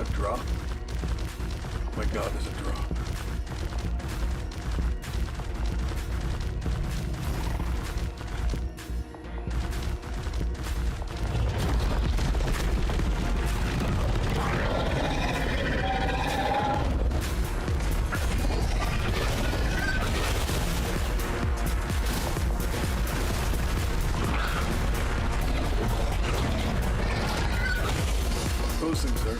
that a drop? Oh my god, there's a drop. Those things there.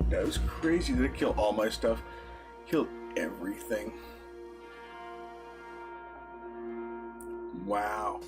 That was crazy. Did it kill all my stuff? Killed everything. Wow.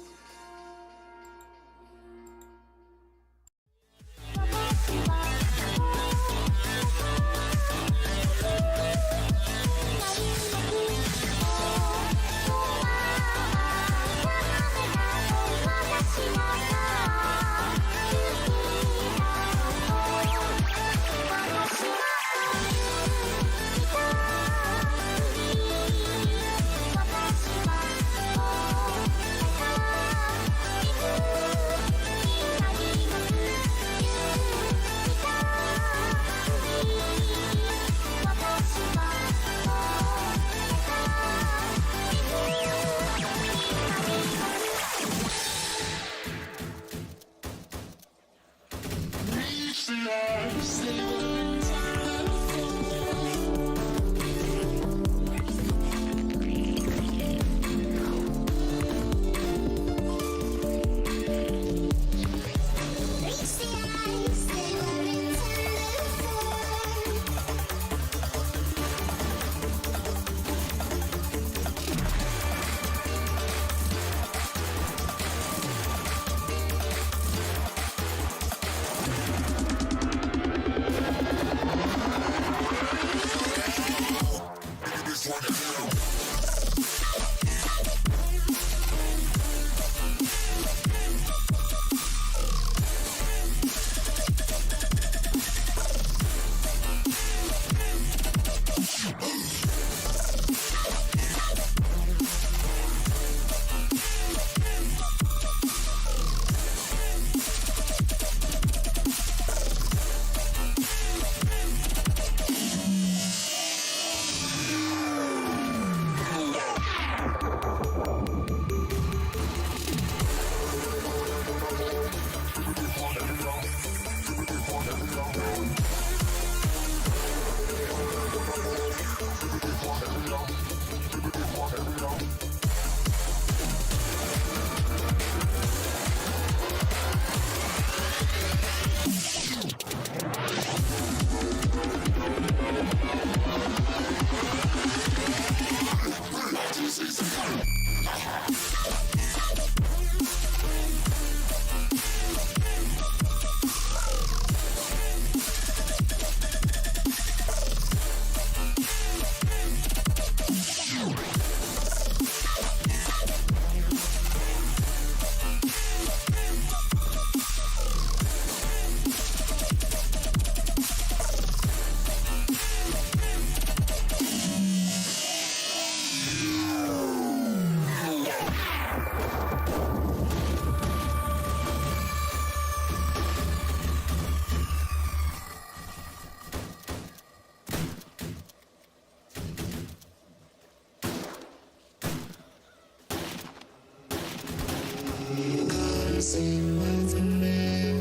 Sing with me,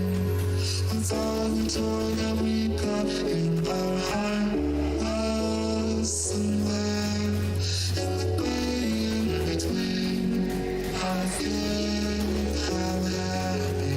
with all the joy that we got in our heart. Us and them, in the gray in between. How good, how happy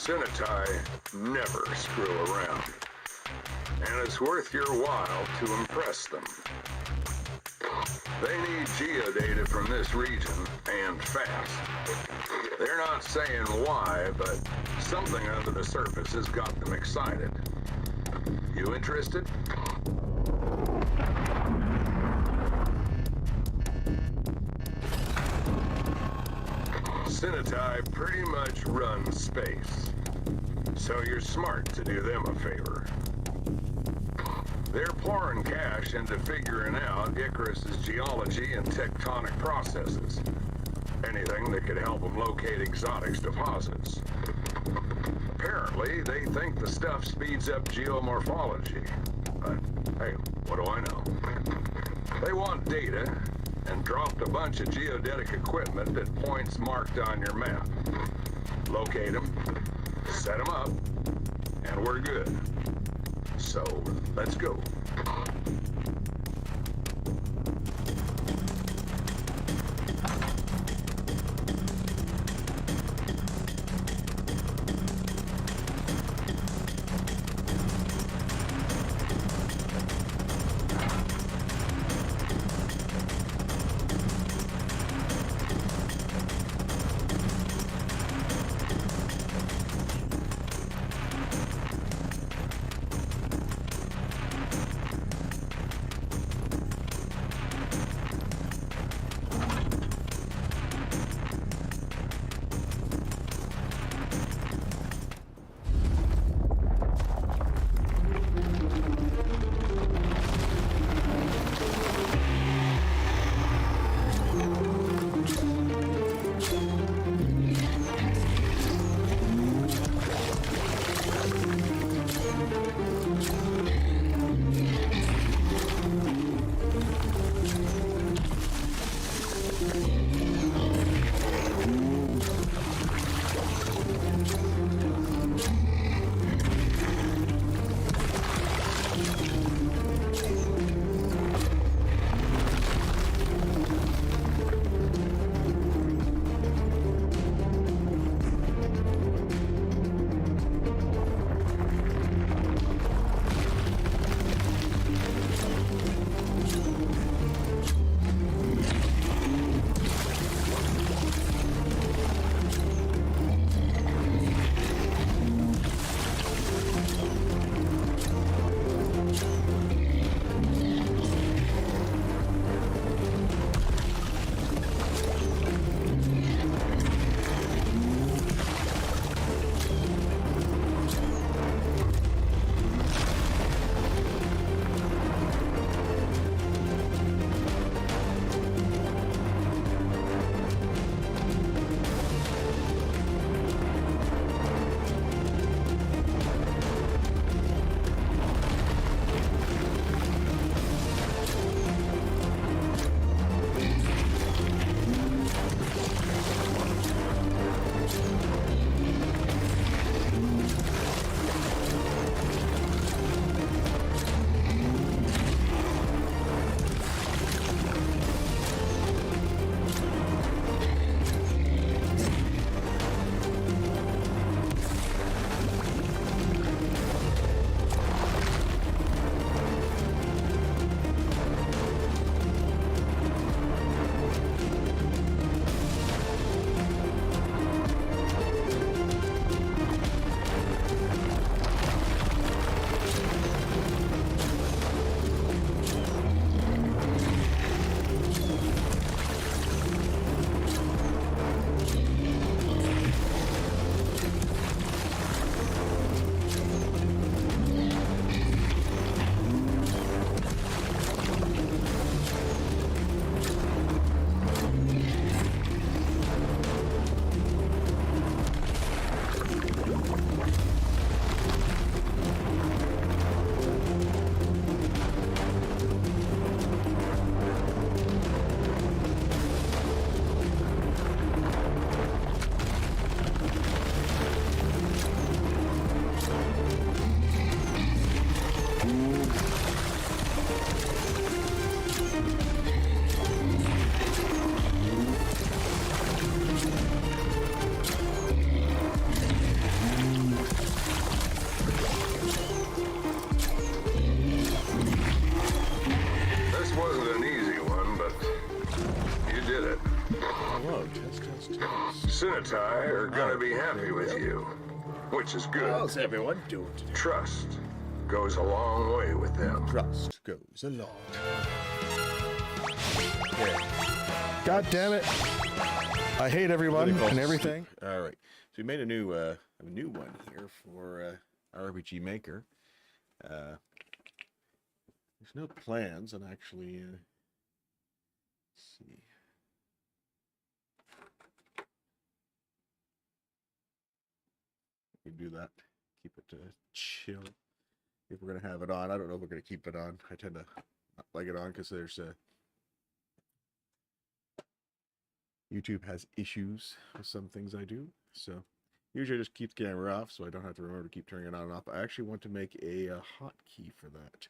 Sinitai never screw around, and it's worth your while to impress them. They need geodata from this region, and fast. They're not saying why, but something under the surface has got them excited. You interested? Sinitai pretty much runs space, so you're smart to do them a favor. They're pouring cash into figuring out Icarus's geology and tectonic processes. Anything that could help them locate exotics deposits. Apparently, they think the stuff speeds up geomorphology. But, hey, what do I know? They want data, and dropped a bunch of geodetic equipment at points marked on your map. Locate them, set them up, and we're good. So, let's go. Test. Sinitai are gonna be happy with you, which is good. How's everyone doing today? Trust goes a long way with them. Trust goes a long way. God damn it! I hate everyone and everything. All right, so we made a new one here for RPG Maker. There's no plans on actually. Let's see. We do that. Keep it chill. If we're gonna have it on, I don't know if we're gonna keep it on. I tend to not like it on because there's YouTube has issues with some things I do. So usually I just keep the camera off so I don't have to remember to keep turning it on and off. I actually want to make a hotkey for that.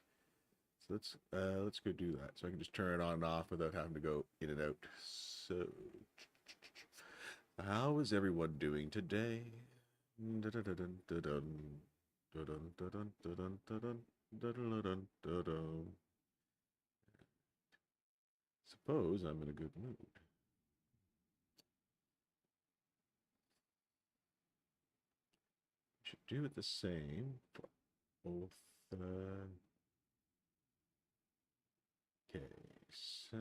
So let's go do that. So I can just turn it on and off without having to go in and out. So how is everyone doing today? Suppose I'm in a good mood. Should do it the same for both. Okay, so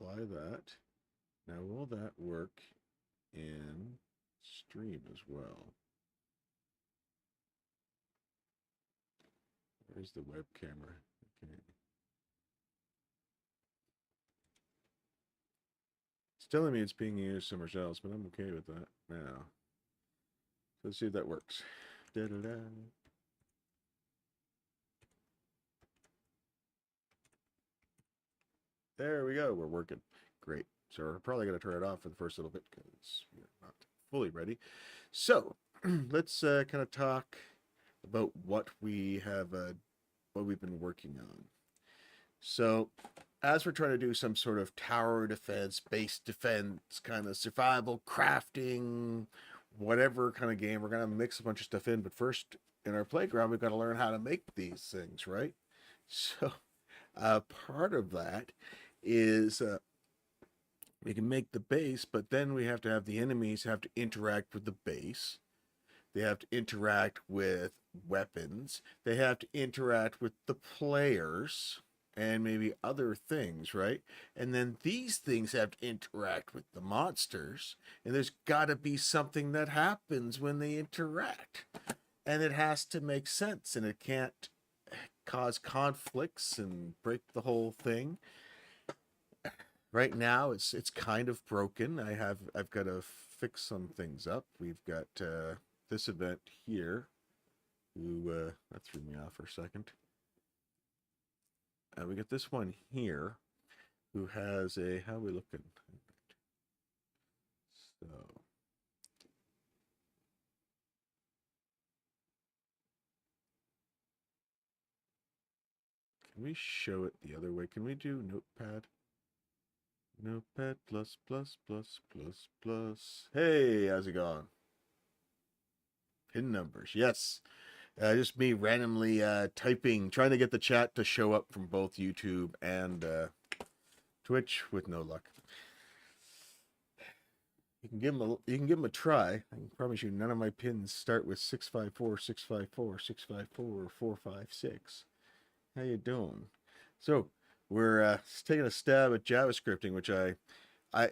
apply that. Now, will that work in stream as well? Where's the web camera? Okay. It's telling me it's being used somewhere else, but I'm okay with that now. So let's see if that works. Da-da-da. There we go. We're working. Great. So we're probably going to turn it off for the first little bit because we're not fully ready. So let's kind of talk about what we have, what we've been working on. So as we're trying to do some sort of tower defense, base defense, kind of survival, crafting, whatever kind of game, we're going to mix a bunch of stuff in. But first, in our playground, we've got to learn how to make these things, right? So part of that is we can make the base, but then we have to have the enemies have to interact with the base. They have to interact with weapons. They have to interact with the players and maybe other things, right? And then these things have to interact with the monsters. And there's got to be something that happens when they interact. And it has to make sense, and it can't cause conflicts and break the whole thing. Right now, it's kind of broken. I've got to fix some things up. We've got this event here, who that threw me off for a second. We got this one here, who has a, how are we looking? So can we show it the other way? Can we do Notepad? Notepad plus plus plus plus plus. Hey, how's it going? Pin numbers, yes. Just me randomly typing, trying to get the chat to show up from both YouTube and Twitch with no luck. You can give them a try. I can promise you, none of my pins start with 654, 654, 654, or 456. How you doing? So we're taking a stab at JavaScripting, which I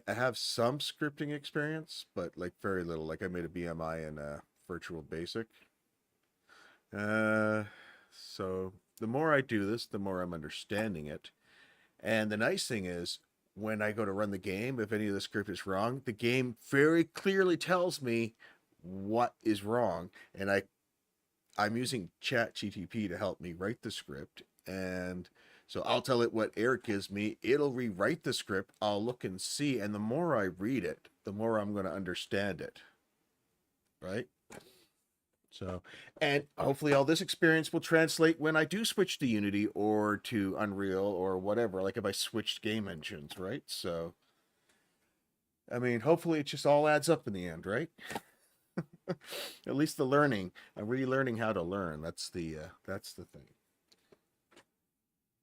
have some scripting experience, but like very little. Like I made a BMI in Virtual Basic. So the more I do this, the more I'm understanding it. And the nice thing is, when I go to run the game, if any of the script is wrong, the game very clearly tells me what is wrong. And I'm using ChatGTP to help me write the script. And so I'll tell it what error it gives me. It'll rewrite the script. I'll look and see. And the more I read it, the more I'm going to understand it. Right? So, and hopefully all this experience will translate when I do switch to Unity or to Unreal or whatever, like if I switched game engines, right? So, I mean, hopefully it just all adds up in the end, right? At least the learning. I'm relearning how to learn. That's the thing.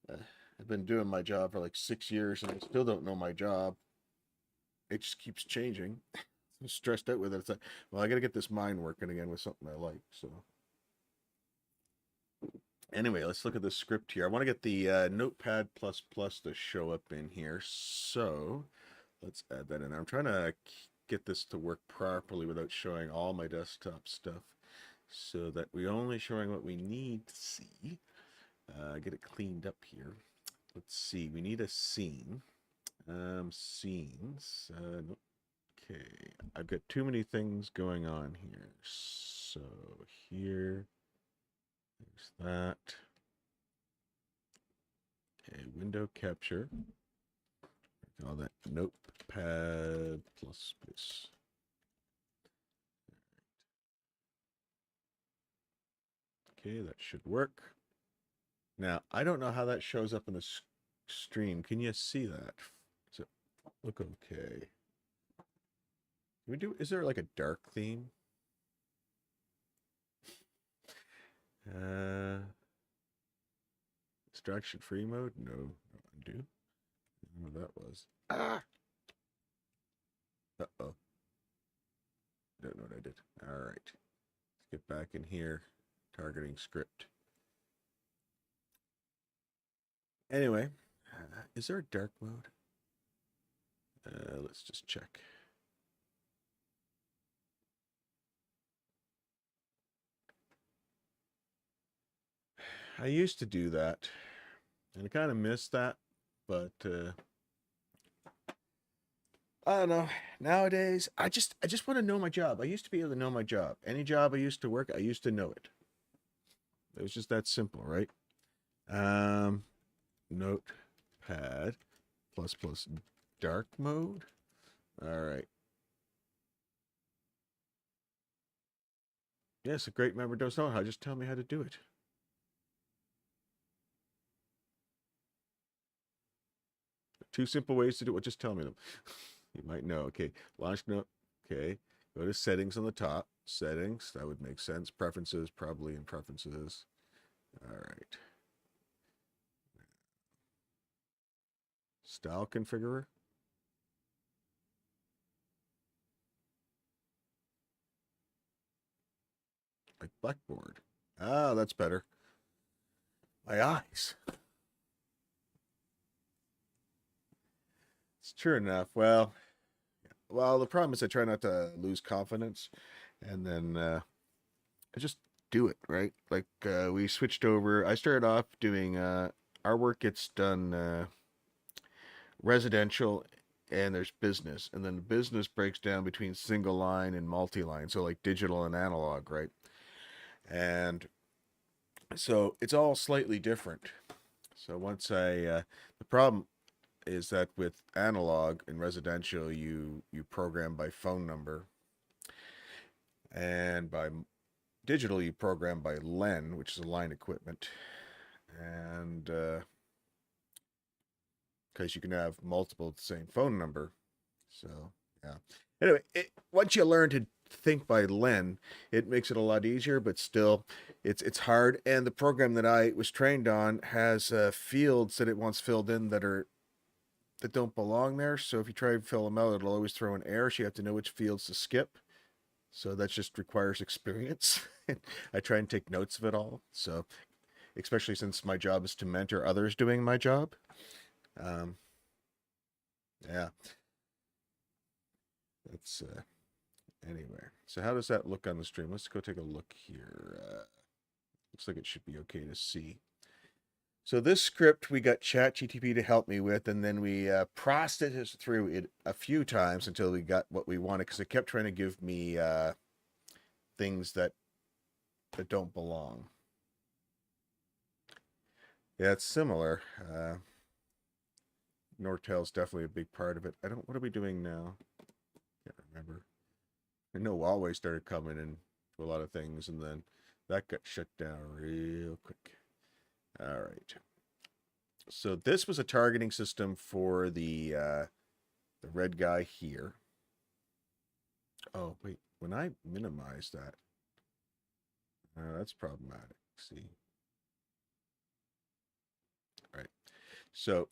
I've been doing my job for like 6 years and I still don't know my job. It just keeps changing. I'm stressed out with it. It's like, well, I got to get this mind working again with something I like. So anyway, let's look at the script here. I want to get the Notepad++ to show up in here. So let's add that in. I'm trying to get this to work properly without showing all my desktop stuff so that we're only showing what we need to see. Get it cleaned up here. Let's see. We need a scene. Scenes. Okay. I've got too many things going on here. So here. There's that. Okay. Window capture. Call that Notepad++. Okay, that should work. Now, I don't know how that shows up in the stream. Can you see that? Does it look okay? Is there like a dark theme? Distraction free mode? No, undo. I don't know what that was. Ah! Uh-oh. Don't know what I did. All right. Let's get back in here. Targeting script. Anyway, is there a dark mode? Let's just check. I used to do that, and I kind of miss that, but I don't know. Nowadays, I just want to know my job. I used to be able to know my job. Any job I used to work, I used to know it. It was just that simple, right? Notepad++ dark mode. All right. Yes, a great member does know how. Just tell me how to do it. Two simple ways to do it. Just tell me them. You might know. Okay. Launch note. Okay. Go to settings on the top. Settings. That would make sense. Preferences. Probably in preferences. All right. Style configurer. Like Blackboard. Ah, that's better. My eyes. It's true enough. Well, the problem is I try not to lose confidence, and then I just do it, right? Like we switched over. I started off doing our work gets done residential, and there's business, and then the business breaks down between single line and multi-line, so like digital and analog, right? And so it's all slightly different. So once the problem is that with analog and residential, you program by phone number, and by digital you program by LEN, which is a line equipment, and because you can have multiple of the same phone number. So yeah. Anyway, once you learn to think by LEN, it makes it a lot easier, but still it's hard. And the program that I was trained on has fields that it wants filled in that don't belong there. So if you try to fill them out, it'll always throw an error. So you have to know which fields to skip. So that just requires experience. I try and take notes of it all. So especially since my job is to mentor others doing my job. Yeah. That's anyway. So how does that look on the stream? Let's go take a look here. Looks like it should be okay to see. So this script we got ChatGPT to help me with, and then we processed it through it a few times until we got what we wanted, because it kept trying to give me things that don't belong. Yeah, it's similar. Nortel's definitely a big part of it. What are we doing now? Can't remember. I know Huawei started coming in to a lot of things, and then that got shut down real quick. All right. So this was a targeting system for the red guy here. Oh, wait. when I minimize that, that's problematic. See, right? So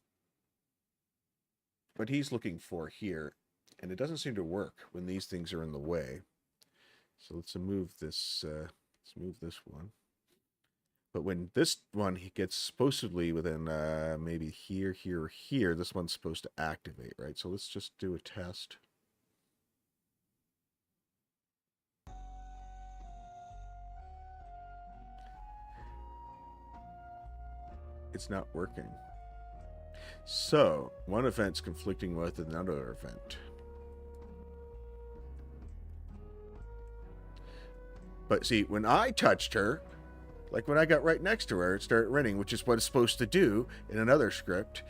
what he's looking for here, and it doesn't seem to work when these things are in the way. So let's move this. Let's move this one. But when this one he gets supposedly within maybe here, here, or here, this one's supposed to activate, right? So let's just do a test. It's not working. So one event's conflicting with another event. But see, when I touched her, like when I got right next to her, it started ringing, which is what it's supposed to do in another script.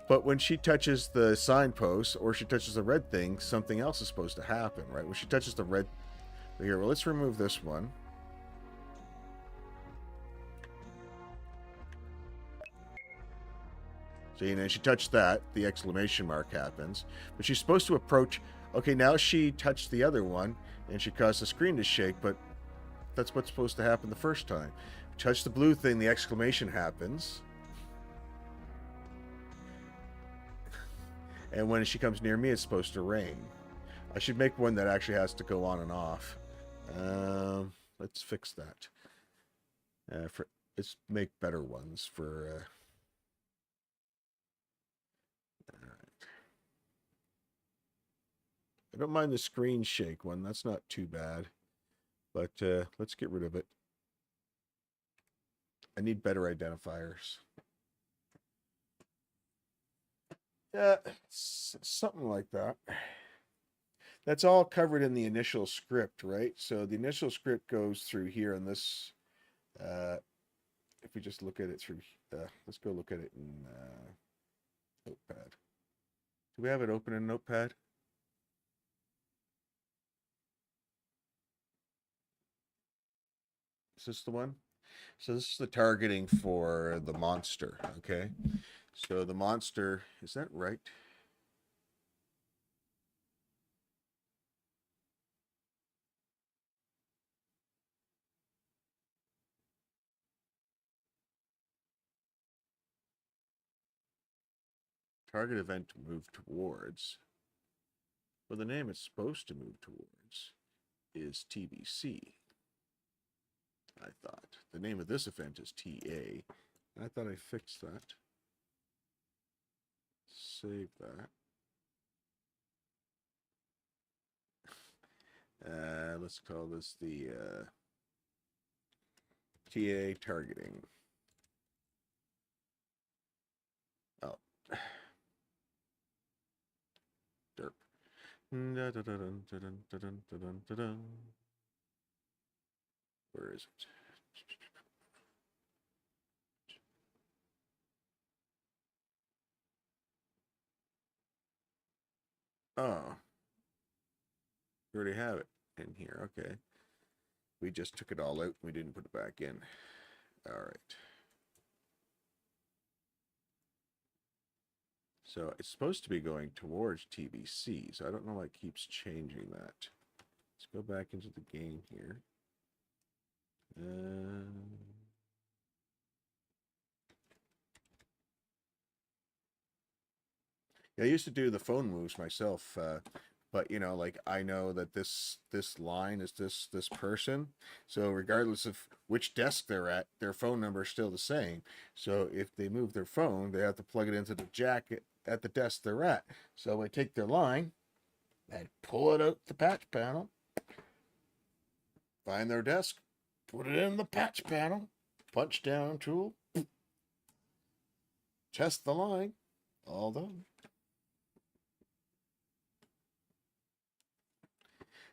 But when she touches the signpost or she touches the red thing, something else is supposed to happen, right? When she touches the red here, well, let's remove this one. See, and then she touched that, the exclamation mark happens. But she's supposed to approach, okay, now she touched the other one, and she caused the screen to shake, but that's what's supposed to happen the first time. Touch the blue thing, the exclamation happens. And when she comes near me, it's supposed to rain. I should make one that actually has to go on and off. Let's fix that. Let's make better ones for... I don't mind the screen shake one. That's not too bad. But let's get rid of it. I need better identifiers. Yeah, something like that. That's all covered in the initial script, right? So the initial script goes through here on this. If we just look at it through, let's go look at it in Notepad. Do we have it open in Notepad? Is this the one? So this is the targeting for the monster, okay? So the monster, is that right? Target event to move towards. Well, the name it's supposed to move towards is TBC. I thought. The name of this event is TA. I thought I fixed that. Save that. Let's call this the TA targeting. Oh. Derp. Where is it? Oh. We already have it in here. Okay. We just took it all out. We didn't put it back in. All right. So it's supposed to be going towards TBC. So I don't know why it keeps changing that. Let's go back into the game here. Yeah, I used to do the phone moves myself, but you know, like I know that this line is this person, so regardless of which desk they're at, their phone number is still the same. So if they move their phone, they have to plug it into the jack at the desk they're at. So I take their line, and pull it out the patch panel, find their desk, put it in the patch panel, punch down tool, test the line, all done.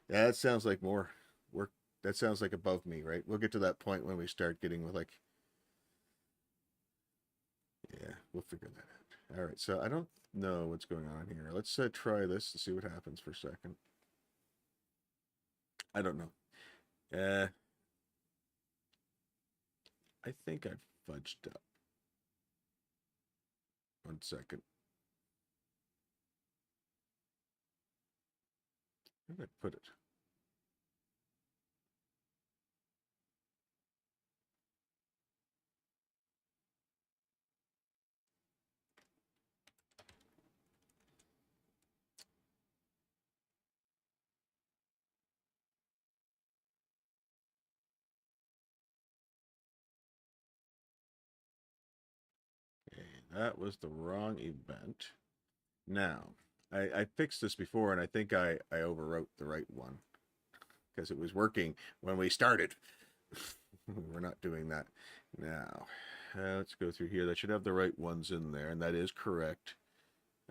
Yeah, that sounds like more work. That sounds like above me, right? We'll get to that point when we start getting with like, yeah, we'll figure that out. All right, so I don't know what's going on here. Let's try this to see what happens for a second. I don't know. I think I've fudged up. 1 second. Where did I put it? That was the wrong event. Now, I fixed this before, and I think I overwrote the right one because it was working when we started. We're not doing that now. Let's go through here. That should have the right ones in there, and that is correct.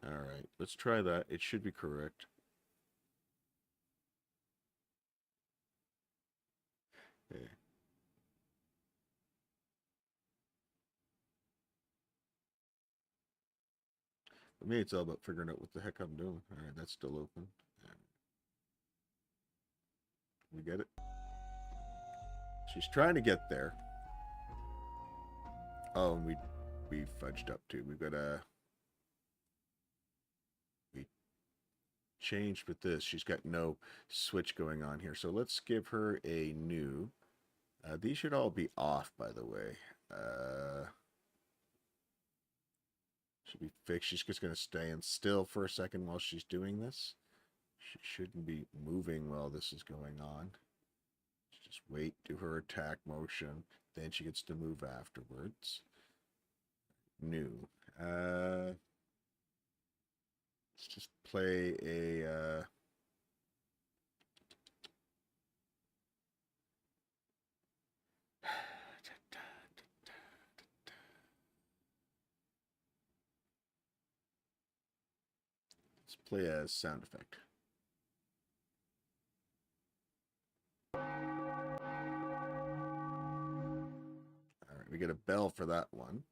All right, let's try that. It should be correct. Okay. For me, it's all about figuring out what the heck I'm doing. All right, that's still open. We get it? She's trying to get there. Oh, and we fudged up too. We've got we changed with this. She's got no switch going on here. So let's give her a new. These should all be off, by the way. Should be fixed. She's just going to stay in still for a second while she's doing this. She shouldn't be moving while this is going on. Just wait, do her attack motion. Then she gets to move afterwards. New. Let's just play a... Let's play a sound effect. All right, we get a bell for that one.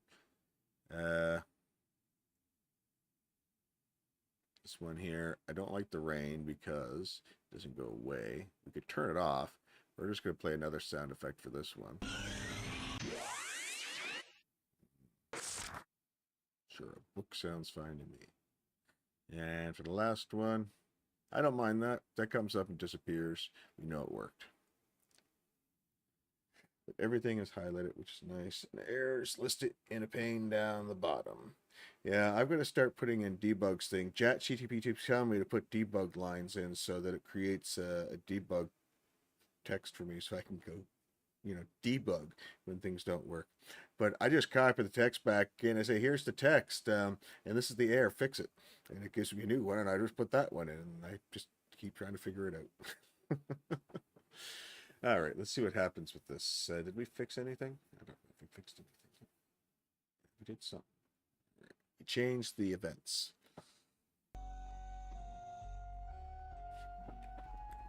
This one here, I don't like the rain because it doesn't go away. We could turn it off. We're just going to play another sound effect for this one. Sure, a book sounds fine to me. And for the last one, I don't mind that. That comes up and disappears. We know it worked. But everything is highlighted, which is nice. And errors listed in a pane down the bottom. Yeah, I'm going to start putting in debugs thing. ChatGPT keeps telling me to put debug lines in so that it creates a debug text for me so I can go, debug when things don't work. But I just copy the text back and I say, here's the text, and this is the error, fix it. And it gives me a new one, and I just put that one in, and I just keep trying to figure it out. All right, let's see what happens with this. Did we fix anything? I don't know if we fixed anything. We did something. We changed the events.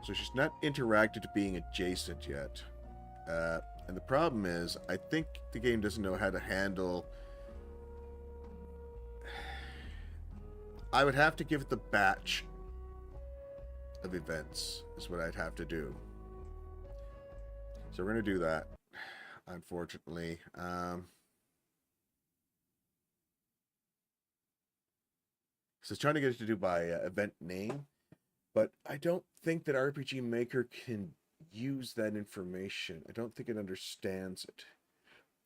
So she's not interacted to being adjacent yet. And the problem is, I think the game doesn't know how to handle... I would have to give it the batch of events, is what I'd have to do. So we're going to do that, unfortunately. So it's trying to get it to do by event name, but I don't think that RPG Maker can use that information. I don't think it understands it.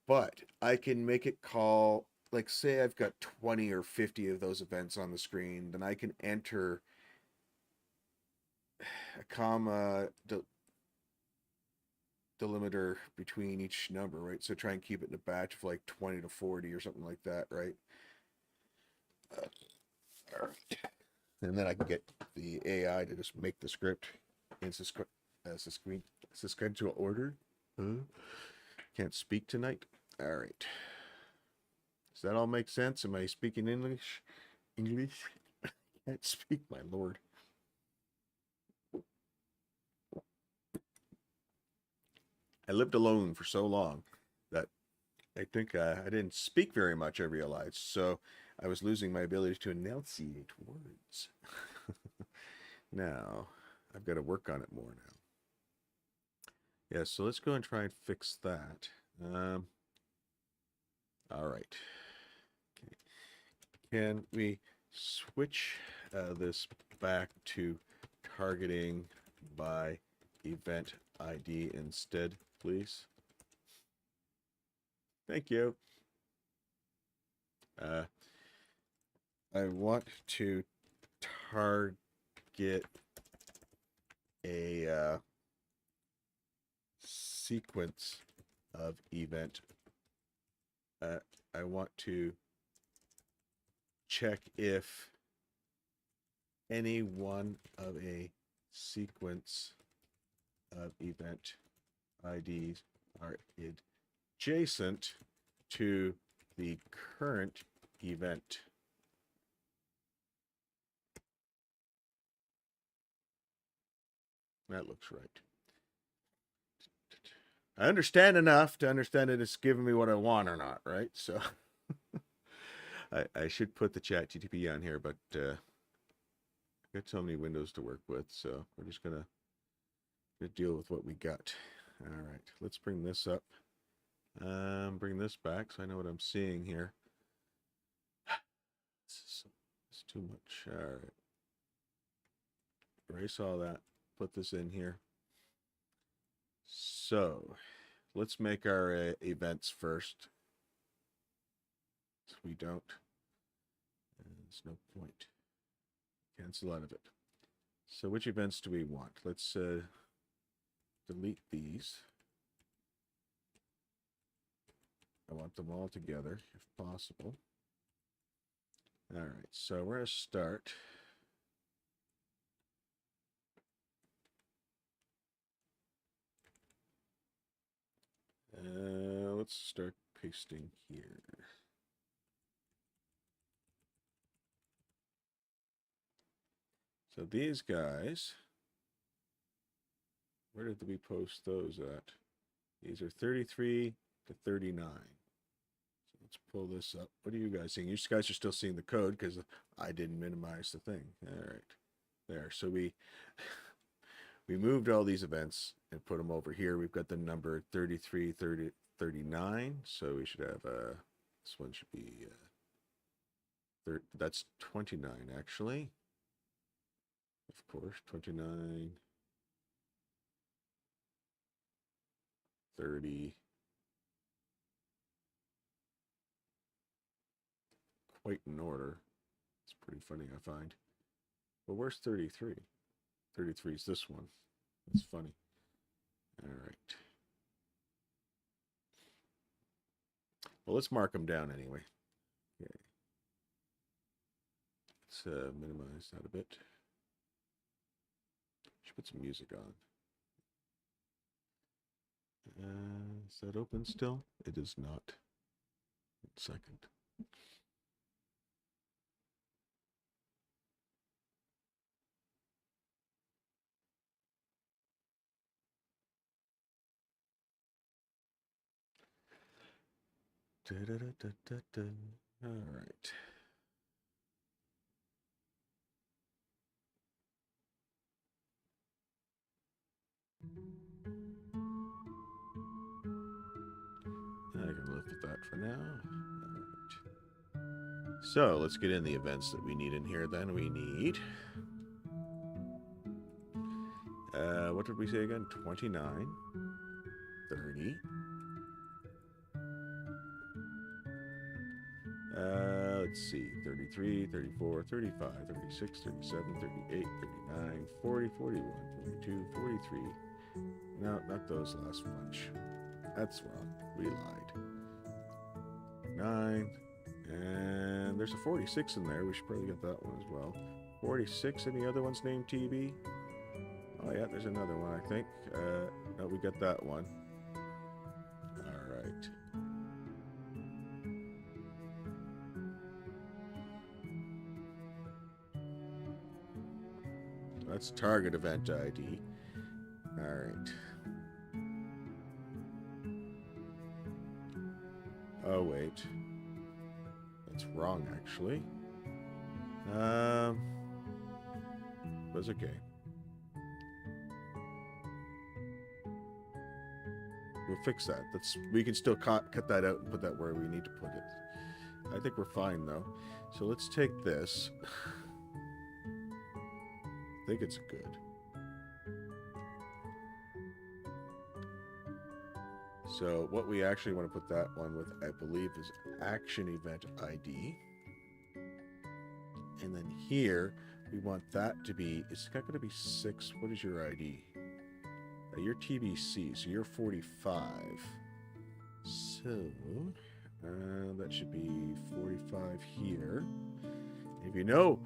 But I can make it call, like say I've got 20 or 50 of those events on the screen, then I can enter a comma delimiter between each number, right? So try and keep it in a batch of like 20 to 40 or something like that, right? All right. And then I can get the AI to just make the script in sequential order. Can't speak tonight. All right. Does that all make sense? Am I speaking English? English? Can't speak, my lord. I lived alone for so long that I think I didn't speak very much, I realized. So I was losing my ability to enunciate words. Now, I've got to work on it more now. Yeah, so let's go and try and fix that. All right. Okay. Can we switch this back to targeting by event ID instead, please? Thank you. I want to target a sequence of event. I want to check if any one of a sequence of event IDs are adjacent to the current event. That looks right. I understand enough to understand that it's giving me what I want or not, right? So I should put the chat GTP on here, but I've got so many windows to work with, so we're just gonna deal with what we got. All right, let's bring this up. Bring this back so I know what I'm seeing here. It's too much. All right. Erase all that. Put this in here. So let's make our events first. So we don't. There's no point. Cancel out of it. So which events do we want? Let's delete these. I want them all together if possible. All right, so we're going to start. Let's start pasting here. So these guys, where did we post those at? These are 33 to 39. So let's pull this up. What are you guys seeing? You guys are still seeing the code because I didn't minimize the thing. All right, there. So we moved all these events and put them over here. We've got the number 33, 30, 39. So we should have this one should be that's 29 actually. Of course, 29, 30. Quite in order. It's pretty funny, I find. Well, where's 33? 33 is this one. That's funny. All right. Well, let's mark them down anyway. Okay. Let's minimize that a bit. Should put some music on. Is that open still? It is not. 1 second. All right. I can live with that for now. All right. So let's get in the events that we need in here. Then we need. What did we say again? 29, 30. Let's see, 33, 34, 35, 36, 37, 38, 39, 40, 41, 42, 43. No, not those last bunch. That's wrong. We lied. 9. And there's a 46 in there. We should probably get that one as well. 46. Any other ones named TB? Oh, yeah, there's another one, I think. No, we got that one. All right. That's target event ID. All right. Oh, wait. That's wrong, actually. That's okay. We'll fix that. We can still cut that out and put that where we need to put it. I think we're fine, though. So let's take this. I think it's good. So what we actually want to put that one with, I believe, is action event ID. And then here, we want that to be, it's not going to be 6. What is your ID? You're TBC, so you're 45. So, That should be 45 here. If you know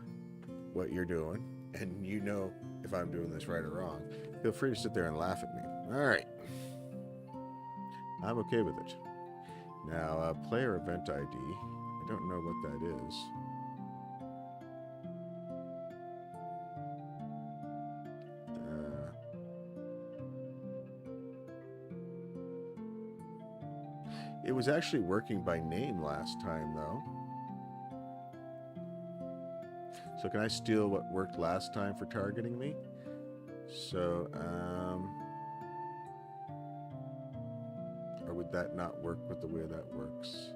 what you're doing, and you know if I'm doing this right or wrong, feel free to sit there and laugh at me. All right. I'm okay with it. Now, player event ID. I don't know what that is. It was actually working by name last time, though. So can I steal what worked last time for targeting me? So, or would that not work with the way that works?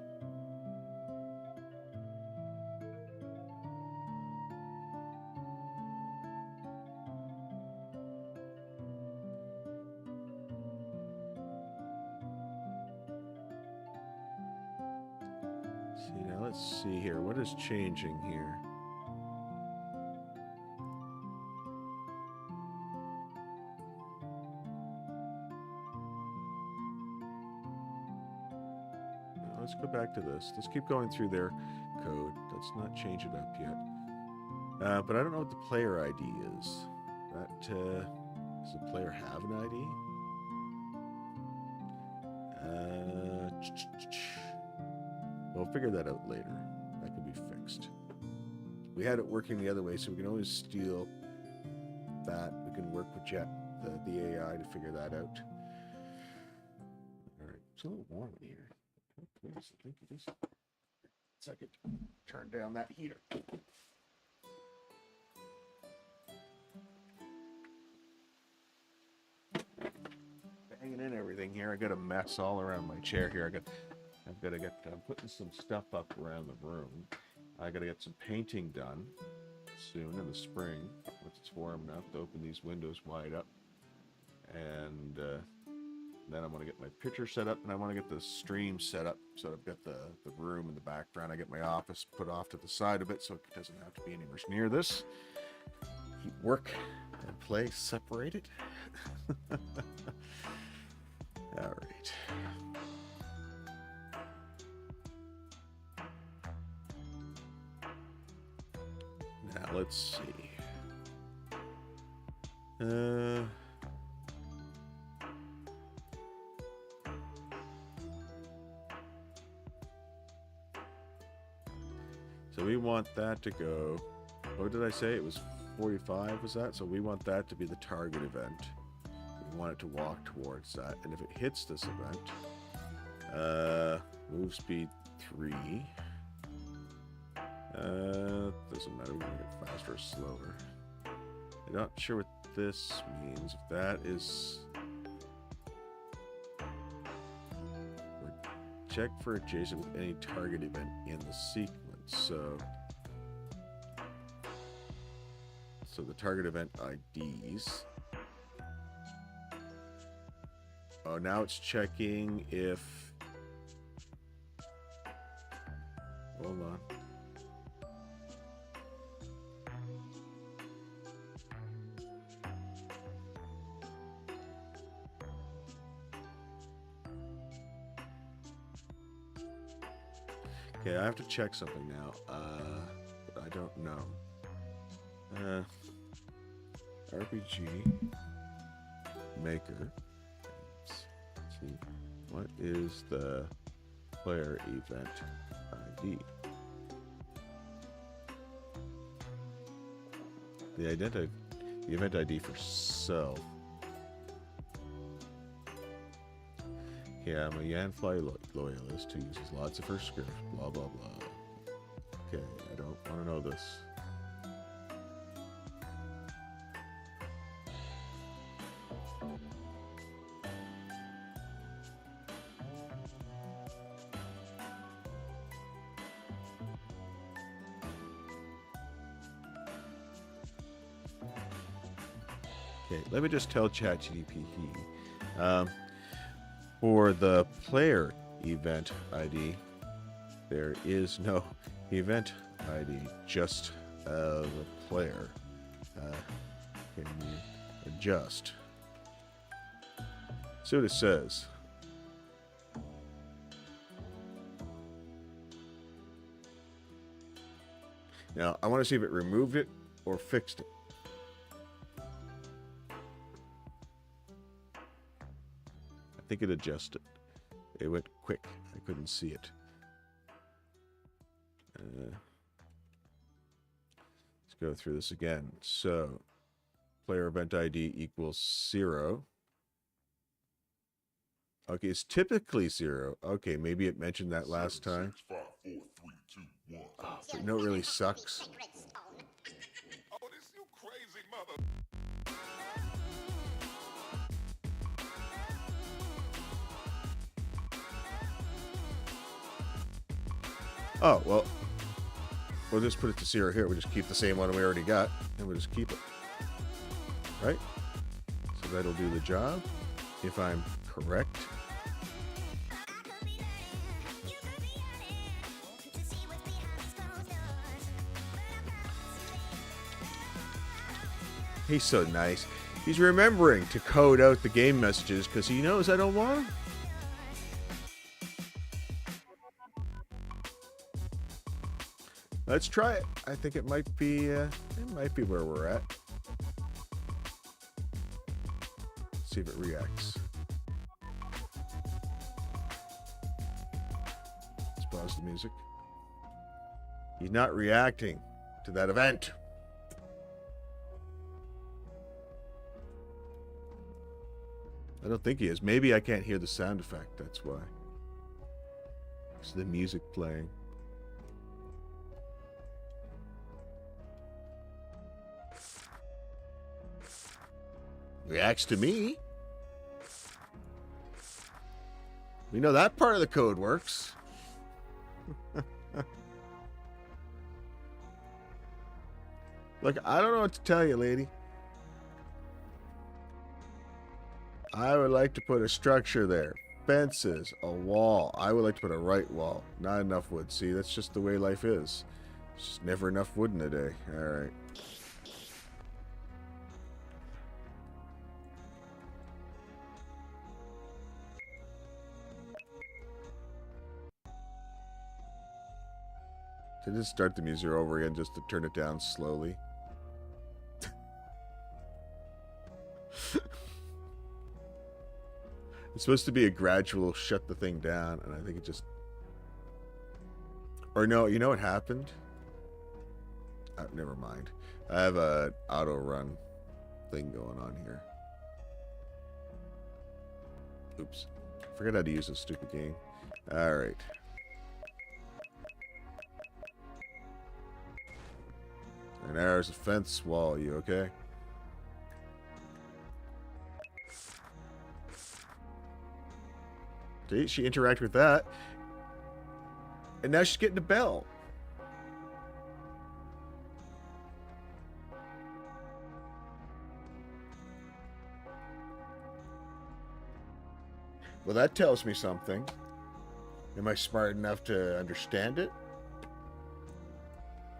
See, now let's see here. What is changing here? Let's go back to this. Let's keep going through their code. Let's not change it up yet. But I don't know what the player ID is. Does the player have an ID? We'll figure that out later. That can be fixed. We had it working the other way, so we can always steal that. We can work with the AI to figure that out. All right, it's a little warm in here. Oh, please, I think it is. Second, turn down that heater. Banging in everything here. I got a mess all around my chair here. I've got to get. I'm putting some stuff up around the room. I got to get some painting done soon in the spring once it's warm enough to open these windows wide up, and then I want to get my picture set up, and I want to get the stream set up so I've got the room in the background. I get my office put off to the side of it so it doesn't have to be anywhere near this. Keep work and play separated. All right. Now let's see. So we want that to go. What did I say? It was 45, was that? So we want that to be the target event. We want it to walk towards that. And if it hits this event, move speed 3. Doesn't matter, we're going to get faster or slower. I'm not sure what this means. If that is... Check for adjacent with any target event in the sequence. So the target event IDs. Oh, now it's checking if... Hold on. Okay, I have to check something now. But I don't know. RPG Maker. Let's see. What is the player event ID? The event ID for self. Yeah, I'm a Yanfly loyalist who uses lots of her script, blah, blah, blah. Okay, I don't want to know this. Okay, let me just tell ChatGPT. For the player event ID, there is no event ID, just the player. Can you adjust? See what it says. Now, I want to see if it removed it or fixed it. I think it adjusted. It went quick. I couldn't see it. Let's go through this again. So, player event ID equals 0. Okay, it's typically 0. Okay, maybe it mentioned that last time. 6, 5, 4, 3, 2, 1. Oh, but you know what really sucks? Oh, this you crazy mother. Oh, well, we'll just put it to 0 here. We'll just keep the same one we already got, and we'll just keep it. Right? So that'll do the job, if I'm correct. He's so nice. He's remembering to code out the game messages because he knows I don't want them. Let's try it. I think it might be where we're at. Let's see if it reacts. Let's pause the music. He's not reacting to that event. I don't think he is. Maybe I can't hear the sound effect. That's why. It's the music playing. Reacts to me. We know that part of the code works. Look, I don't know what to tell you, lady. I would like to put a structure there. Fences, a wall. I would like to put a right wall. Not enough wood. See, that's just the way life is. There's just never enough wood in a day. All right. To just start the music over again, just to turn it down slowly. It's supposed to be a gradual shut the thing down, and I think it just... Or no, you know what happened? Never mind. I have a auto run thing going on here. Oops. Forgot how to use this stupid game. Alright. And there's a fence wall, you okay? See, she interacted with that. And now she's getting a bell. Well, that tells me something. Am I smart enough to understand it?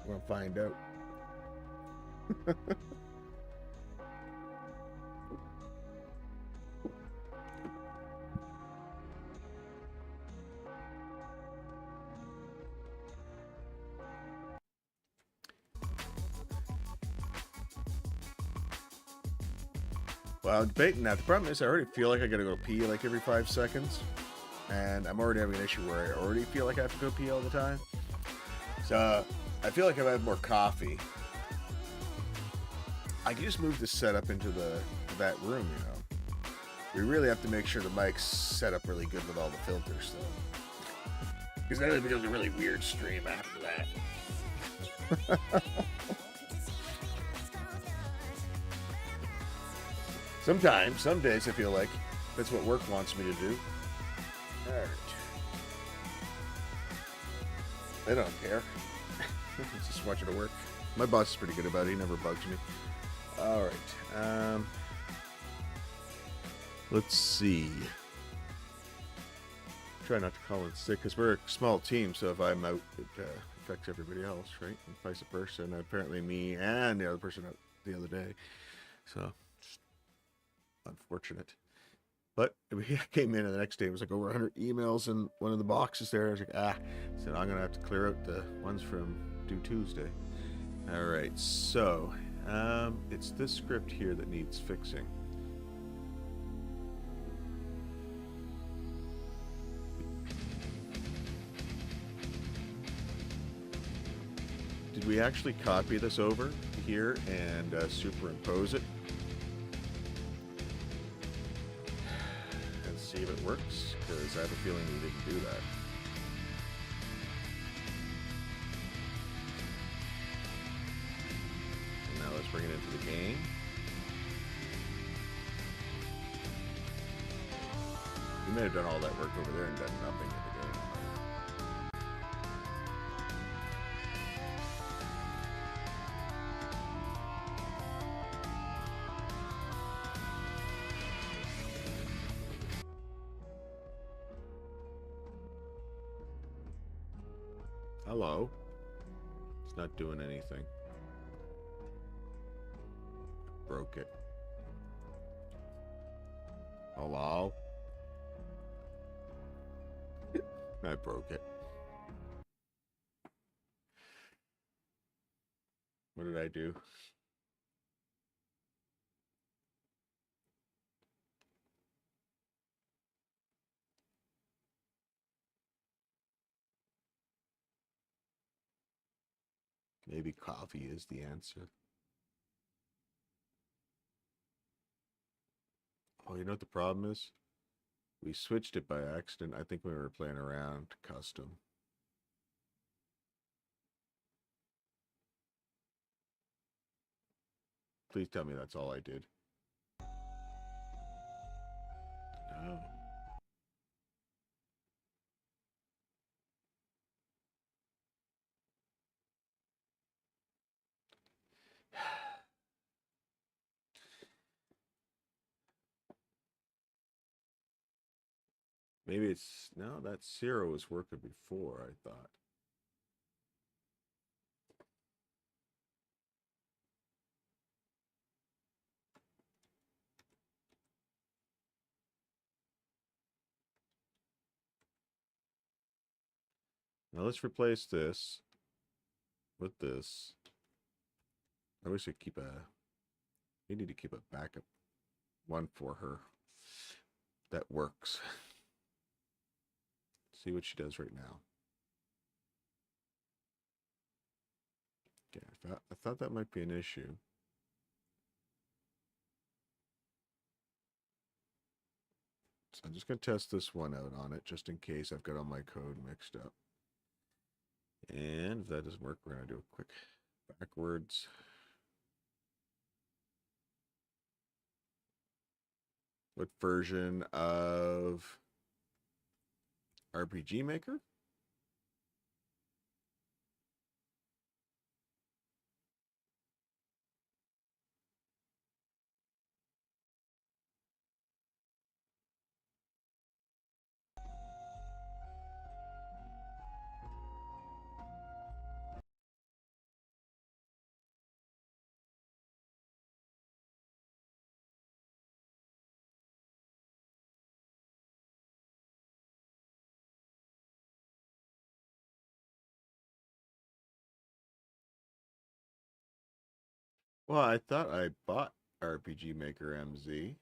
We'll find out. Well, I'm debating that. The problem is I already feel like I gotta go pee like every 5 seconds. And I'm already having an issue where I already feel like I have to go pee all the time. So I feel like if I have more coffee, I can just move this setup into that room, you know. We really have to make sure the mic's set up really good with all the filters, though. Because then it becomes a really weird stream after that. Sometimes, some days I feel like that's what work wants me to do. Alright. They don't care. Just want you to work. My boss is pretty good about it. He never bugs me. Alright. Let's see. Try not to call in sick because we're a small team, so if I'm out, it affects everybody else, right? And vice versa. And apparently me and the other person out the other day. So, just unfortunate. But I came in and the next day it was like over 100 emails in one of the boxes there. I was like, so I'm going to have to clear out the ones from due Tuesday. All right, so it's this script here that needs fixing. Did we actually copy this over here and superimpose it? And see if it works? Because I have a feeling we didn't do that. And now let's bring it into the game. We may have done all that work over there and done nothing in the game. Hello. It's not doing anything. Broke it. Hello? I broke it. What did I do? Maybe coffee is the answer. Oh, you know what the problem is? We switched it by accident. I think we were playing around custom. Please tell me that's all I did. No. Maybe it's... No, that zero was working before, I thought. Now let's replace this with this. I wish I'd keep a... We need to keep a backup one for her that works. See what she does right now. Okay, I thought that might be an issue. So I'm just going to test this one out on it, just in case I've got all my code mixed up. And if that doesn't work, we're going to do a quick backwards. What version of RPG Maker? Well, I thought I bought RPG Maker MZ.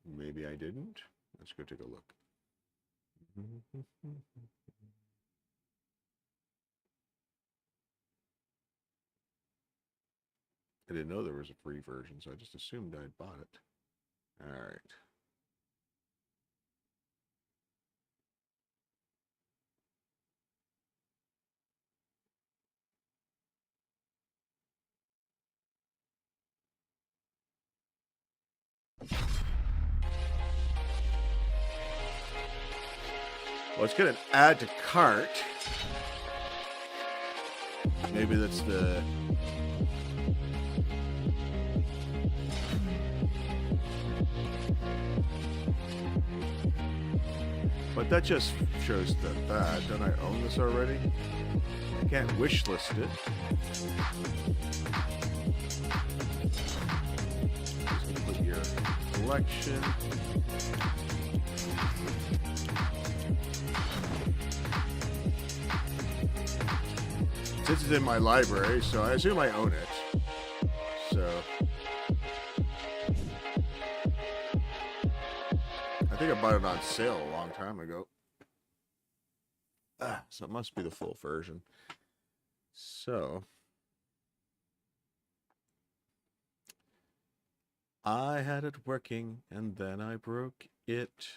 Maybe I didn't. Let's go take a look. I didn't know there was a free version, so I just assumed I'd bought it. All right. Well, it's going to add to cart. Maybe that's the... But that just shows that. Don't I own this already? I can't wish list it. Just put your collection. This is in my library, so I assume I own it. So I think I bought it on sale a long time ago. So it must be the full version. So I had it working and then I broke it.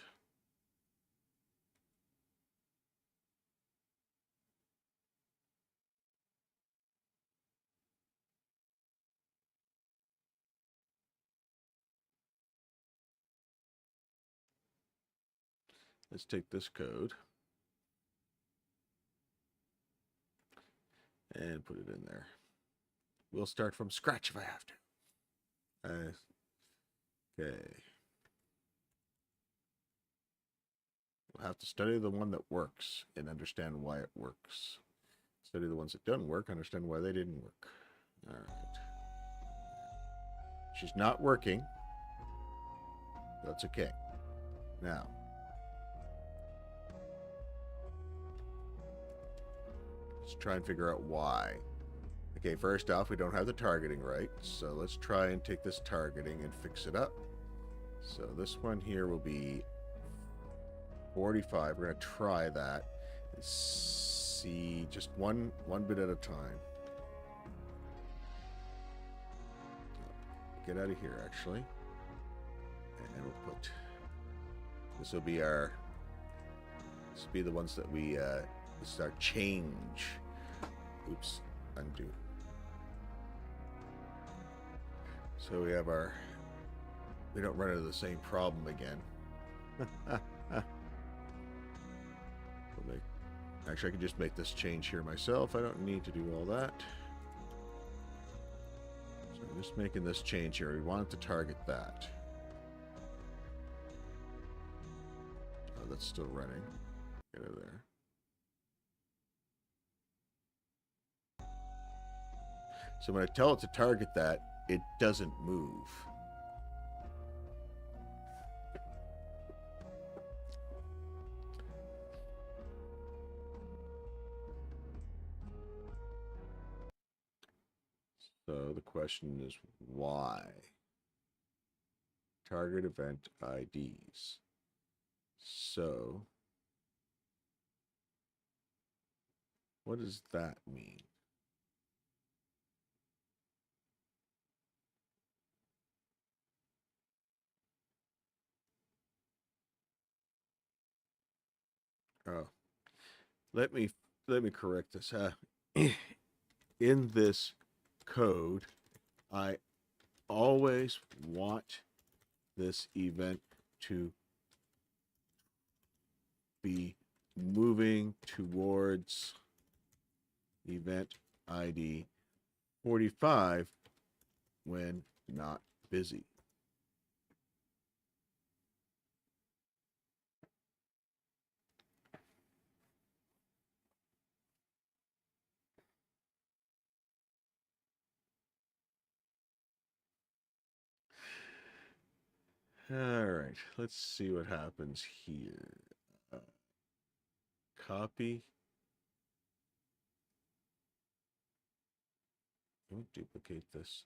Let's take this code and put it in there. We'll start from scratch if I have to. Okay. We'll have to study the one that works and understand why it works. Study the ones that don't work, understand why they didn't work. All right. She's not working. That's okay. Now, let's try and figure out why. Okay, first off, we don't have the targeting right, so let's try and take this targeting and fix it up. So this one here will be 45. We're going to try that and see just one bit at a time. Get out of here, actually. And we'll put... This will be our... This will be the ones that we... this is our change. Oops. Undo. So we have our... We don't run into the same problem again. Actually, I can just make this change here myself. I don't need to do all that. So I'm just making this change here. We want it to target that. Oh, that's still running. Get out of there. So when I tell it to target that, it doesn't move. So the question is why? Target event IDs. So what does that mean? Oh, let me correct this. In this code, I always want this event to be moving towards event ID 45 when not busy. All right, let's see what happens here. Copy. Let me duplicate this.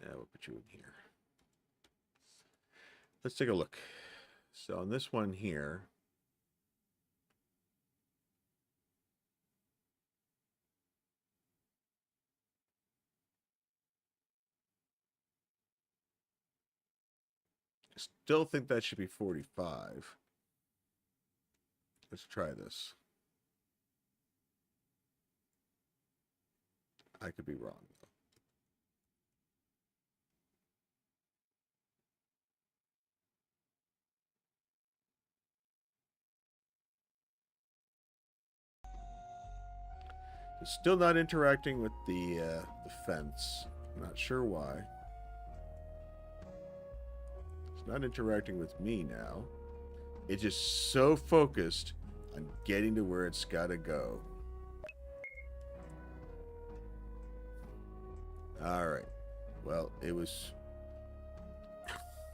Yeah, we'll put you in here. Let's take a look. So on this one here, I still think that should be 45. Let's try this. I could be wrong, though. It's still not interacting with the fence. I'm not sure why. It's not interacting with me now. It's just so focused on getting to where it's got to go. All right. Well, it was...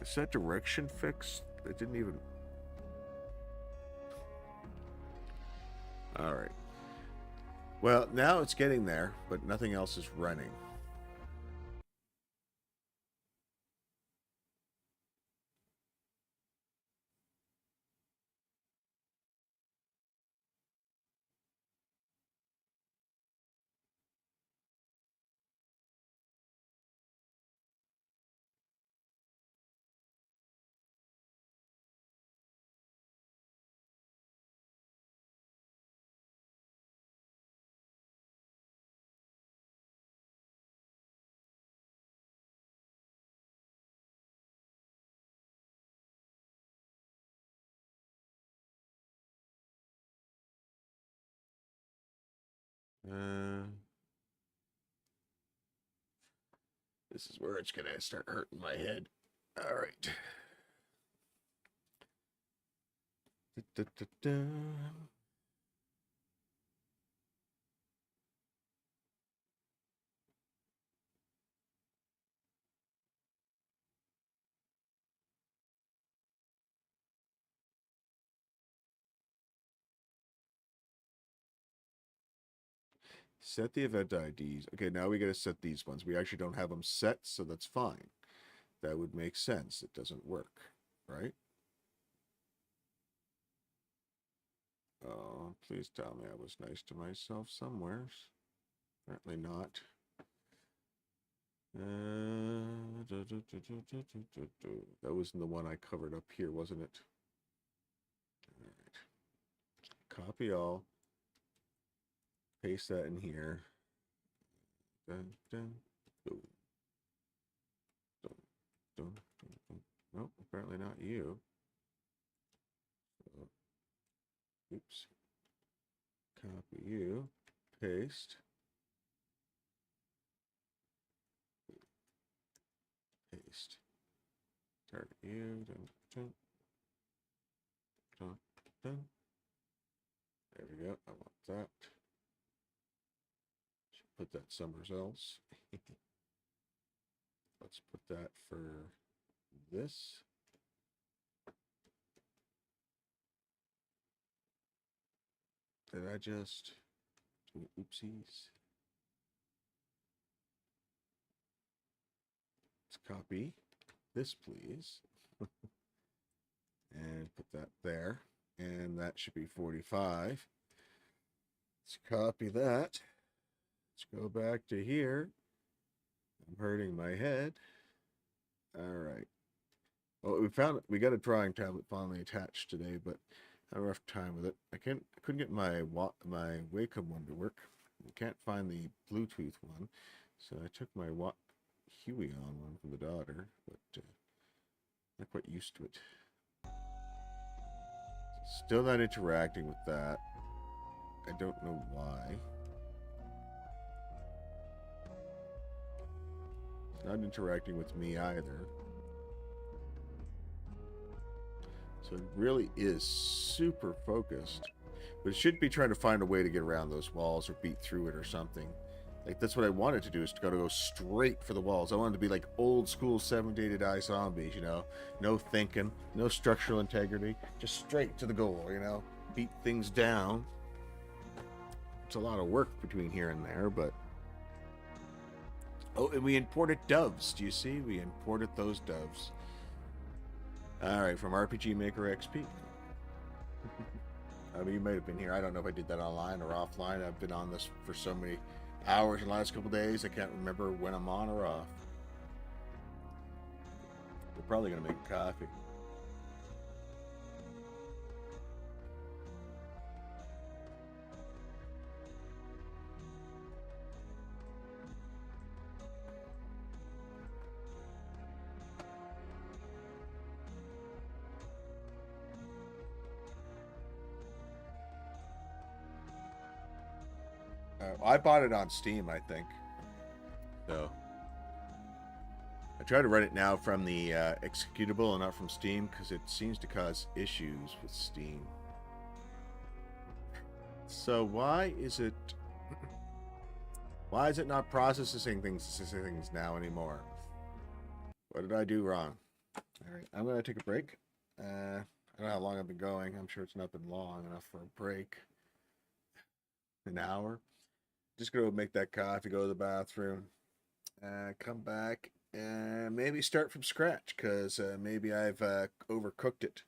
Is that direction fixed? It didn't even... All right. Well, now it's getting there, but nothing else is running. This is where it's gonna start hurting my head. All right. Set the event IDs. Okay, now we got to set these ones. We actually don't have them set, so that's fine. That would make sense. It doesn't work, right? Oh, please tell me I was nice to myself somewheres. Apparently not. That wasn't the one I covered up here, wasn't it? All right. Copy all. Paste that in here. Dun, dun, boom. Dun, dun, dun, dun. Nope, apparently not you. So, oops. Copy you. Paste. Paste. Target you. Dun, dun, dun, dun. There we go. I want that. Should put that somewhere else. Let's put that for this. Did I just do oopsies? Let's copy this, please. And put that there. And that should be 45. Let's copy that. Let's go back to here. I'm hurting my head. All right. Well, we got a drawing tablet finally attached today, but I had a rough time with it. I couldn't get my Wacom one to work. I can't find the Bluetooth one, so I took my Huey on one from the daughter, but not quite used to it. Still not interacting with that. I don't know why. It's not interacting with me either. So it really is super focused. But it should be trying to find a way to get around those walls or beat through it or something. Like, that's what I wanted to do, is to go straight for the walls. I wanted to be like old school 7 Day to Die zombies, you know? No thinking, no structural integrity, just straight to the goal, you know? Beat things down. It's a lot of work between here and there, but... Oh, and we imported doves. Do you see? We imported those doves. Alright, from RPG Maker XP. I mean, you might have been here. I don't know if I did that online or offline. I've been on this for so many hours in the last couple days, I can't remember when I'm on or off. We're probably going to make coffee. I bought it on Steam, I think. So I try to run it now from the executable and not from Steam, because it seems to cause issues with Steam. So why is it not processing things now anymore? What did I do wrong? All right, I'm gonna take a break. I don't know how long I've been going. I'm sure it's not been long enough for a break. An hour. Just gonna make that coffee, go to the bathroom, come back, and maybe start from scratch because maybe I've overcooked it.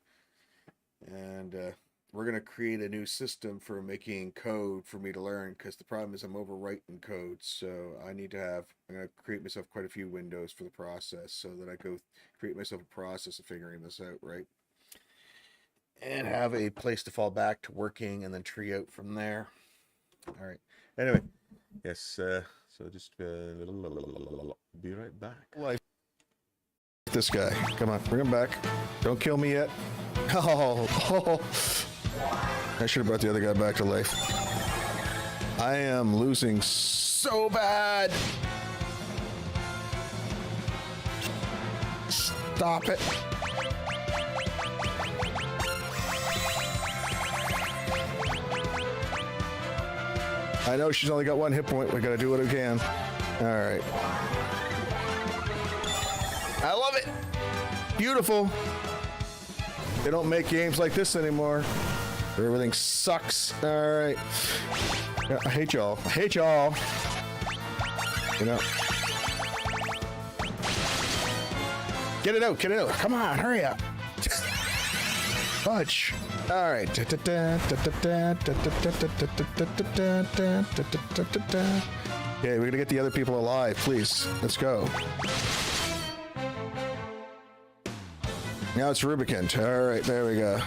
And we're going to create a new system for making code for me to learn because the problem is I'm overwriting code. So I'm going to create myself quite a few windows for the process so that I go create myself a process of figuring this out, right? And have a place to fall back to working and then tree out from there. All right. Anyway, yes. So just be right back. This guy. Come on, bring him back. Don't kill me yet. Oh. I should have brought the other guy back to life. I am losing so bad. Stop it. I know she's only got one hit point. We gotta do what we can. All right. I love it. Beautiful. They don't make games like this anymore. Everything sucks. All right. Yeah, I hate y'all. I hate y'all. You know. Get it out. Get it out. Come on. Hurry up. Fudge. All right. Okay, we're going to get the other people alive, please. Let's go. Now it's Rubicant. All right, there we go.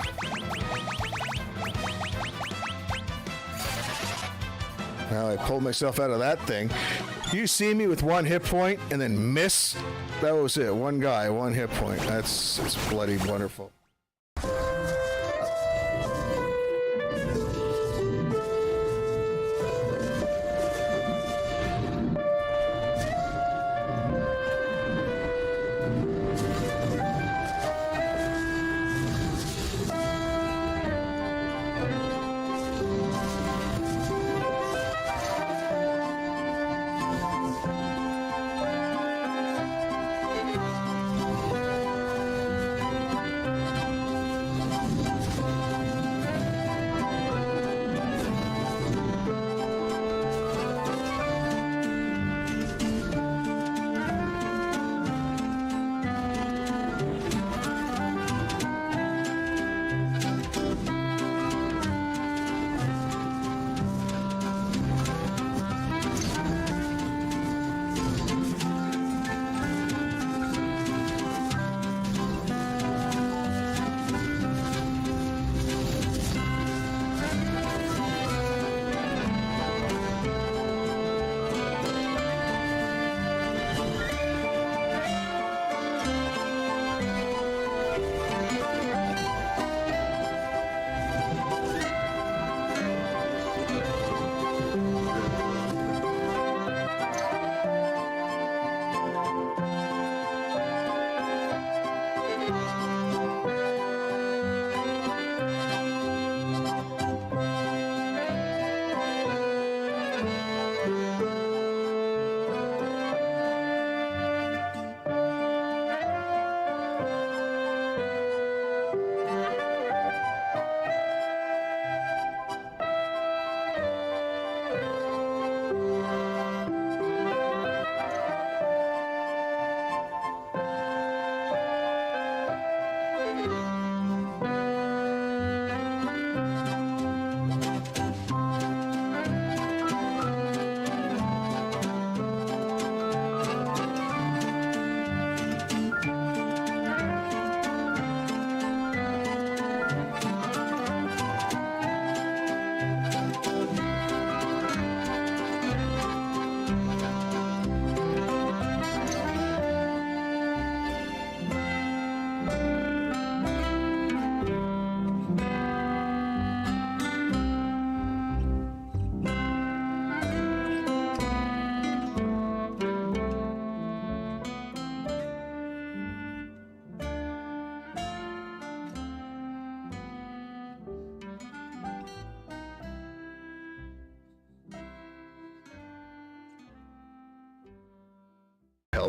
Now I pulled myself out of that thing. You see me with one hit point and then miss? That was it. One guy, one hit point. That's bloody wonderful.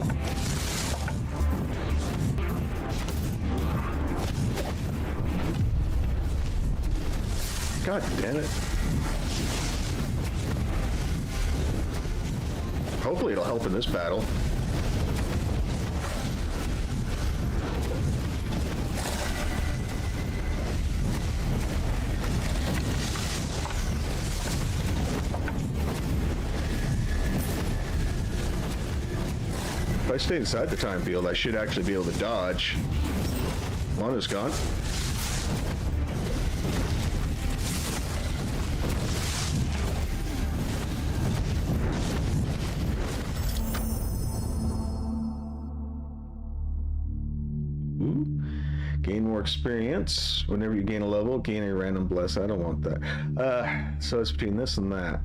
help. God damn it. Hopefully it'll help in this battle. If I stay inside the time field, I should actually be able to dodge. One is gone. Gain more experience. Whenever you gain a level, gain a random bless. I don't want that. So it's between this and that.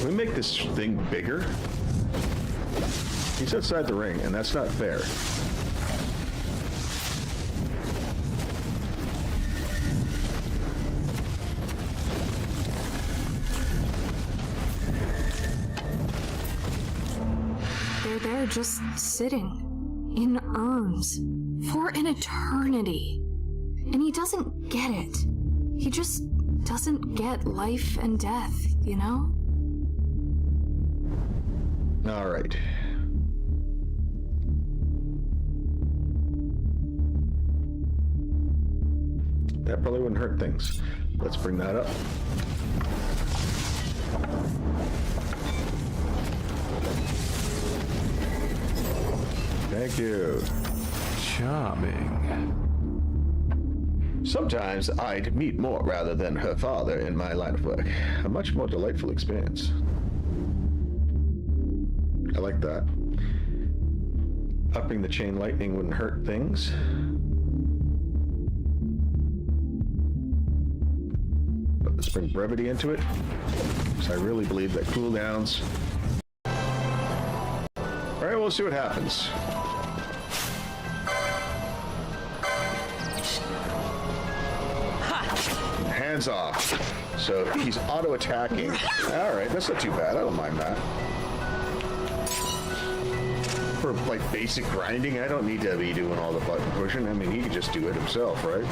Let me make this thing bigger. He's outside the ring, and that's not fair. They're there just sitting in urns for an eternity. And he doesn't get it. He just doesn't get life and death, you know? All right. That probably wouldn't hurt things. Let's bring that up. Thank you. Charming. Sometimes I'd meet more rather than her father in my line of work. A much more delightful experience. I like that. Upping the chain lightning wouldn't hurt things. But let's bring brevity into it, because I really believe that cooldowns. Alright, we'll see what happens. Hands off. So he's auto-attacking. Alright, that's not too bad. I don't mind that. For like basic grinding, I don't need to be doing all the button pushing. I mean, he can just do it himself, right?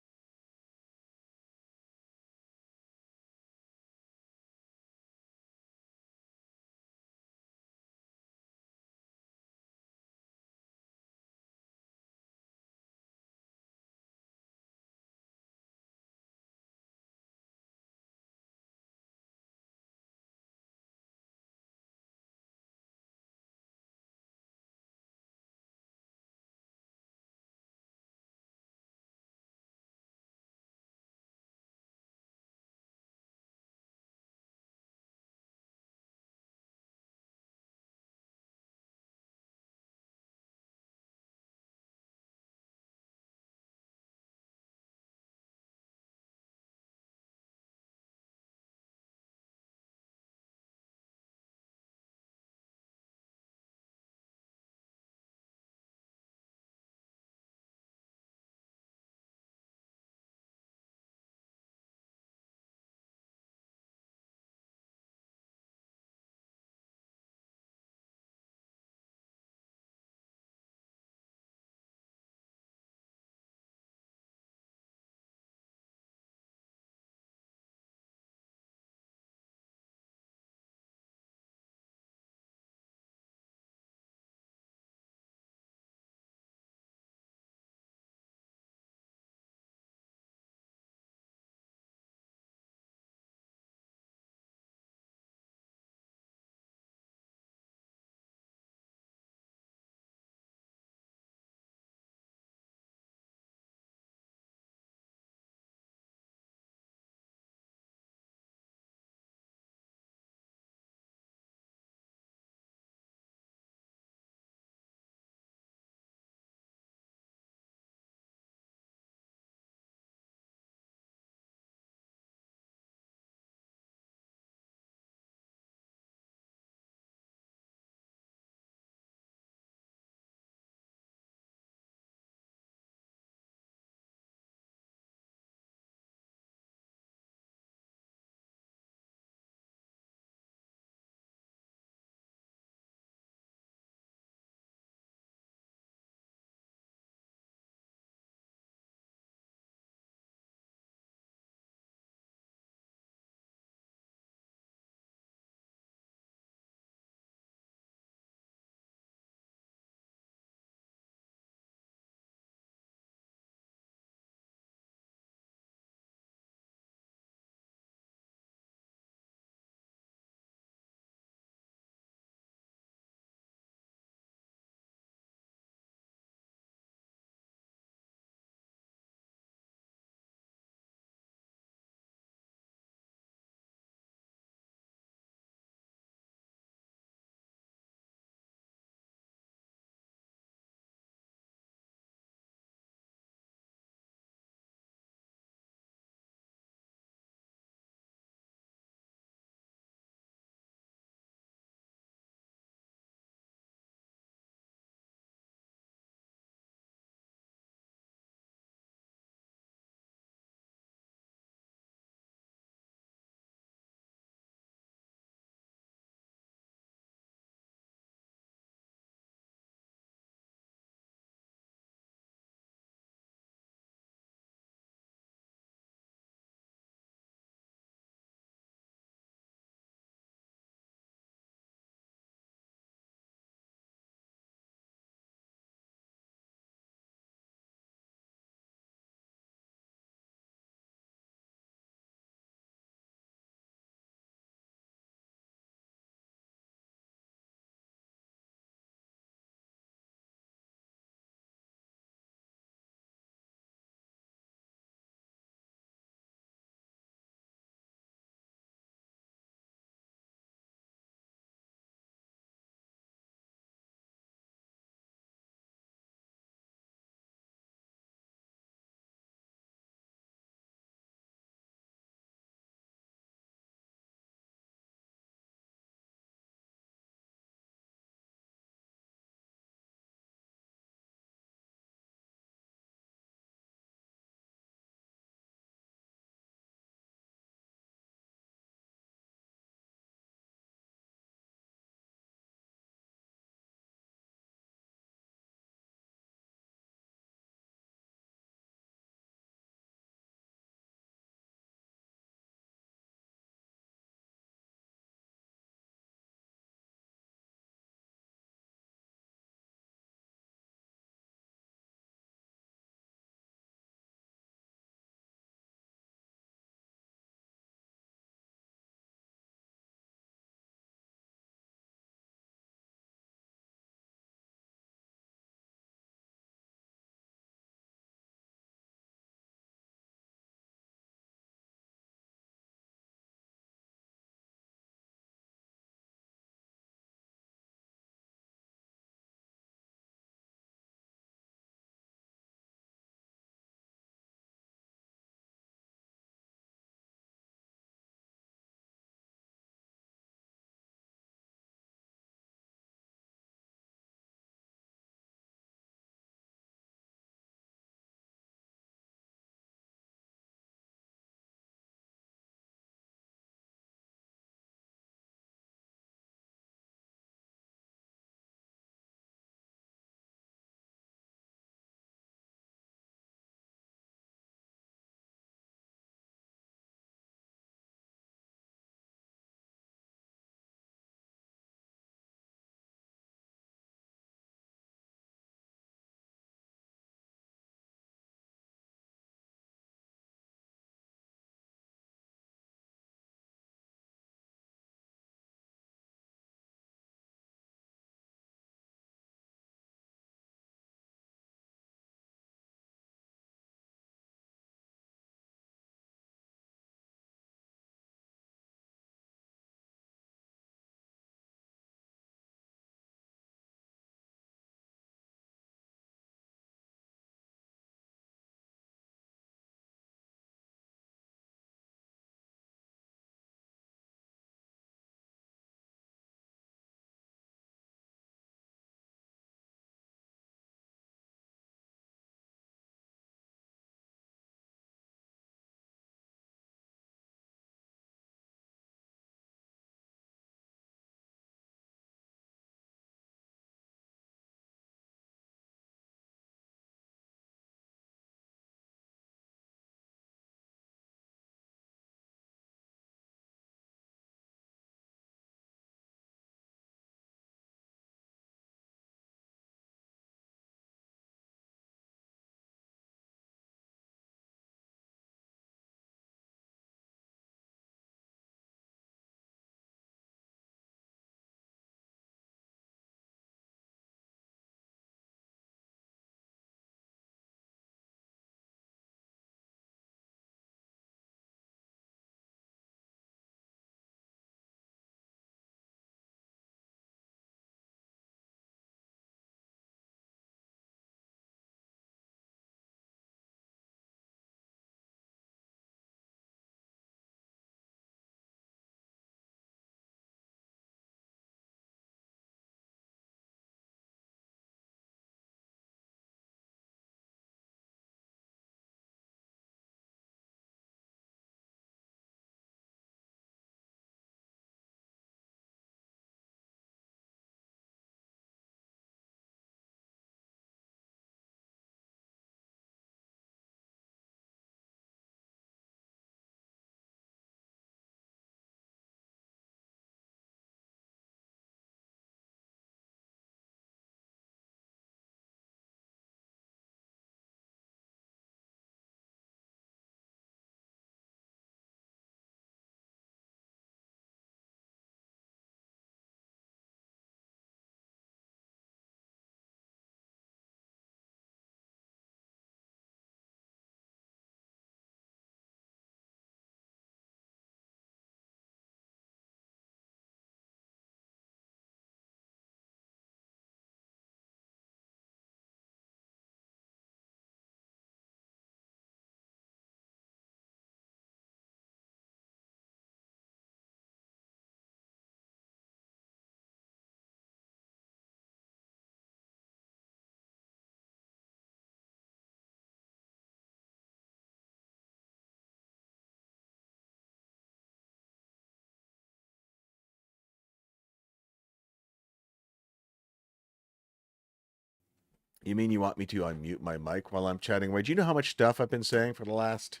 You mean you want me to unmute my mic while I'm chatting away? Do you know how much stuff I've been saying for the last,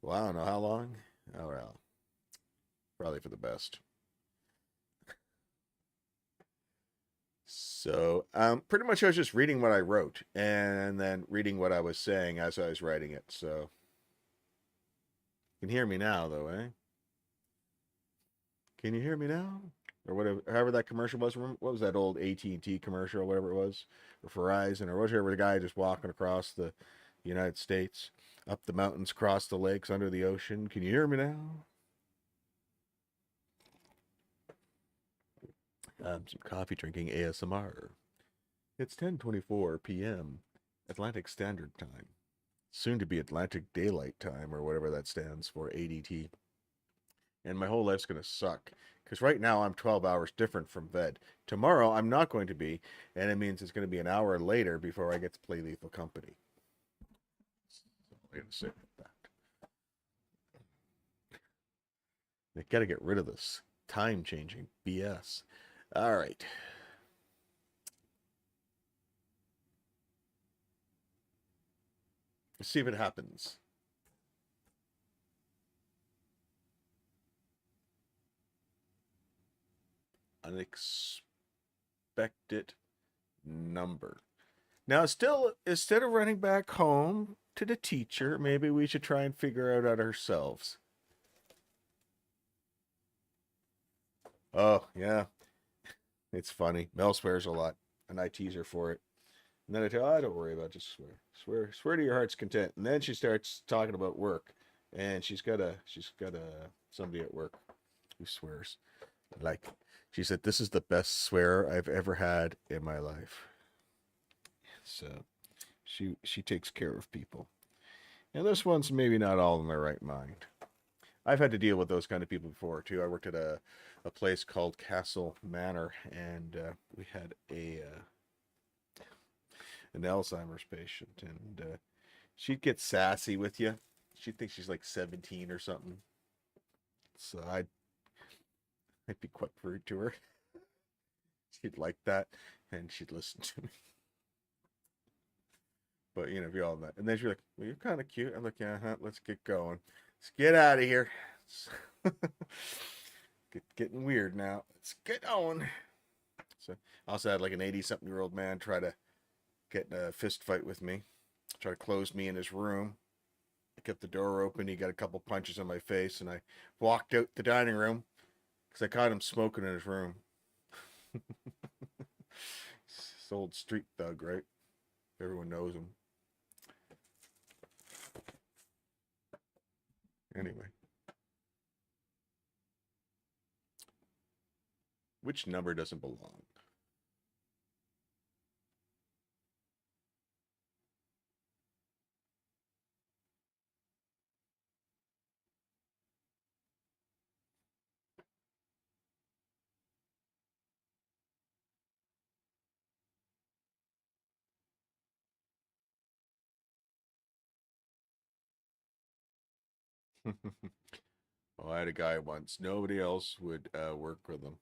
well, I don't know how long? Oh, well, probably for the best. So, pretty much I was just reading what I wrote and then reading what I was saying as I was writing it. So, you can hear me now, though, eh? Can you hear me now? Or whatever, however that commercial was. What was that old AT&T commercial, or whatever it was, or Verizon, or whatever the guy just walking across the United States, up the mountains, across the lakes, under the ocean. Can you hear me now? Some coffee drinking ASMR. It's 10:24 p.m. Atlantic Standard Time, soon to be Atlantic Daylight Time, or whatever that stands for, ADT. And my whole life's going to suck. Because right now I'm 12 hours different from Ved. Tomorrow I'm not going to be, and it means it's going to be an hour later before I get to play Lethal Company. So I'm going to say that. They got to get rid of this time-changing BS. All right. Let's see if it happens. Unexpected number. Now, still, instead of running back home to the teacher, maybe we should try and figure out ourselves. Oh, yeah. It's funny. Mel swears a lot, and I tease her for it. And then I tell her, don't worry about it, just swear to your heart's content. And then she starts talking about work, and she's got somebody at work who swears. Like, she said, this is the best swearer I've ever had in my life. So she takes care of people. And this one's maybe not all in their right mind. I've had to deal with those kind of people before too. I worked at a place called Castle Manor, and we had an Alzheimer's patient, and she'd get sassy with you. She'd think she's like 17 or something. So I'd be quite rude to her. She'd like that, and she'd listen to me. But, you know, if you all know. And then she's like, well, you're kind of cute. I'm like, yeah, let's get going. Let's get out of here. Getting weird now. Let's get on. So I also had like an 80-something-year-old man try to get in a fist fight with me. Try to close me in his room. I kept the door open. He got a couple punches on my face, and I walked out the dining room because I caught him smoking in his room. This old street thug, right? Everyone knows him. Anyway. Which number doesn't belong? Well, I had a guy once. Nobody else would work with him.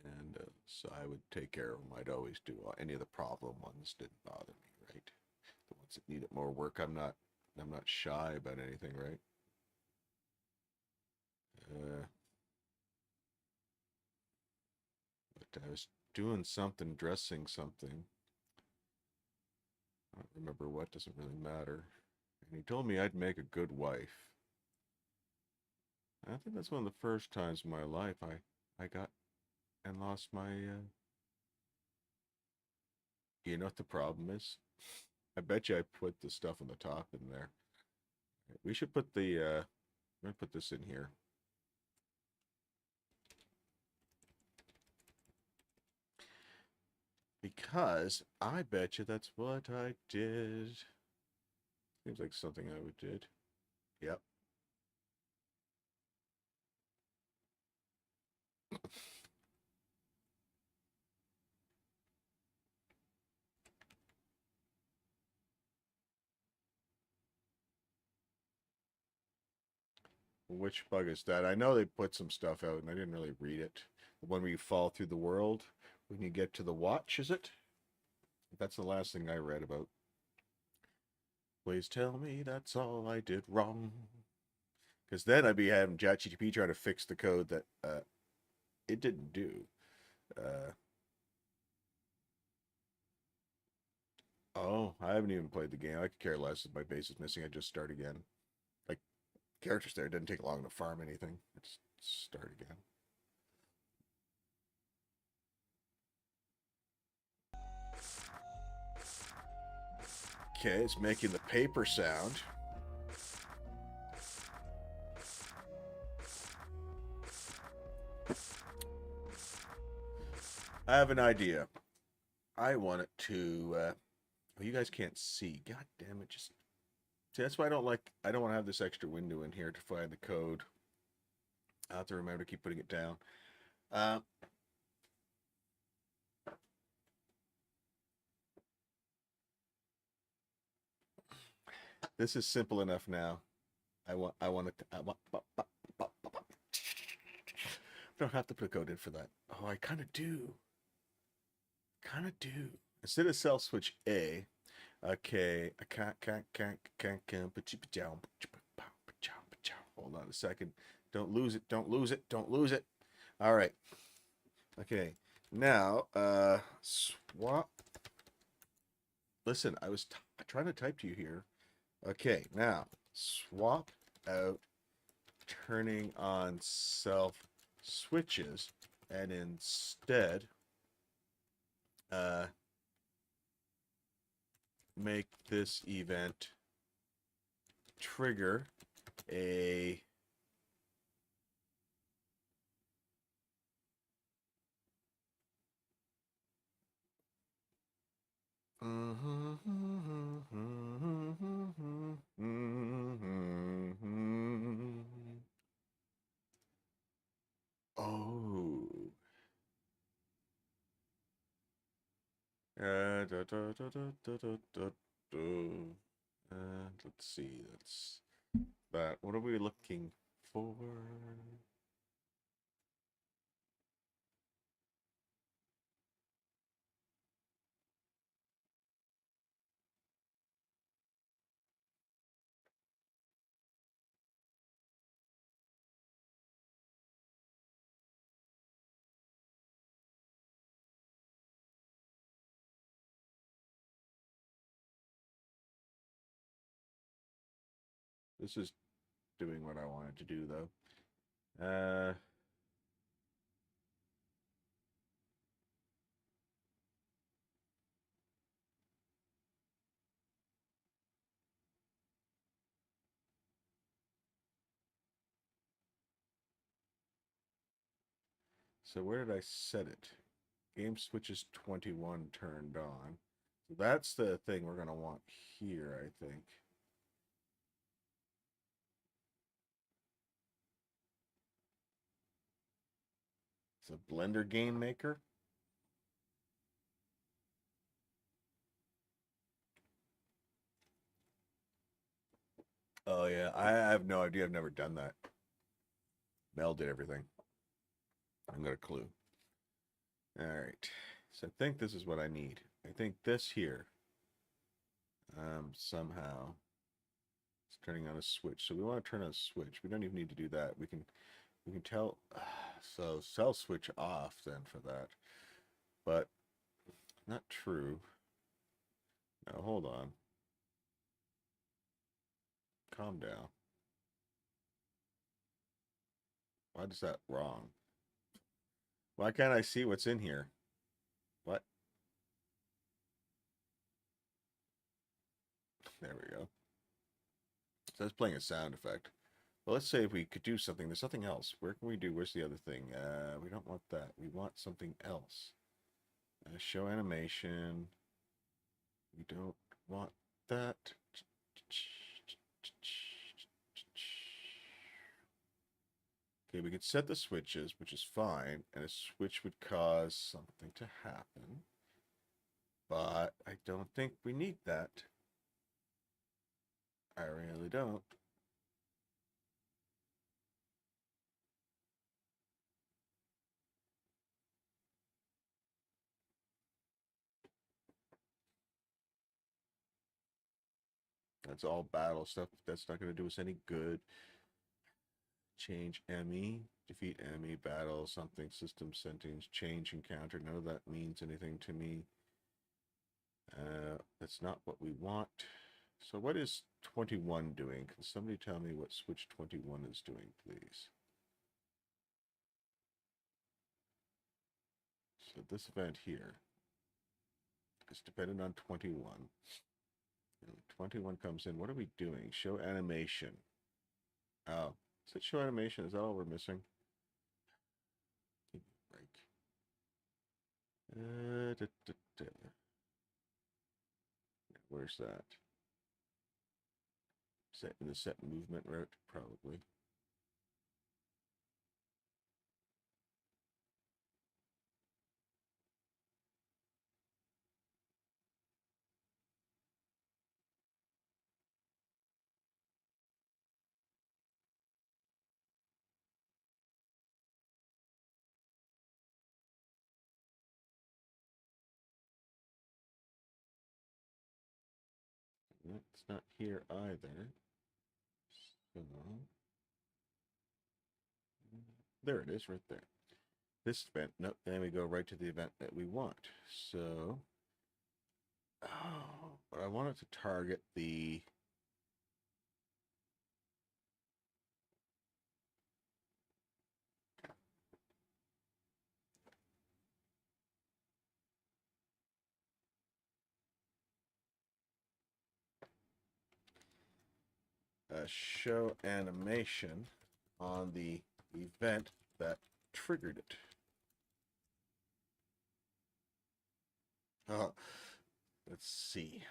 And so I would take care of them. I'd always do any of the problem ones. Didn't bother me, right? The ones that needed more work, I'm not shy about anything, right? But I was doing something, dressing something. I don't remember what, doesn't really matter. And he told me I'd make a good wife. I think that's one of the first times in my life I got and lost my, you know what the problem is? I bet you I put the stuff on the top in there. We should put the, I'm going to put this in here. Because I bet you that's what I did. Seems like something I would did. Yep. Which bug is that? I know they put some stuff out and I didn't really read it. The one where you fall through the world when you get to the watch, is it? That's the last thing I read about. Please tell me that's all I did wrong. Because then I'd be having ChatGPT try to fix the code that it didn't do. Oh, I haven't even played the game. I could care less if my base is missing. I just start again. Like, characters there, it didn't take long to farm anything. I just start again. Okay, it's making the paper sound. I have an idea. I want it to, well, you guys can't see. God damn it, just, see, that's why I don't want to have this extra window in here to find the code. I'll have to remember to keep putting it down. This is simple enough now. I want it to, don't have to put a code in for that. Oh, I kind of do. Instead of cell switch A, okay, I can't, hold on a second. Don't lose it. All right. Okay. Now, swap. Listen, I was trying to type to you here. Okay. Now, swap out turning on self switches and instead make this event trigger a oh. Let's see. That's that. What are we looking for? This is doing what I wanted to do, though. So where did I set it? Game switches 21 turned on. So that's the thing we're going to want here, I think. It's a Blender game maker. Oh, yeah. I have no idea. I've never done that. Mel did everything. I've got a clue. All right. So I think this is what I need. I think this here somehow it's turning on a switch. So we want to turn on a switch. We don't even need to do that. We can tell. So cell switch off then for that. But not true. Now hold on. Calm down. Why is that wrong? Why can't I see what's in here? What? There we go. So that's playing a sound effect. Well, let's say if we could do something. There's something else. Where can we do? Where's the other thing? We don't want that. We want something else. Show animation. We don't want that. Okay, we could set the switches, which is fine, and a switch would cause something to happen. But I don't think we need that. I really don't. That's all battle stuff. That's not going to do us any good. Change ME, defeat ME, battle, something, system settings, change encounter. None of that means anything to me. That's not what we want. So what is 21 doing? Can somebody tell me what switch 21 is doing, please? So this event here is dependent on 21. And 21 comes in. What are we doing? Show animation. Oh, is it show animation? Is that all we're missing? Give me a break. Where's that? Set in the set movement route, probably. It's not here either. So there it is, right there. This event. Nope. Then we go right to the event that we want. So, but I want it to target the. Show animation on the event that triggered it. Let's see.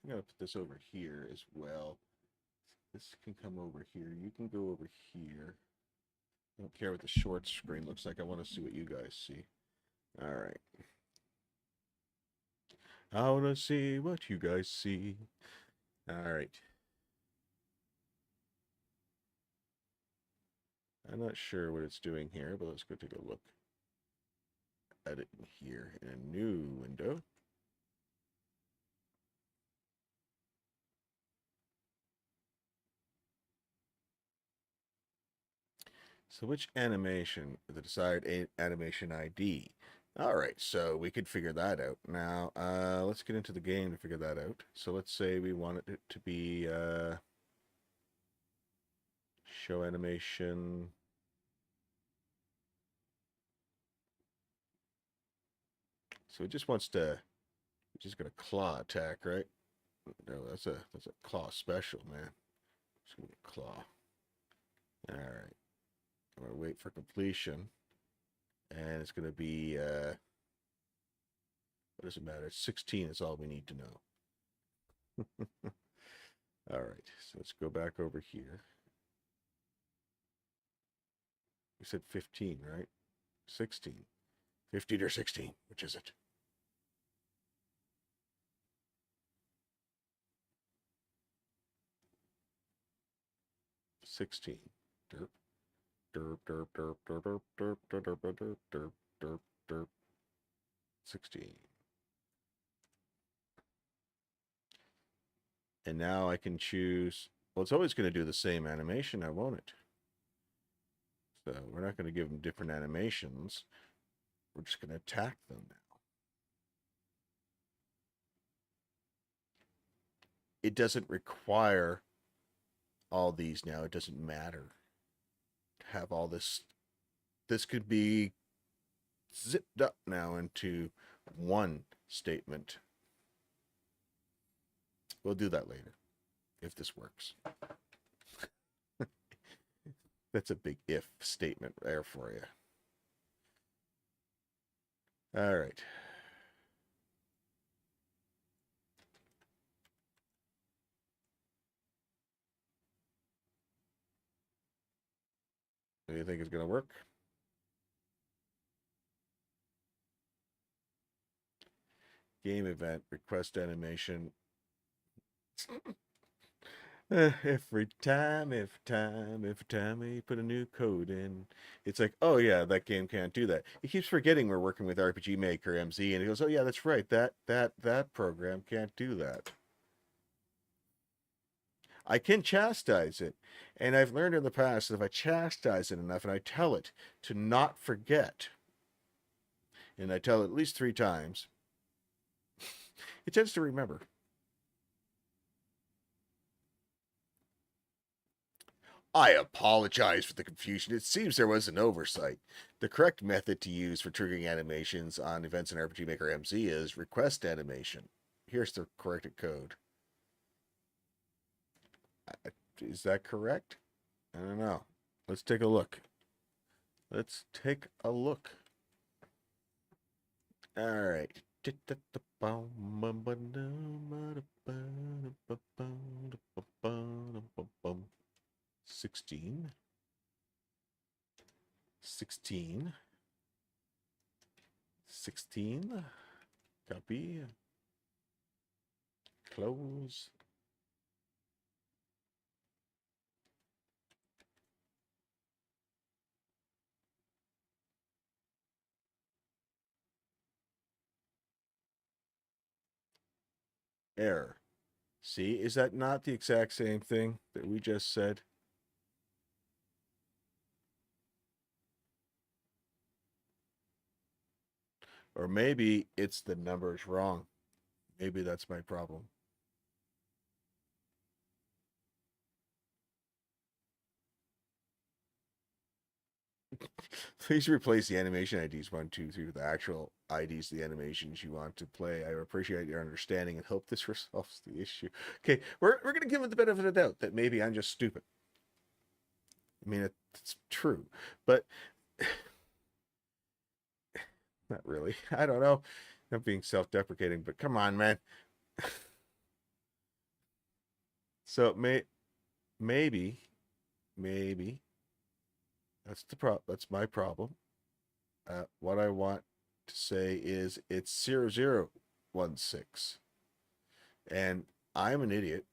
I'm going to put this over here as well. This can come over here. You can go over here. I don't care what the short screen looks like. I want to see what you guys see. All right. I want to see what you guys see. All right. I'm not sure what it's doing here, but let's go take a look at it here in a new window. So which animation, the desired animation ID? All right, so we could figure that out. Now, let's get into the game to figure that out. So let's say we want it to be show animation. So it just wants to, it's just gonna claw attack, right? No, that's a claw special, man. It's gonna be a claw. All right, I'm gonna wait for completion, and it's gonna be what does it matter? 16 is all we need to know. All right, so let's go back over here. We said 15, right? 16. 15 or 16, which is it? $16. Derp. Derp, derp, derp, derp, derp, derp, derp, derp, derp, derp, derp, derp. 16. And now I can choose, well, it's always going to do the same animation now, won't it? So we're not going to give them different animations. We're just going to attack them now. It doesn't require all these now. It doesn't matter to have all this. This could be zipped up now into one statement. We'll do that later, if this works. That's a big if statement there for you. All right. Do you think it's going to work? Game event, request animation. Every time we put a new code in, it's like, oh yeah, that game can't do that. He keeps forgetting we're working with RPG Maker MZ, and he goes, oh yeah, that's right, that program can't do that. I can chastise it, and I've learned in the past that if I chastise it enough and I tell it to not forget, and I tell it at least 3 times, it tends to remember. I apologize for the confusion. It seems there was an oversight. The correct method to use for triggering animations on events in RPG Maker MZ is request animation. Here's the corrected code. Is that correct? I don't know. Let's take a look. Let's take a look. All right. 16. 16. 16. Copy. Close. Error. See, is that not the exact same thing that we just said? Or maybe it's the numbers wrong. Maybe that's my problem. Please replace the animation IDs 1, 2, 3 with the actual IDs of the animations you want to play. I appreciate your understanding and hope this resolves the issue. Okay, we're going to give it the benefit of the doubt that maybe I'm just stupid. I mean, it's true, but not really. I don't know. I'm being self-deprecating, but come on, man. So maybe that's my problem. What I want to say is it's 0016. And I'm an idiot,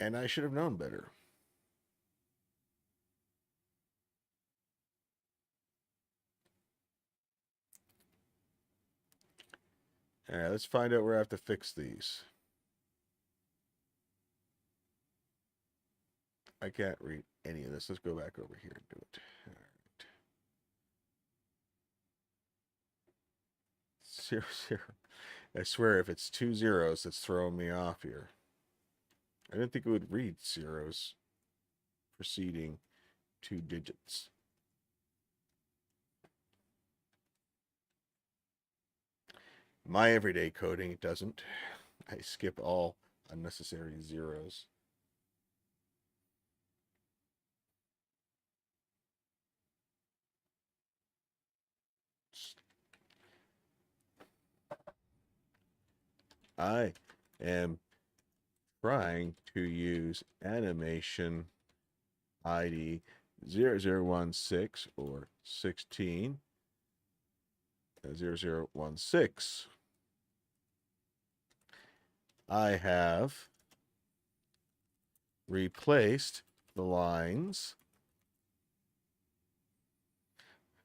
and I should have known better. All right, let's find out where I have to fix these. I can't read any of this. Let's go back over here and do it. All right. 00. I swear if it's 2 zeros, that's throwing me off here. I didn't think it would read zeros preceding 2 digits. My everyday coding, it doesn't. I skip all unnecessary zeros. I am trying to use animation ID 0016 or 16 0016. I have replaced the lines.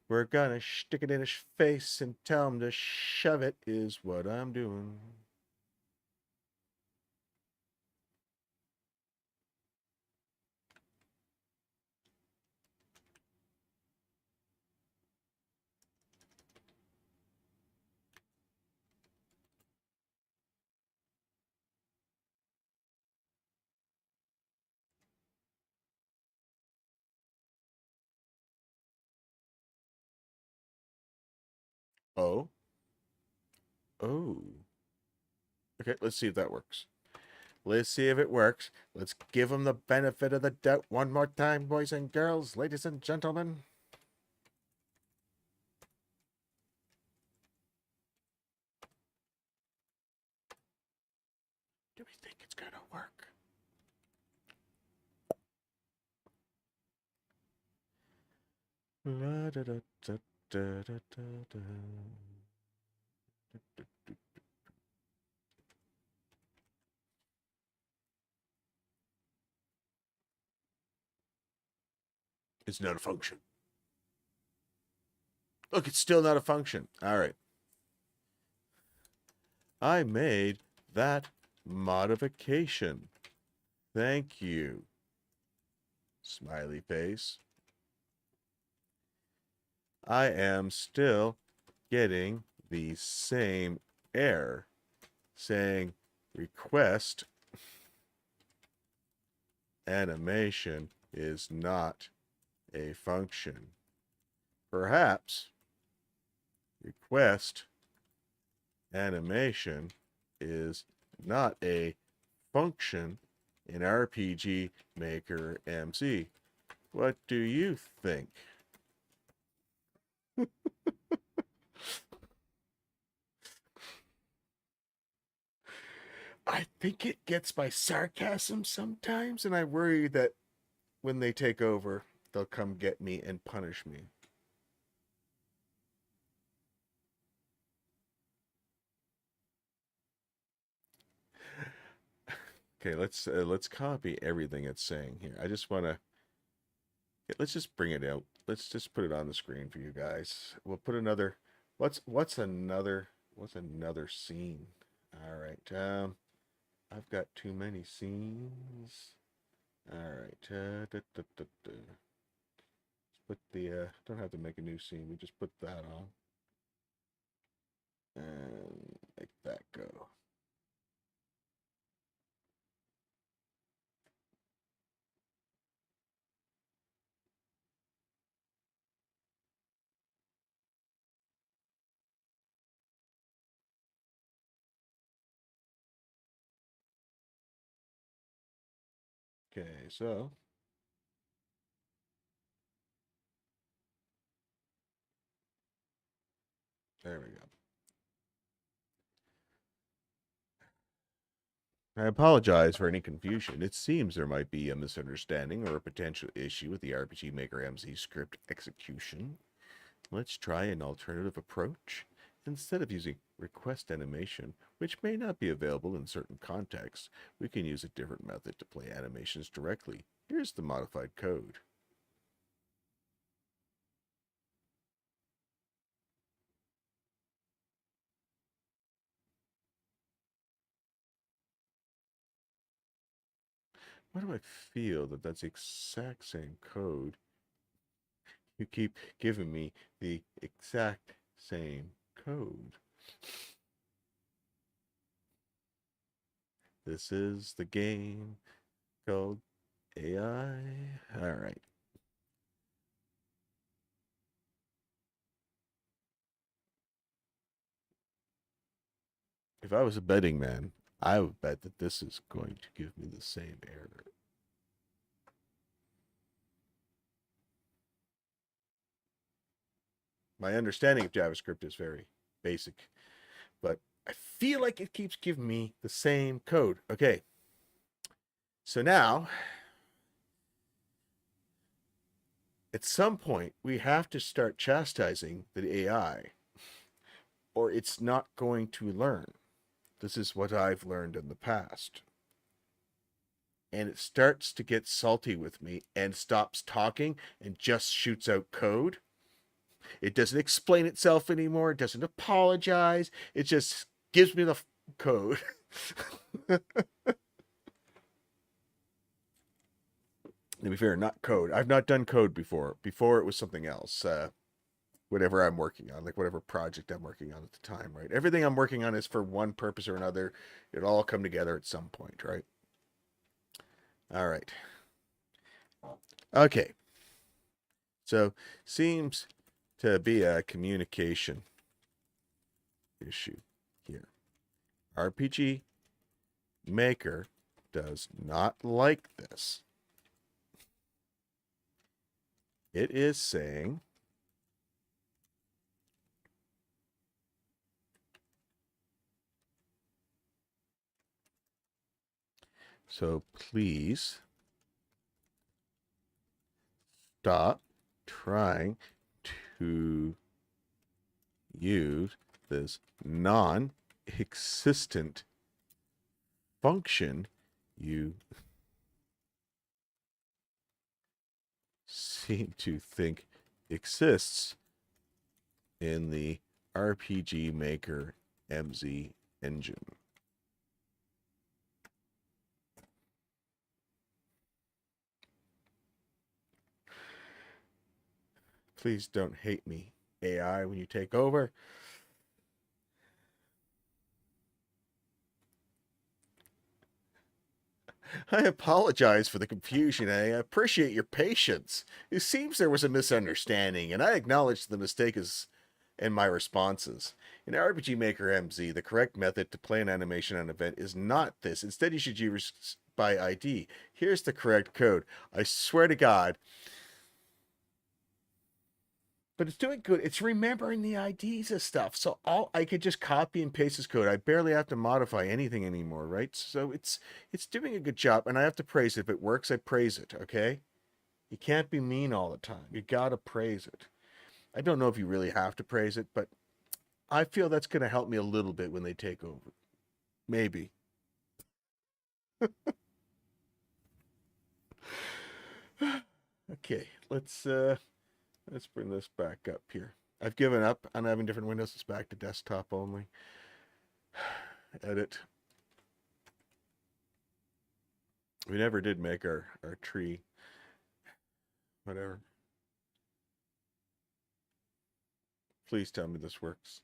We're gonna stick it in his face and tell him to shove it is what I'm doing. Oh. Oh. Okay, let's see if that works. Let's see if it works. Let's give him the benefit of the doubt one more time, boys and girls, ladies and gentlemen. Do we think it's gonna work? La, da, da, da, da, da, da. It's not a function. Look, it's still not a function. All right. I made that modification. Thank you. Smiley face. I am still getting the same error saying request animation is not a function. Perhaps request animation is not a function in RPG Maker MC. What do you think? I think it gets my sarcasm sometimes, and I worry that when they take over, they'll come get me and punish me. Okay, let's copy everything it's saying here. I just want to let's just bring it out. Let's just put it on the screen for you guys. We'll put another what's another scene? All right. I've got too many scenes. All right. Let's put the don't have to make a new scene. We just put that on. And make that go. Okay, so there we go. I apologize for any confusion. It seems there might be a misunderstanding or a potential issue with the RPG Maker MC script execution. Let's try an alternative approach. Instead of using request animation, which may not be available in certain contexts, we can use a different method to play animations directly. Here's the modified code. Why do I feel that that's the exact same code? You keep giving me the exact same code. This is the game called AI. All right. If I was a betting man, I would bet that this is going to give me the same error. My understanding of JavaScript is very basic, but I feel like it keeps giving me the same code. Okay. So now, at some point, we have to start chastising the AI, or it's not going to learn. This is what I've learned in the past. And it starts to get salty with me and stops talking and just shoots out code. It doesn't explain itself anymore. It doesn't apologize. It just gives me the code. To be fair, not code. I've not done code before. Before it was something else. Whatever I'm working on, like whatever project I'm working on at the time, right? Everything I'm working on is for one purpose or another. It'll all come together at some point, right? All right. Okay. So, seems to be a communication issue here. RPG Maker does not like this. It is saying so please stop trying to use this non-existent function, you seem to think exists in the RPG Maker MZ engine. Please don't hate me, AI, when you take over. I apologize for the confusion. I appreciate your patience. It seems there was a misunderstanding, and I acknowledge the mistake in my responses. In RPG Maker MZ, the correct method to play an animation on an event is not this. Instead, you should use by ID. Here's the correct code. I swear to God. But it's doing good. It's remembering the IDs and stuff. So I could just copy and paste this code. I barely have to modify anything anymore, right? So it's doing a good job, and I have to praise it. If it works, I praise it, okay? You can't be mean all the time. You gotta praise it. I don't know if you really have to praise it, but I feel that's gonna help me a little bit when they take over. Maybe. Okay, let's bring this back up here. I've given up on having different windows. It's back to desktop only. Edit. We never did make our tree. Whatever. Please tell me this works.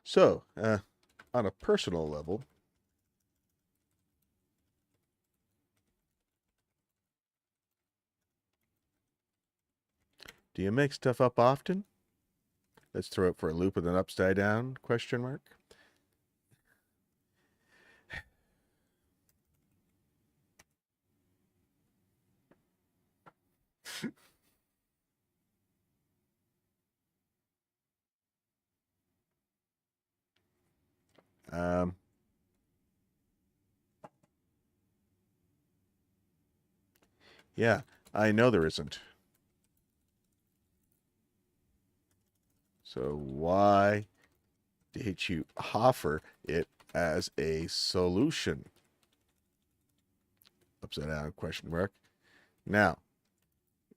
So, on a personal level, do you make stuff up often? Let's throw it for a loop with an upside down question mark. Yeah, I know there isn't. So why did you offer it as a solution? Upside down question mark. Now,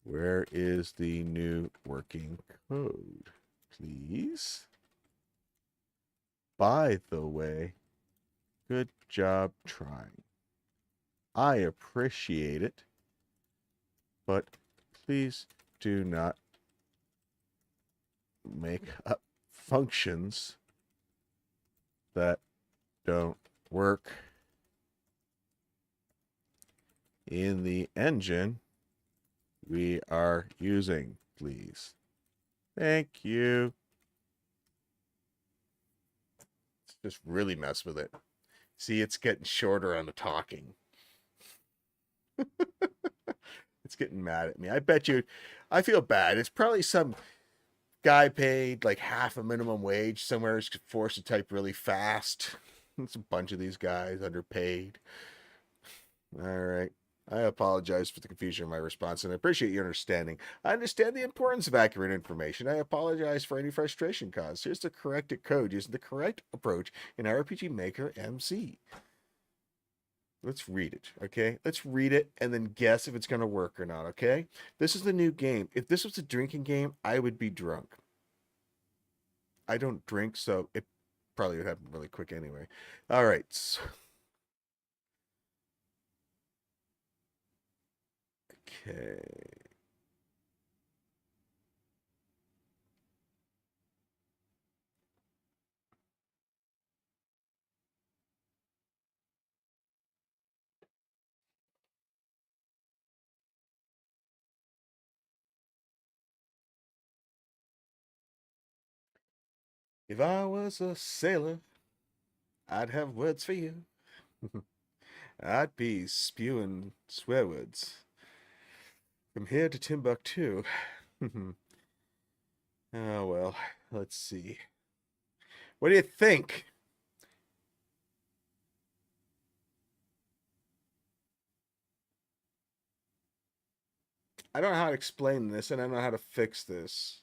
where is the new working code? Please. By the way, good job trying. I appreciate it, but please do not make up functions that don't work in the engine we are using, please. Thank you. Let's just really mess with it. See, it's getting shorter on the talking. It's getting mad at me. I bet you, I feel bad. It's probably some guy paid like half a minimum wage somewhere is forced to type really fast. It's a bunch of these guys underpaid. All right. I apologize for the confusion in my response, and I appreciate your understanding. I understand the importance of accurate information. I apologize for any frustration caused. Here's the corrected code using the correct approach in RPG Maker MC. Let's read it, okay? Let's read it and then guess if it's going to work or not, okay? This is the new game. If this was a drinking game, I would be drunk. I don't drink, so it probably would happen really quick anyway. All right. So... Okay. If I was a sailor, I'd have words for you. I'd be spewing swear words from here to Timbuktu. Oh, well, let's see. What do you think? I don't know how to explain this, and I don't know how to fix this.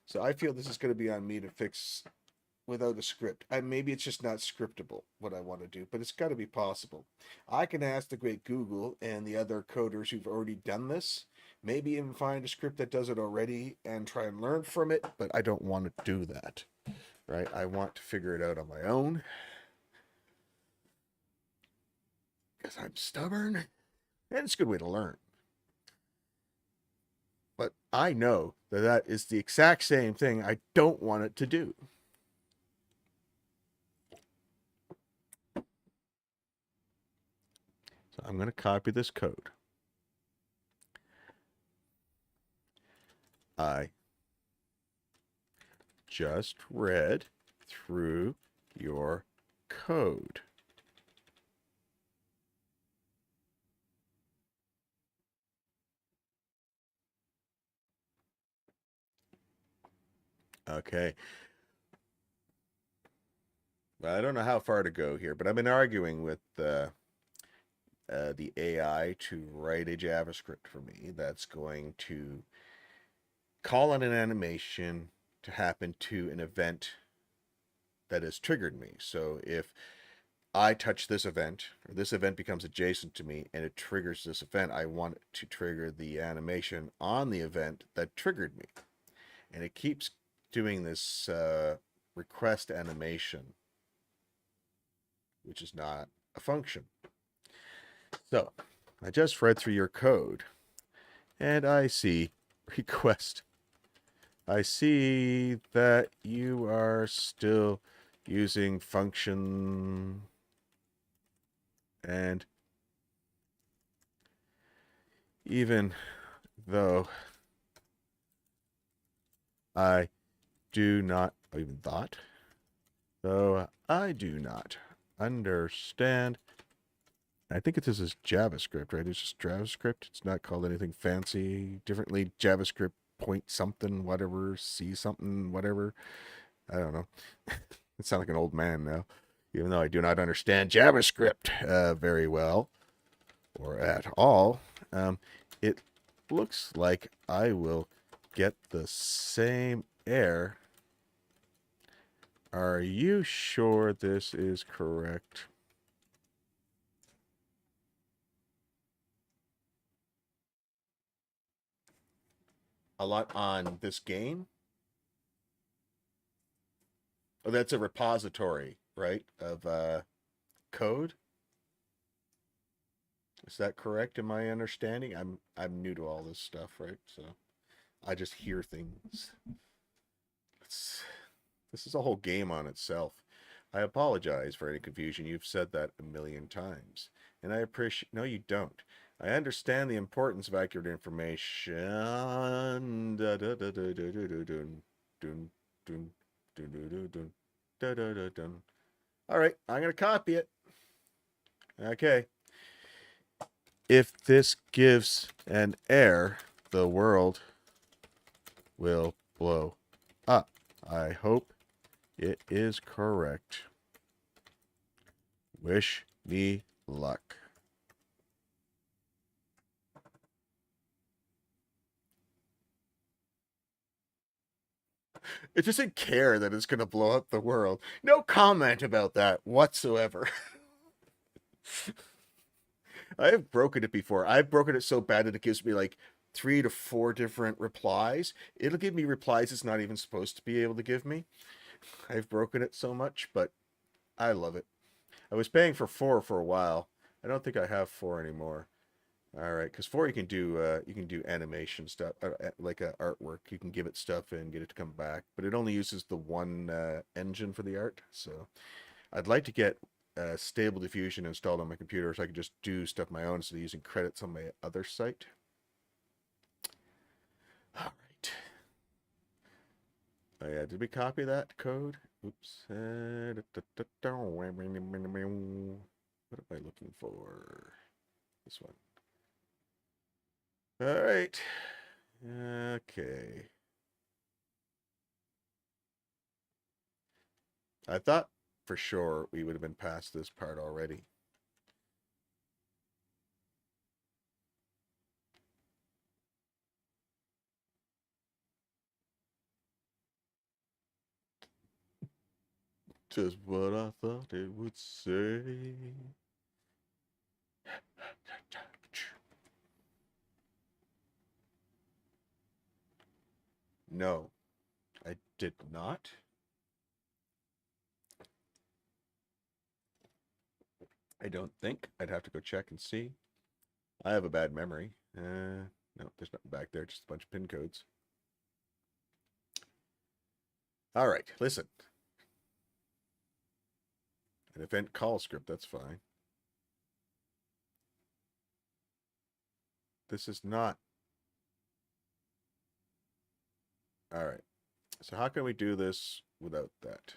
So I feel this is going to be on me to fix without a script. Maybe it's just not scriptable what I want to do, but it's got to be possible. I can ask the great Google and the other coders who've already done this, maybe even find a script that does it already and try and learn from it, but I don't want to do that, right? I want to figure it out on my own because I'm stubborn, and it's a good way to learn. But I know that that is the exact same thing I don't want it to do. So I'm going to copy this code. I just read through your code. Okay. Well, I don't know how far to go here, but I've been arguing with the AI to write a JavaScript for me that's going to call on an animation to happen to an event that has triggered me. So if I touch this event, or this event becomes adjacent to me and it triggers this event, I want it to trigger the animation on the event that triggered me. And it keeps doing this request animation, which is not a function. So I just read through your code and I see request. I see that you are still using function, and even though I do not, even thought, though I do not understand, I think this is JavaScript, right? It's just JavaScript. It's not called anything fancy differently. JavaScript point something, whatever, C something, whatever. I don't know. It sounds like an old man now, even though I do not understand JavaScript very well or at all. It looks like I will get the same error. Are you sure this is correct? A lot on this game. Oh, that's a repository, right, of code. Is that correct in my understanding? I'm new to all this stuff, right? So I just hear things. This is a whole game on itself. I apologize for any confusion. You've said that a million times, and I appreciate. No, you don't. I understand the importance of accurate information. All right, I'm gonna copy it. Okay. If this gives an error, the world will blow up. I hope it is correct. Wish me luck. It doesn't care that it's going to blow up the world. No comment about that whatsoever. I have broken it before. I've broken it so bad that it gives me like 3 to 4 different replies. It'll give me replies it's not even supposed to be able to give me. I've broken it so much, but I love it. I was paying for 4 for a while. I don't think I have 4 anymore. All right, because 4 you can do animation stuff, like artwork. You can give it stuff and get it to come back, but it only uses the one engine for the art. So I'd like to get Stable Diffusion installed on my computer so I can just do stuff my own instead of using credits on my other site. All right. Oh yeah, did we copy that code? Oops. What am I looking for? This one. All right. Okay. I thought for sure we would have been past this part already. Just what I thought it would say. No, I did not. I don't think. I'd have to go check and see. I have a bad memory. No, there's nothing back there, just a bunch of pin codes. All right, listen. An event call script, that's fine. This is not. All right. So how can we do this without that?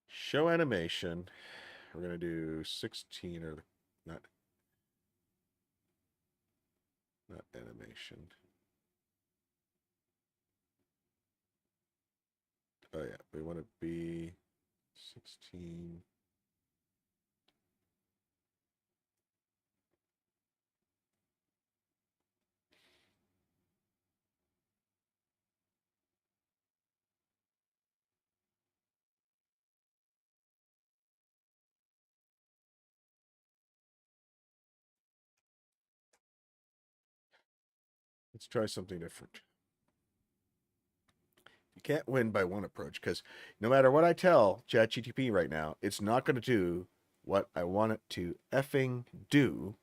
Show animation. We're going to do 16 or not animation. Oh yeah, we want to be 16. Let's try something different. You can't win by one approach because no matter what I tell ChatGPT right now, it's not going to do what I want it to effing do.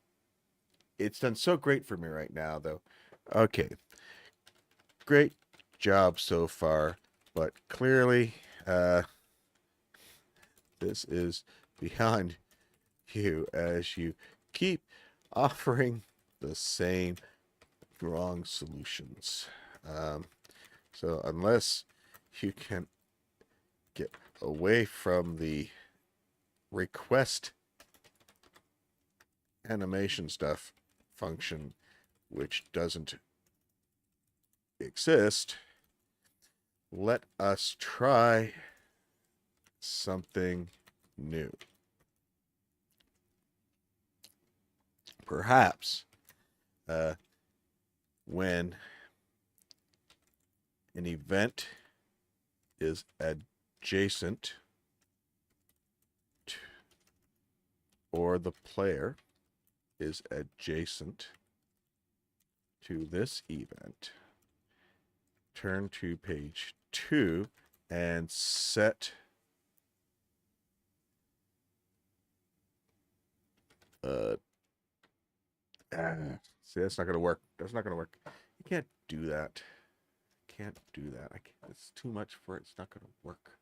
It's done so great for me right now, though. Okay. Great job so far, but clearly this is beyond you as you keep offering the same wrong solutions. So unless you can get away from the request animation stuff function, which doesn't exist, let us try something new. Perhaps when an event is adjacent to, or the player is adjacent to this event, turn to page 2 and set see, that's not going to work. That's not going to work. You can't do that. Can't do that. I can't. It's too much for it. It's not going to work.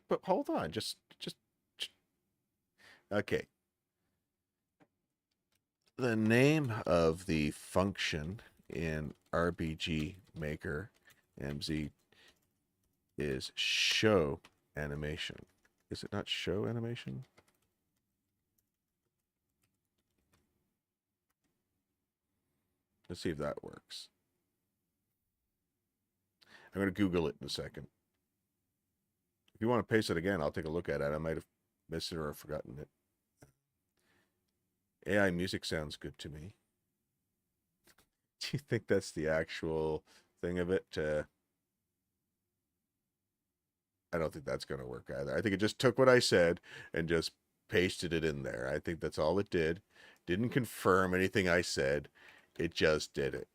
But hold on. Just okay. The name of the function in RBG Maker MZ is show animation. Is it not show animation? Let's see if that works. I'm going to Google it in a second. If you want to paste it again, I'll take a look at it. I might have missed it or forgotten it. AI music sounds good to me. Do you think that's the actual thing of it? I don't think that's going to work either. I think it just took what I said and just pasted it in there. I think that's all it did. Didn't confirm anything I said. It just did it.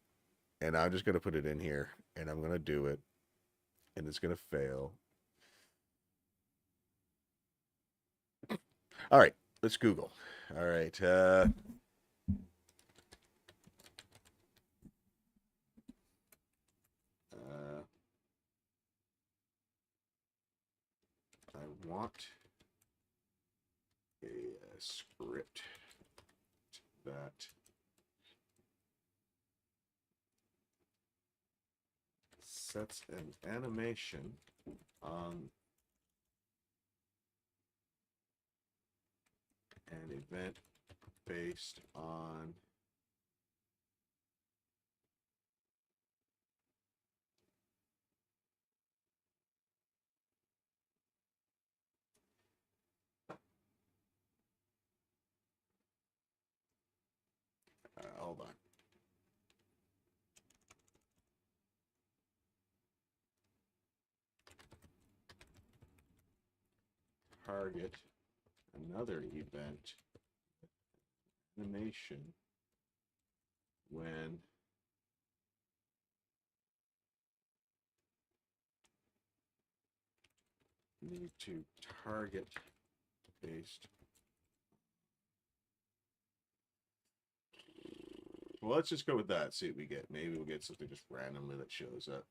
And I'm just going to put it in here and I'm going to do it. And it's going to fail. All right, let's Google. All right. I want a script that sets an animation on an event based on hold on. Target another event animation when need to target based. Well, let's just go with that. See what we get. Maybe we'll get something just randomly that shows up.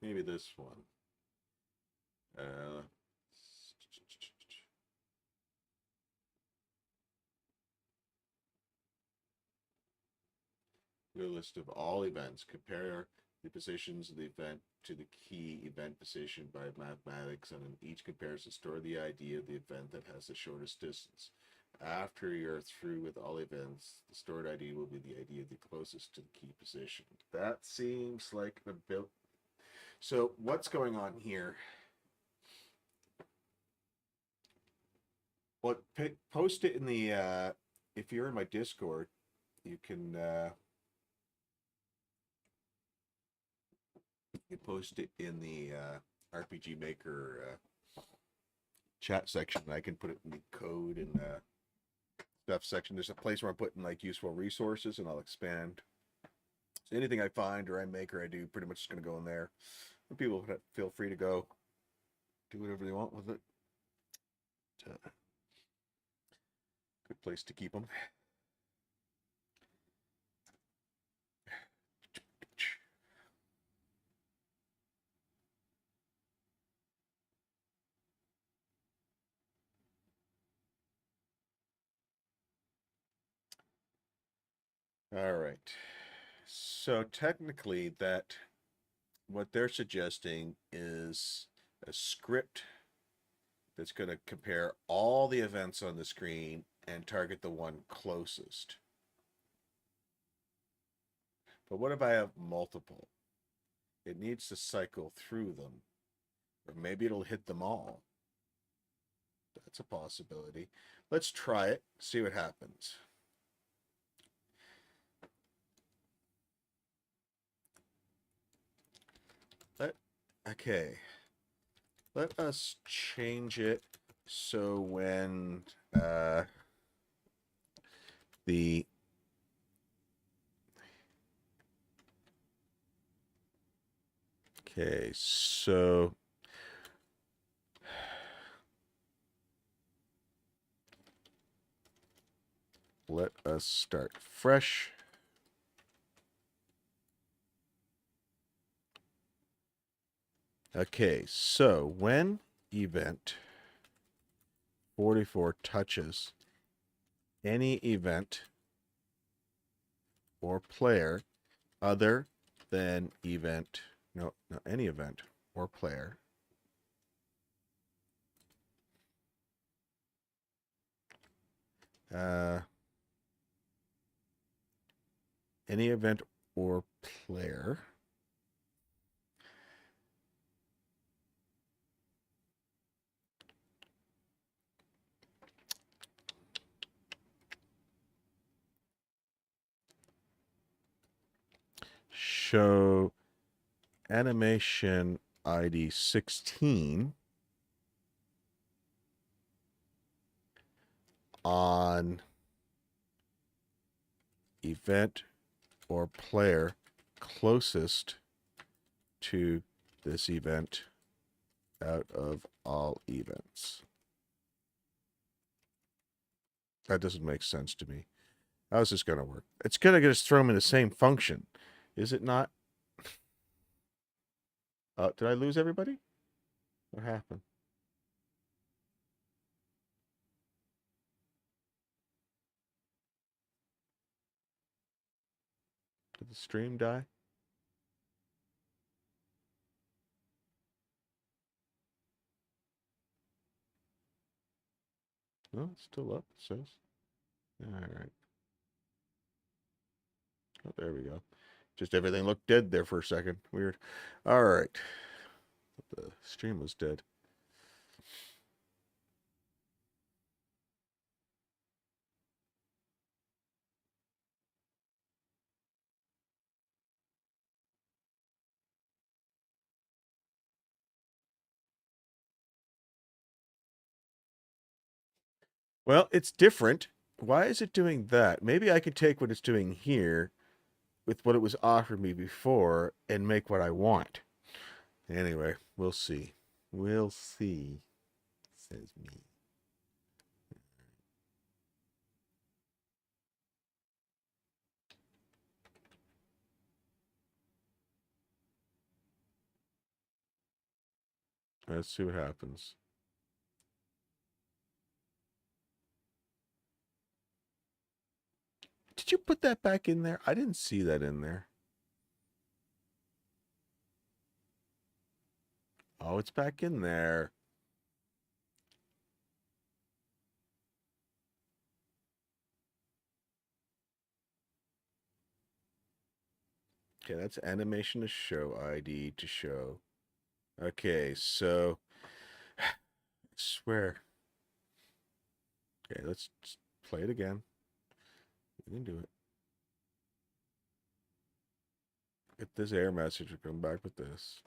Maybe this one. Do a list of all events. Compare the positions of the event to the key event position by mathematics, and in each comparison, store the ID of the event that has the shortest distance. After you're through with all events, the stored ID will be the ID of the closest to the key position. That seems like a bit. So what's going on here? Well, post it in the, if you're in my Discord, you can, you post it in the RPG Maker chat section. I can put it in the code and stuff section. There's a place where I'm putting like useful resources, and I'll expand. So anything I find or I make or I do, pretty much is going to go in there. And people feel free to go do whatever they want with it. Good place to keep them. All right. So technically that what they're suggesting is a script that's going to compare all the events on the screen and target the one closest. But what if I have multiple? It needs to cycle through them. Or maybe it'll hit them all. That's a possibility. Let's try it, see what happens. Okay. Let us change it so when the okay, so let us start fresh. Okay, so when event 44 touches any event or player other than event, no, any event or player, any event or player show animation ID 16 on event or player closest to this event out of all events. That doesn't make sense to me. How's this going to work? It's going to just throw them in the same function. Is it not? Did I lose everybody? What happened? Did the stream die? Oh, it's still up, it says. All right. Oh, there we go. Just everything looked dead there for a second. Weird. All right. The stream was dead. Well, it's different. Why is it doing that? Maybe I could take what it's doing here with what it was offering me before and make what I want. Anyway, we'll see. We'll see, says me. Let's see what happens. Did you put that back in there? I didn't see that in there. Oh, it's back in there. Okay, that's animation to show, ID to show. Okay, so I swear. Okay, let's play it again. We can do it. Get this error message. We'll come back with this.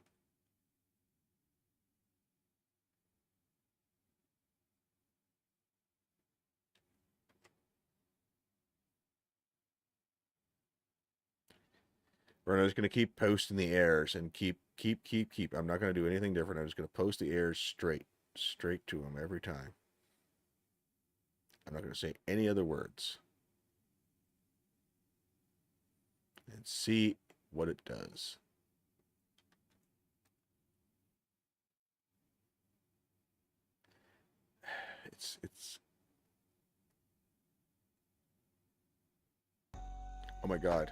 We're just going to keep posting the errors and keep. I'm not going to do anything different. I'm just going to post the errors straight to them every time. I'm not going to say any other words. And see what it does. It's. Oh my God.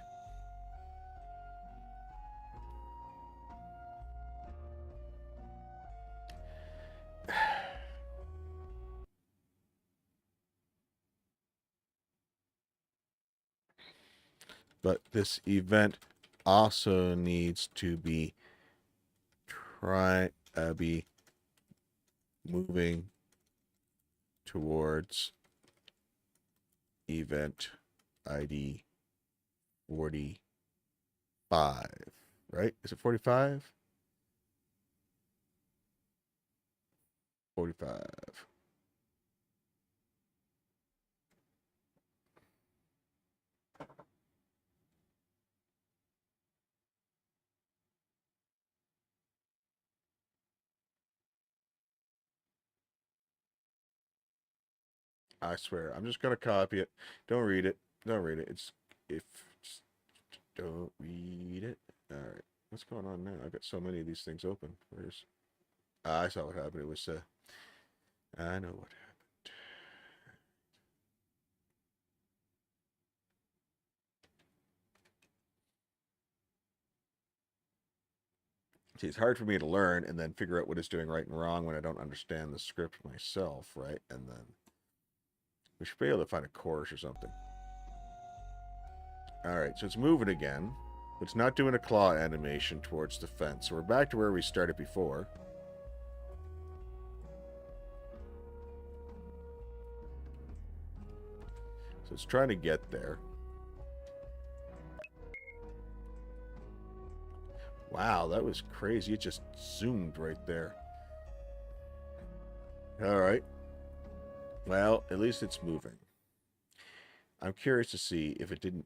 But this event also needs to be be moving towards event ID 45, right? Is it 45? 45. I swear, I'm just gonna copy it. Don't read it. Don't read it. Just don't read it. All right, what's going on now? I've got so many of these things open. Where's? I saw what happened. It was. I know what happened. See, it's hard for me to learn and then figure out what it's doing right and wrong when I don't understand the script myself, right? And then we should be able to find a course or something. All right, so it's moving again, but it's not doing a claw animation towards the fence. So we're back to where we started before. So it's trying to get there. Wow, that was crazy. It just zoomed right there. All right. Well, at least it's moving. I'm curious to see if it didn't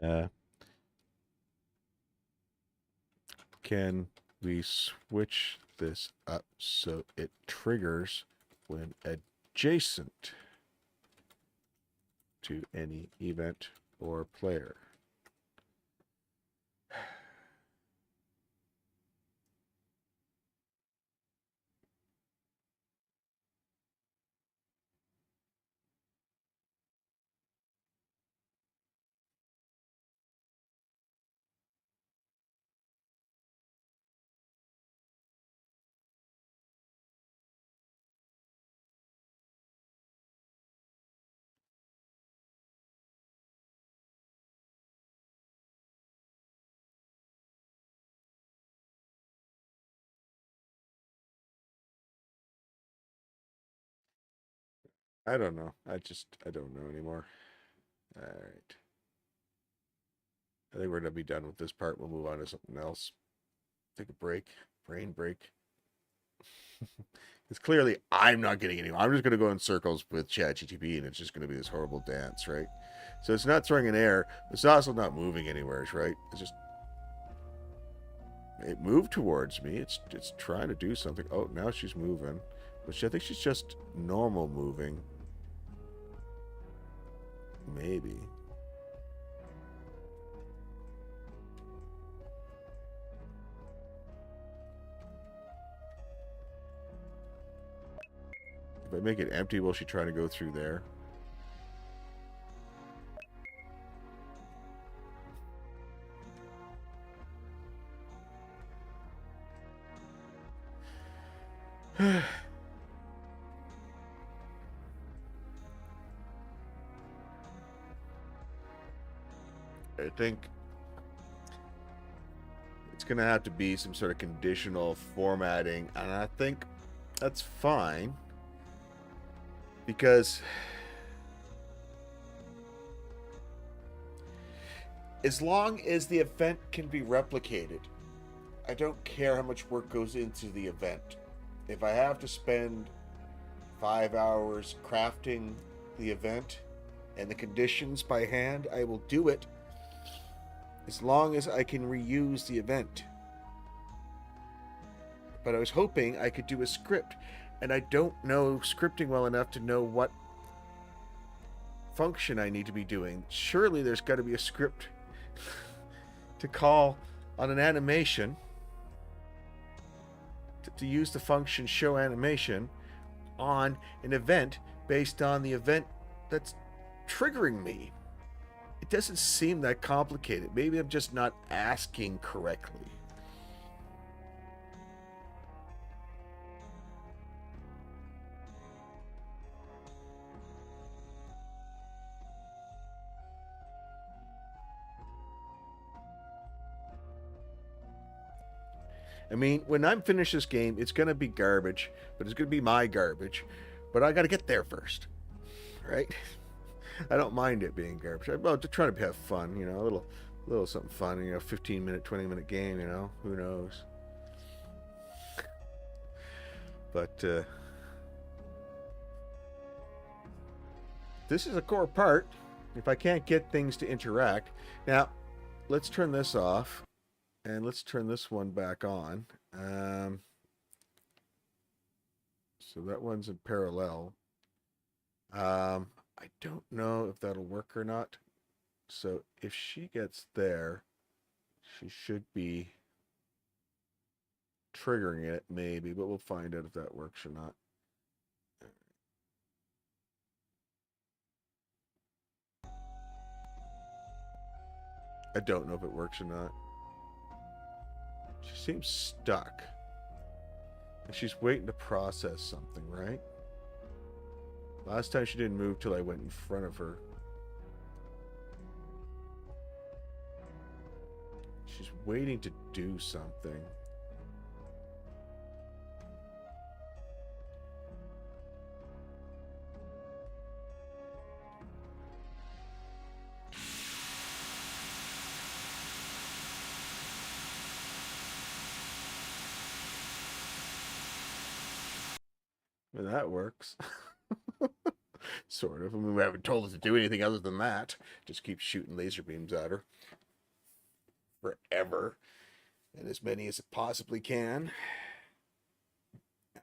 Uh, can we switch this up so it triggers when adjacent to any event or player? I don't know. I don't know anymore. All right. I think we're going to be done with this part. We'll move on to something else. Take a break. Brain break. Because clearly I'm not getting anywhere. I'm just going to go in circles with ChatGTP and it's just going to be this horrible dance, right? So it's not throwing an error. It's also not moving anywhere, right? It's just... It moved towards me. It's trying to do something. Oh, now she's moving. Which I think she's just normal moving. Maybe. If I make it empty, will she try to go through there? I think it's going to have to be some sort of conditional formatting, and I think that's fine because as long as the event can be replicated, I don't care how much work goes into the event. If I have to spend 5 hours crafting the event and the conditions by hand, I will do it as long as I can reuse the event. But I was hoping I could do a script, and I don't know scripting well enough to know what function I need to be doing. Surely there's got to be a script to call on an animation to use the function show animation on an event based on the event that's triggering me. It doesn't seem that complicated. Maybe I'm just not asking correctly. I mean, when I'm finished this game, it's going to be garbage, but it's going to be my garbage. But I got to get there first, right? I don't mind it being garbage. Well, to try to have fun, you know, a little something fun, you know, 15-minute, 20-minute game, you know, who knows? But this is a core part. If I can't get things to interact, now let's turn this off. And let's turn this one back on. So that one's in parallel. I don't know if that'll work or not. So if she gets there, she should be triggering it, maybe, but we'll find out if that works or not. I don't know if it works or not. She seems stuck. And she's waiting to process something, right? Last time she didn't move till I went in front of her. She's waiting to do something. And that works. Sort of. I mean, we haven't told it to do anything other than that. Just keep shooting laser beams at her. Forever. And as many as it possibly can.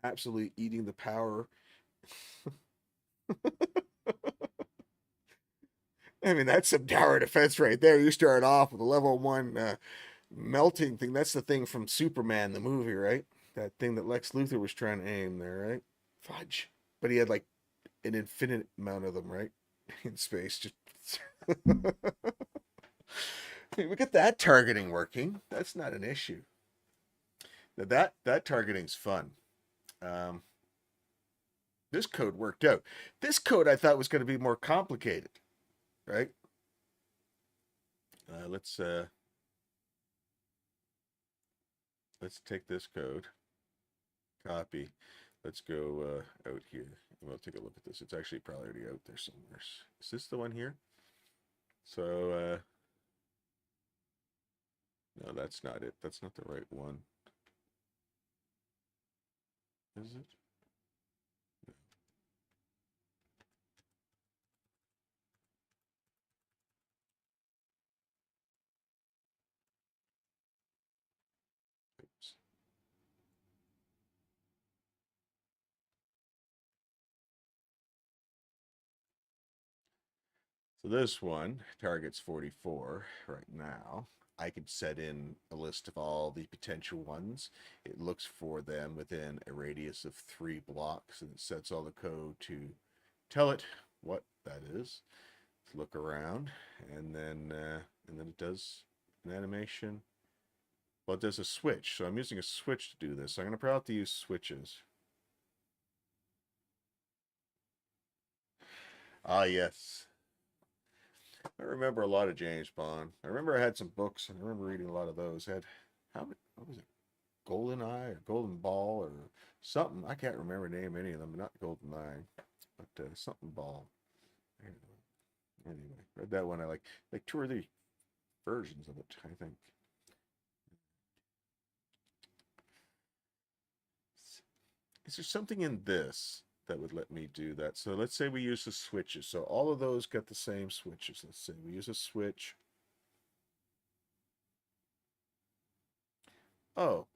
Absolutely eating the power. I mean, that's some tower defense right there. You start off with a level 1 melting thing. That's the thing from Superman, the movie, right? That thing that Lex Luthor was trying to aim there, right? Fudge. But he had like an infinite amount of them, right? In space. Just we get that targeting working. That's not an issue. Now that targeting's fun. This code worked out. This code I thought was going to be more complicated, right? Let's take this code, copy. Let's go out here. We'll take a look at this. It's actually probably already out there somewhere. Is this the one here? So, no, that's not it. That's not the right one. Is it? No. Oops. So this one targets 44 right now. I could set in a list of all the potential ones. It looks for them within a radius of 3 blocks, and it sets all the code to tell it what that is. Let's look around, and then it does an animation. Well, it does a switch, so I'm using a switch to do this. So I'm going to probably have to use switches. Ah, yes. I remember a lot of James Bond. I remember I had some books, and I remember reading a lot of those. I had, what was it? Golden Eye or Golden Ball or something. I can't remember the name of any of them, not Golden Eye, but something Ball. Anyway, read that one. I like 2 or 3 versions of it, I think. Is there something in this that would let me do that? So let's say we use the switches. So all of those got the same switches. Let's say we use a switch. Oh.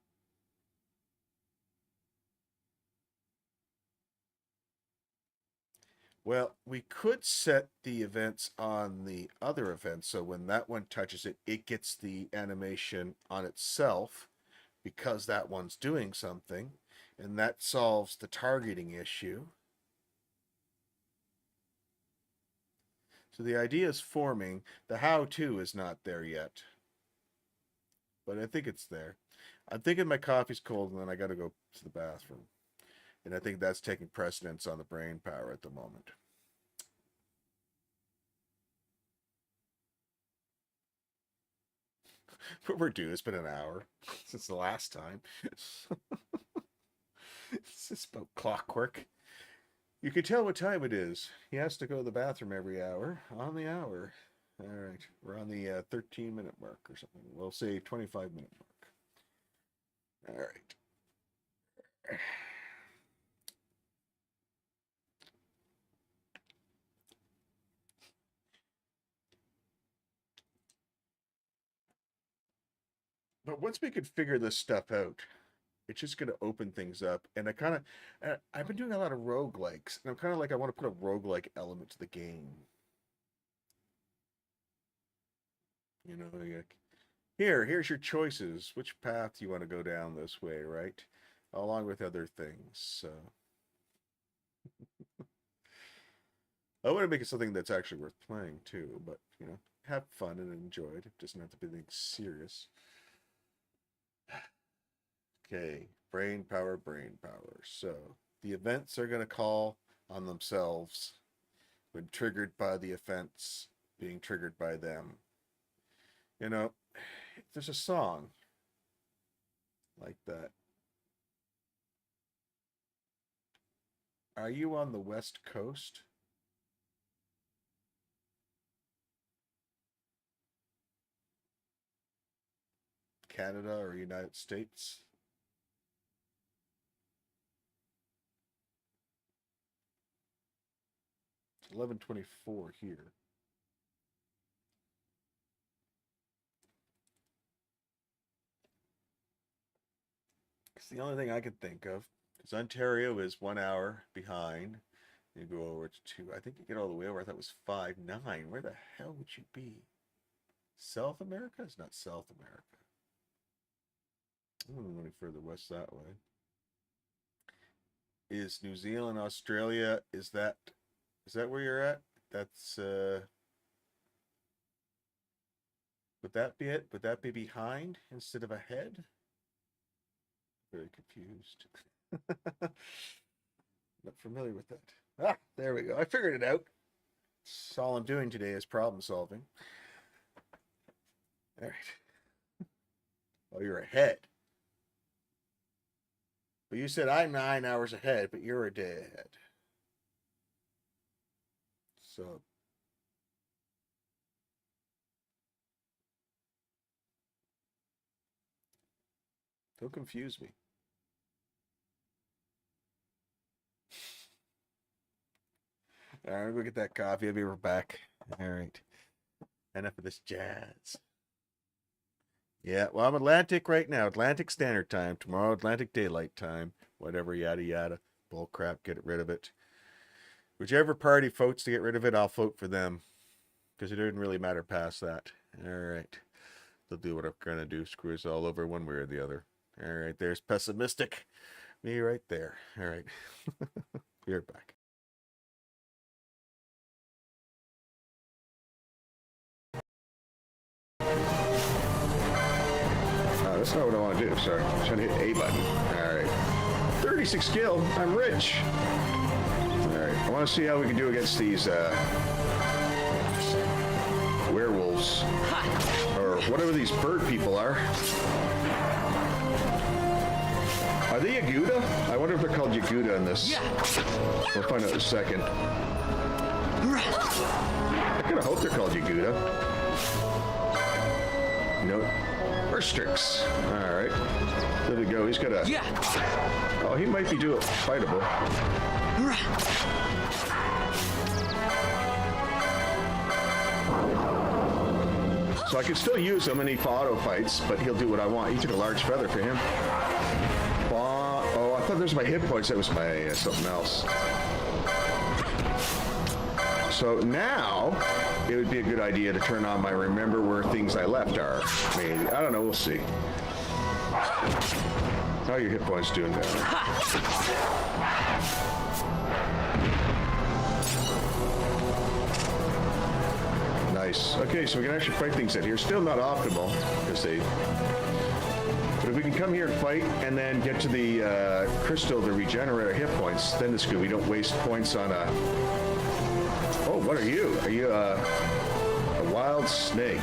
Well, we could set the events on the other event. So when that one touches it, it gets the animation on itself because that one's doing something. And that solves the targeting issue. So the idea is forming. The how-to is not there yet. But I think it's there. I'm thinking my coffee's cold and then I got to go to the bathroom. And I think that's taking precedence on the brain power at the moment. But we're due. It's been an hour since the last time. It's just about clockwork. You can tell what time it is. He has to go to the bathroom every hour. On the hour. All right. We're on the 13-minute mark or something. We'll say 25-minute mark. All right. But once we could figure this stuff out, it's just going to open things up. And I've been doing a lot of roguelikes. And I'm kind of like, I want to put a roguelike element to the game. You know, like, here's your choices. Which path do you want to go down this way, right? Along with other things. So I want to make it something that's actually worth playing too. But, you know, have fun and enjoy it. It doesn't have to be anything serious. Okay, brain power, brain power. So the events are going to call on themselves when triggered by the offense being triggered by them. You know, there's a song like that. Are you on the West Coast? Canada or United States? 11:24 here. It's the only thing I could think of. Because Ontario is 1 hour behind. You go over to 2. I think you get all the way over. I thought it was 5-9. Where the hell would you be? South America? It's not South America. I don't know any further west that way. Is New Zealand, Australia, is that where you're at? That's would that be it? Would that be behind instead of ahead? Very confused. Not familiar with that. Ah, there we go. I figured it out. That's all I'm doing today is problem solving. All right. Oh, you're ahead. But you said I'm 9 hours ahead, but you're a day ahead. So don't confuse me. All right, we'll get that coffee. I'll be right back. All right. Enough of this jazz. Yeah, well, I'm Atlantic right now. Atlantic Standard Time. Tomorrow, Atlantic Daylight Time. Whatever, yada, yada. Bull crap, get rid of it. Whichever party votes to get rid of it, I'll vote for them. Because it didn't really matter past that. All right. They'll do what I'm going to do. Screw us all over one way or the other. All right, there's pessimistic. Me right there. All right. Be right back. That's not what I want to do. Sorry. I'm trying to hit A button. All right. 36 skill. I'm rich. All right. I want to see how we can do against these werewolves. Or whatever these bird people are. Are they Yaguda? I wonder if they're called Yaguda in this. We'll find out in a second. I kind of hope they're called Yaguda. No. Or Strix. All right. There we go. He's got a... Oh, he might be fightable. So I can still use him and he auto fights, but he'll do what I want. He took a large feather for him. Oh, I thought those were my hit points. That was my something else. So now it would be a good idea to turn on my remember where things I left are. Maybe. I don't know. We'll see. How are your hit points doing down there? Nice. Okay, so we can actually fight things out here. Still not optimal because they... But if we can come here and fight and then get to the crystal to regenerate our hit points, then it's good. We don't waste points on a... Oh, what are you? Are you a wild snake?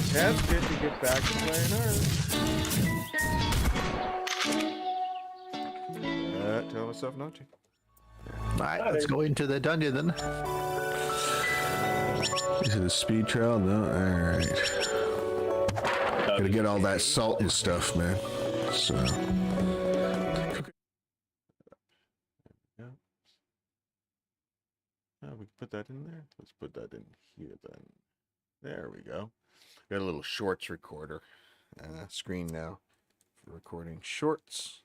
tempted to get back to playing Earth. Tell myself not to. Alright, let's go into the dungeon then. Is it a speed trial? No? Alright. Gotta get all that salt and stuff, man. So. Yeah. Oh, we can put that in there. Let's put that in here then. There we go. Got a little shorts recorder screen now for recording shorts.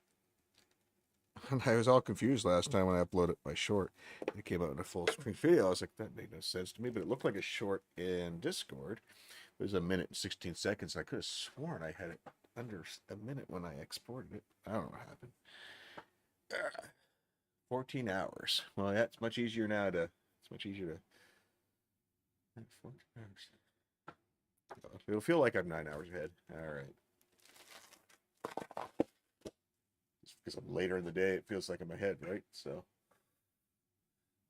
And I was all confused last time when I uploaded my short. It came out in a full screen video. I was like, that made no sense to me, but it looked like a short in Discord. It was 1 minute and 16 seconds. I could have sworn I had it under a minute when I exported it. I don't know what happened. 14 hours. Well, that's much easier now to. It's much easier to. 14 hours. It'll feel like I'm 9 hours ahead. All right. Just because I'm later in the day, it feels like I'm ahead, right? So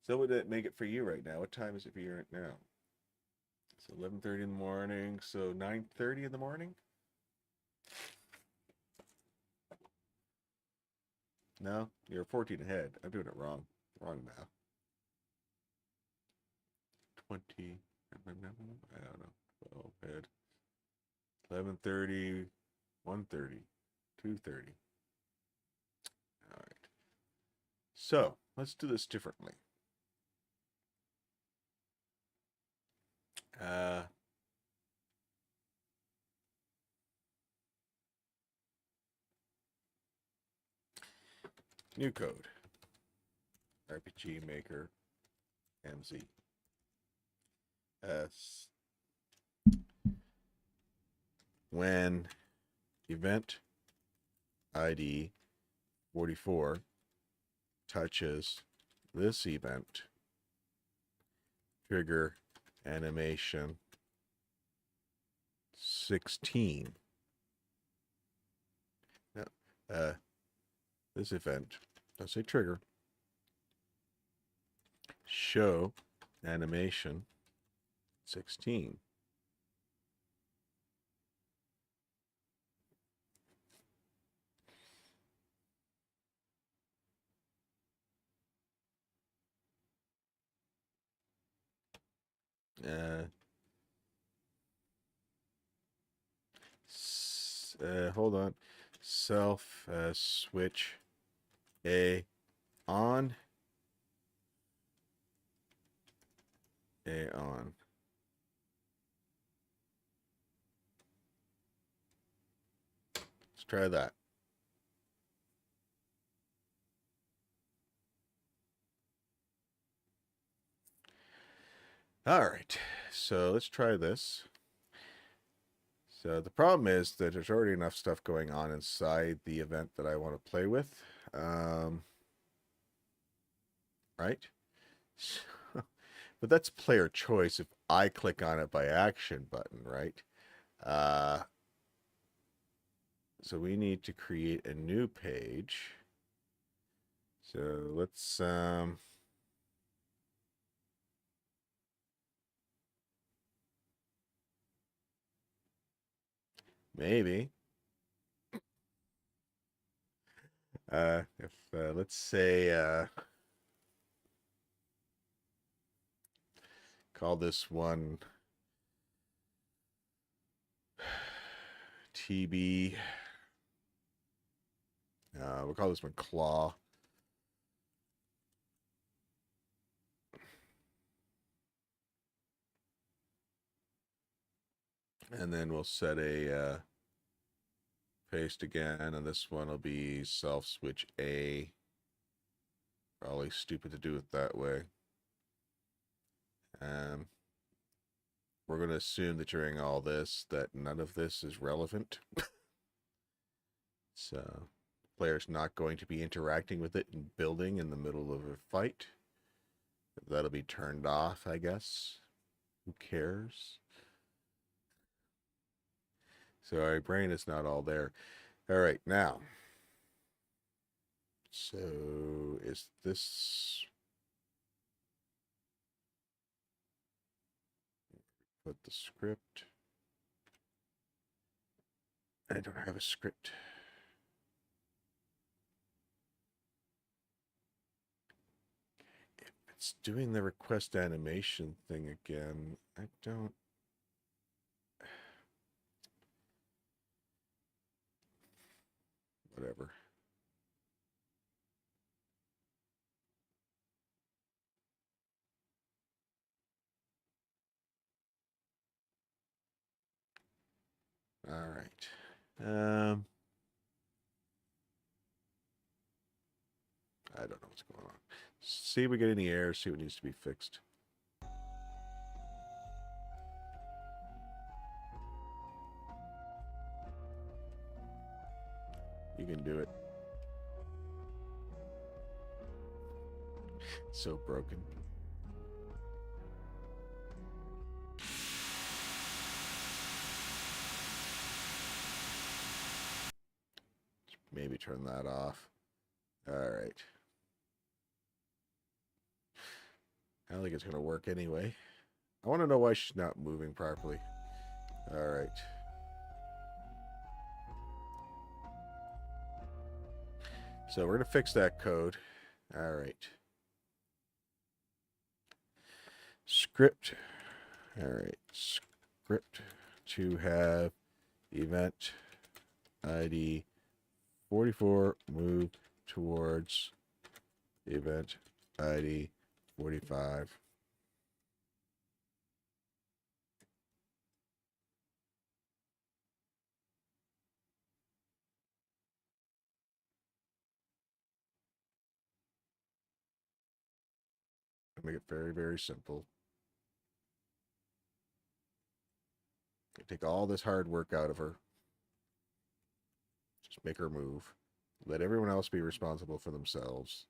would it make it for you right now? What time is it for you right now? It's 11:30 in the morning. So 9:30 in the morning. No, you're 14 ahead. I'm doing it wrong. Wrong math. 20. I don't know. 12 ahead. 11:30, 1:30, 2:30. All right. So let's do this differently. New code. RPG Maker MZ. When event ID 44 touches this event, trigger animation 16. Now, this event, don't say trigger, show animation 16. Hold on. Self switch A on. A on. Let's try that. All right, so let's try this. So the problem is that there's already enough stuff going on inside the event that I want to play with. Right? But that's player choice if I click on it by action button, right? So we need to create a new page. So let's maybe if let's say call this one TB. We'll call this one Claw. And then we'll set a paste again, and this one will be self switch A. Probably stupid to do it that way. We're going to assume that during all this that none of this is relevant. So the player's not going to be interacting with it and building in the middle of a fight. That'll be turned off, I guess. Who cares? So our brain is not all there. All right, now. So is this... Put the script. I don't have a script. If it's doing the request animation thing again, I don't. Whatever. All right. I don't know what's going on. See if we get any errors, see what needs to be fixed. You can do it. So broken. Maybe turn that off. All right. I don't think it's going to work anyway. I want to know why she's not moving properly. All right. So we're going to fix that code. All right. Script. All right. Script to have event ID 44 move towards event ID 45. Make it very, very simple. Take all this hard work out of her. Just make her move. Let everyone else be responsible for themselves.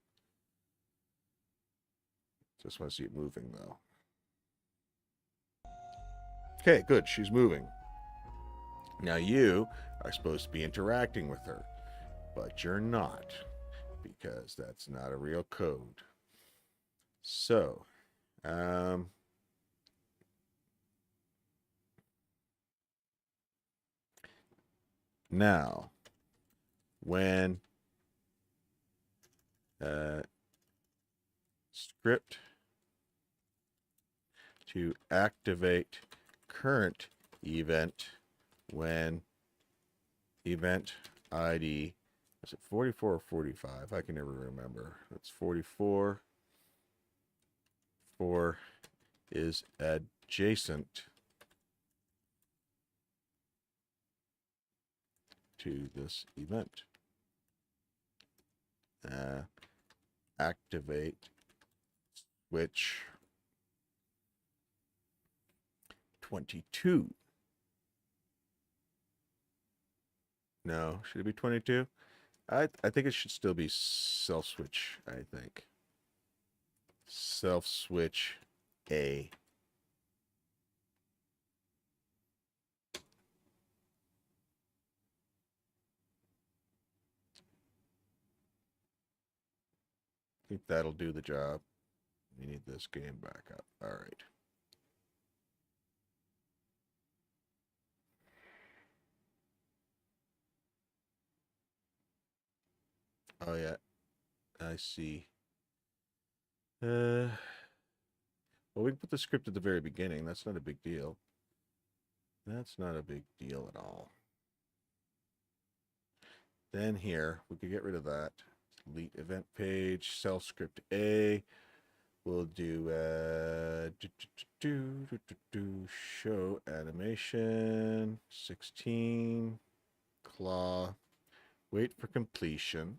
Just want to see it moving, though. Okay, good. She's moving. Now you are supposed to be interacting with her, but you're not, because that's not a real code. So, now, when script to activate current event when event ID, is it 44 or 45? I can never remember. It's 44. 4 is adjacent to this event. Activate switch 22. No, should it be 22? I think it should still be self switch, I think. Self switch A. I think that'll do the job. We need this game back up. All right. Oh, yeah. I see. Well, we can put the script at the very beginning. That's not a big deal. That's not a big deal at all. Then here, we could get rid of that. Delete event page, self script A. We'll do show animation 16 claw. Wait for completion.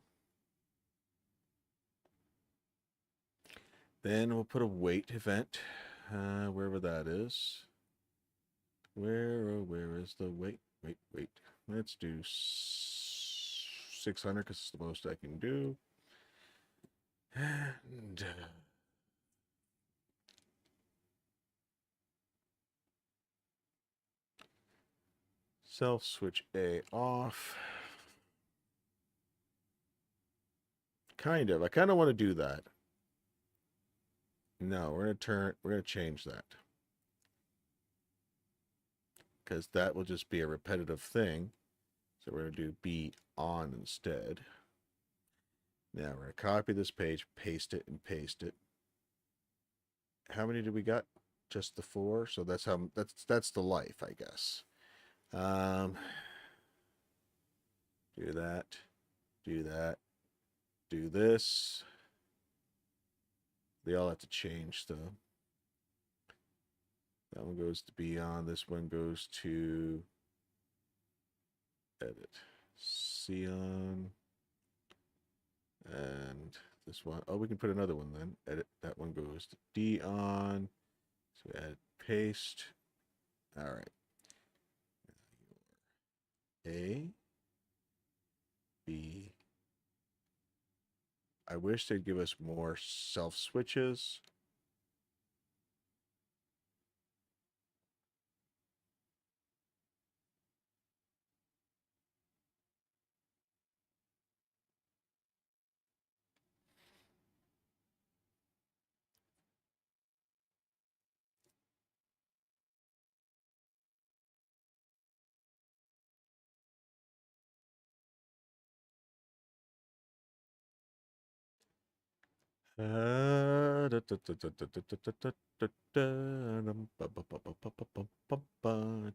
Then we'll put a wait event wherever that is. Where is the wait? Wait. Let's do 600 because it's the most I can do. And self switch A off. Kind of. I kind of want to do that. No, we're going to change that. Because that will just be a repetitive thing. So we're going to do be on instead. Now we're going to copy this page, paste it, and paste it. How many do we got? Just the 4. So that's how that's the life, I guess. Do that. Do that. Do this. They all have to change though. That one goes to be on. This one goes to edit. See on. And this one. Oh, we can put another one then. Edit. That one goes to D on. So add paste. All right. A. B. I wish they'd give us more self switches.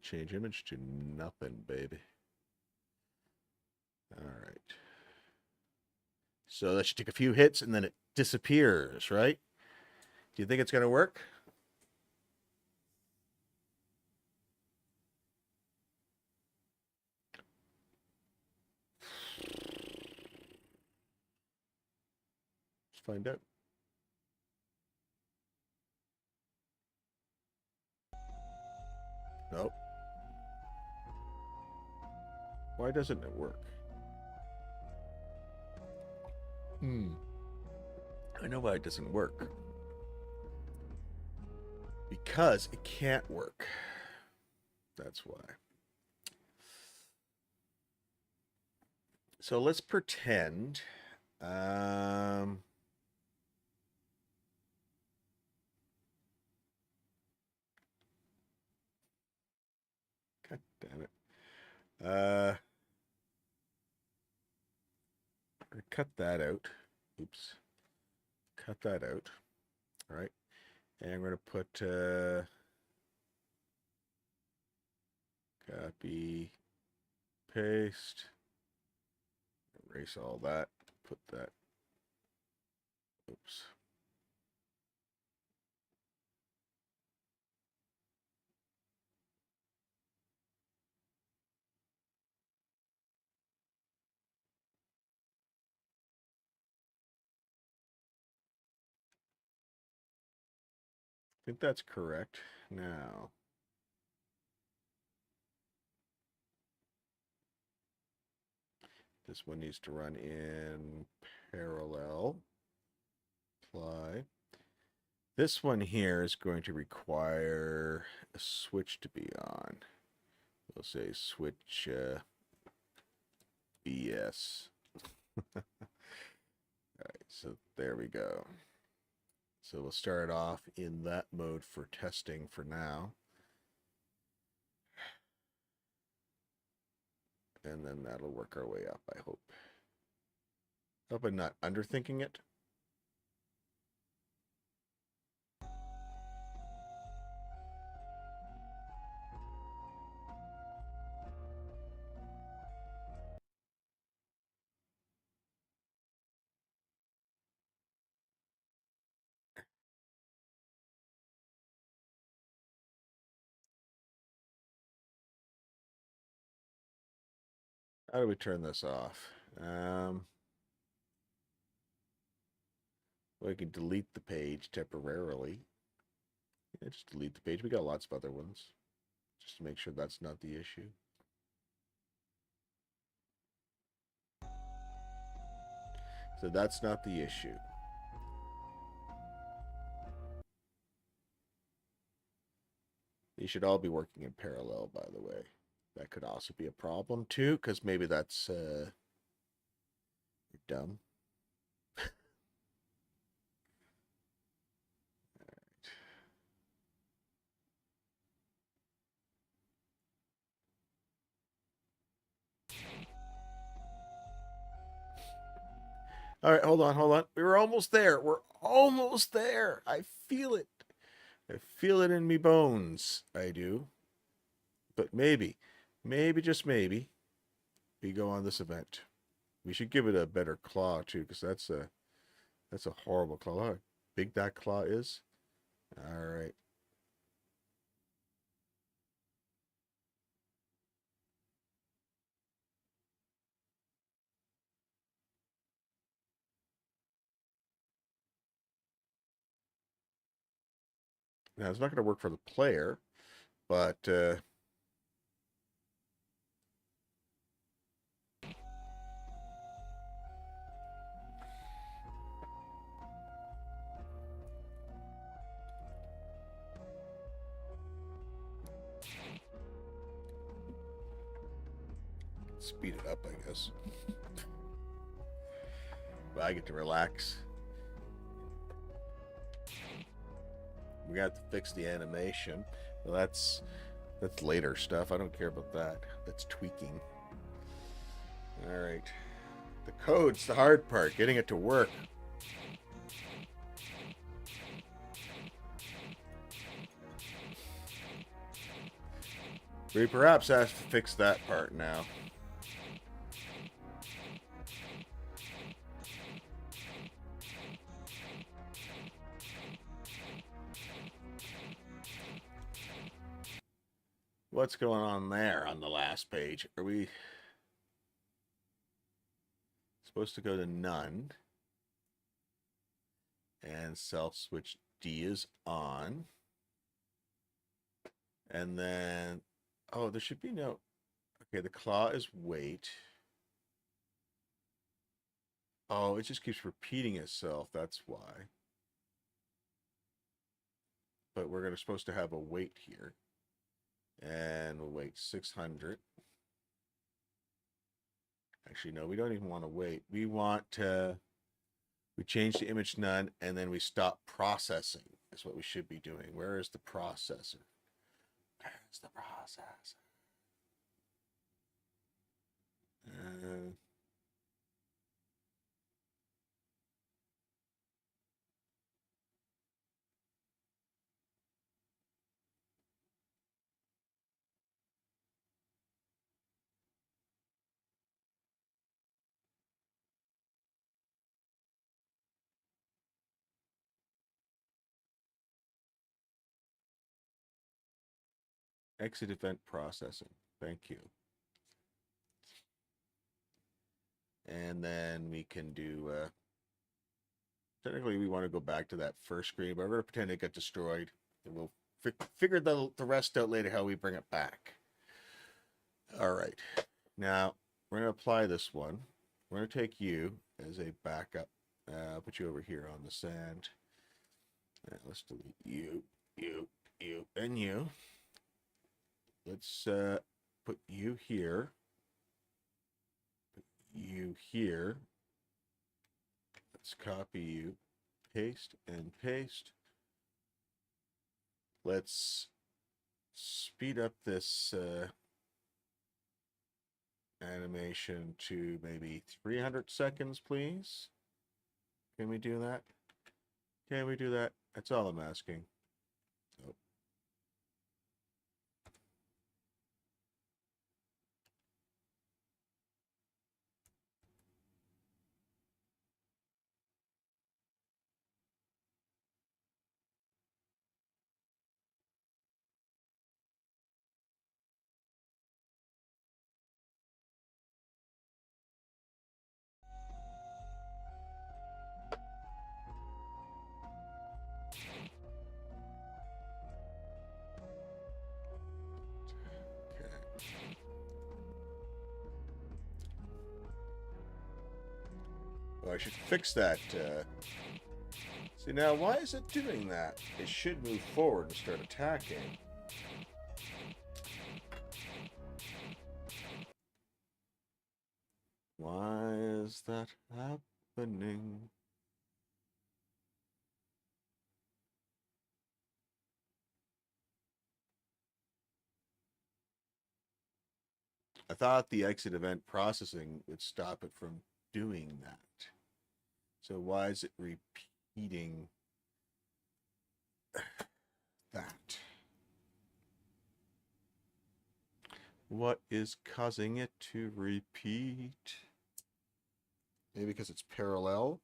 Change image to nothing, baby. All right. So that should take a few hits and then it disappears, right? Do you think it's going to work? Let's find out. Nope. Why doesn't it work? I know why it doesn't work. Because it can't work. That's why. So let's pretend. God damn it. Cut that out. Oops. Cut that out. All right. And I'm going to put copy, paste, erase all that, put that. Oops. I think that's correct. Now, this one needs to run in parallel. Apply. This one here is going to require a switch to be on. We'll say switch BS. All right, so there we go. So we'll start off in that mode for testing for now. And then that'll work our way up, I hope. Hope I'm not underthinking it. How do we turn this off? We can delete the page temporarily. Yeah, just delete the page. We got lots of other ones. Just to make sure that's not the issue. So that's not the issue. These should all be working in parallel, by the way. That could also be a problem too, because maybe that's you're dumb. All right, hold on, hold on. We were almost there. We're almost there. I feel it. I feel it in me bones. I do. But maybe, just maybe, we go on this event. We should give it a better claw too, because that's a horrible claw. Look how big that claw is. All right. Now it's not going to work for the player, but speed it up, I guess. But I get to relax. We got to fix the animation. Well, that's later stuff. I don't care about that. That's tweaking. All right. The code's the hard part. Getting it to work. We perhaps have to fix that part now. What's going on there on the last page? Are we supposed to go to none? And self switch D is on. And then, oh, there should be no, okay, the claw is wait. Oh, it just keeps repeating itself. That's why. But we're supposed to have a wait here. And we'll wait 600. Actually, no, we don't even want to wait. We want to, we change the image none, and then we stop processing. That's what we should be doing. Where is the processor? Where's the processor? Exit event processing. Thank you. And then we can do, technically we want to go back to that first screen, but we're going to pretend it got destroyed. And we'll figure the rest out later, how we bring it back. All right. Now, we're going to apply this one. We're going to take you as a backup. I'll put you over here on the sand. Let's delete you, and you. Let's put you here. Put you here. Let's copy you. Paste and paste. Let's speed up this animation to maybe 300 seconds, please. Can we do that? Can we do that? That's all I'm asking. Oh. Well, I should fix that. See, now, why is it doing that? It should move forward and start attacking. Why is that happening? I thought the exit event processing would stop it from doing that. So why is it repeating that? What is causing it to repeat? Maybe because it's parallel.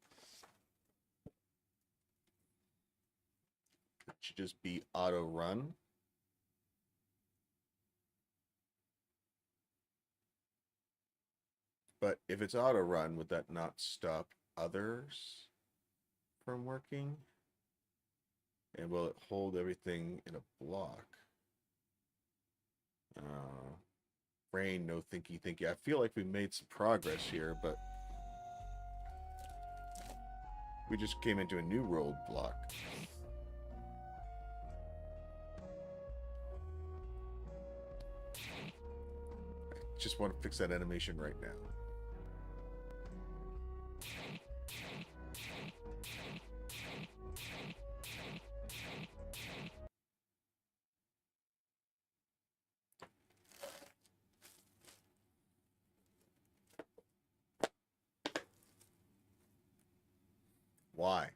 It should just be auto run. But if it's auto run, would that not stop others from working? And will it hold everything in a block? Brain, no thinky thinky. I feel like we made some progress here, but we just came into a new roadblock. I just want to fix that animation right now. Why?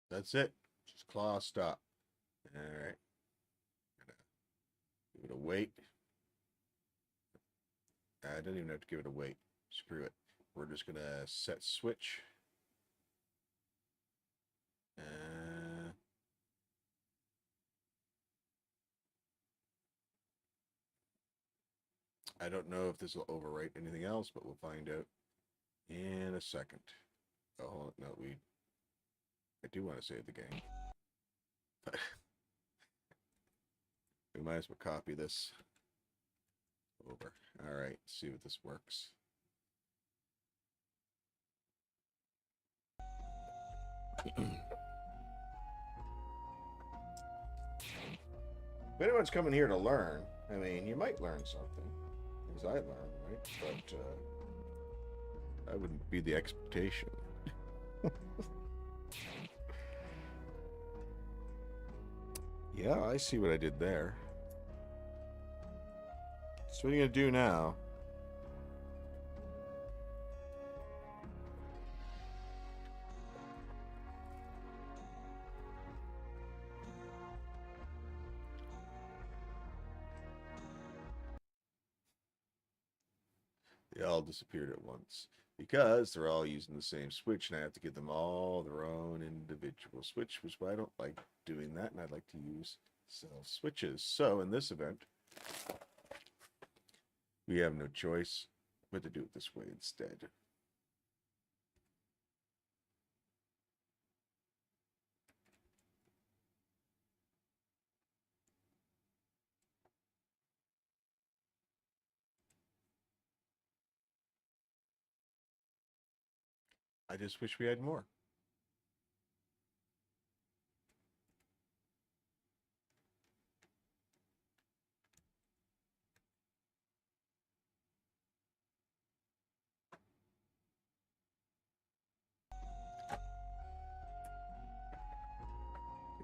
That's it. Just claw stop. All right. Give it a wait. I don't even have to give it a wait. Screw it. We're just going to set switch. I don't know if this will overwrite anything else, but we'll find out in a second. Oh, hold on. No, I do want to save the game. But we might as well copy this over. All right, see if this works. If anyone's coming here to learn, I mean, you might learn something, as I learned, right? But that wouldn't be the expectation. Yeah, I see what I did there. So what are you going to do now? They all disappeared at once because they're all using the same switch, and I have to give them all their own individual switch, which I don't like doing that, and I'd like to use self switches. So in this event, we have no choice but to do it this way instead. I just wish we had more.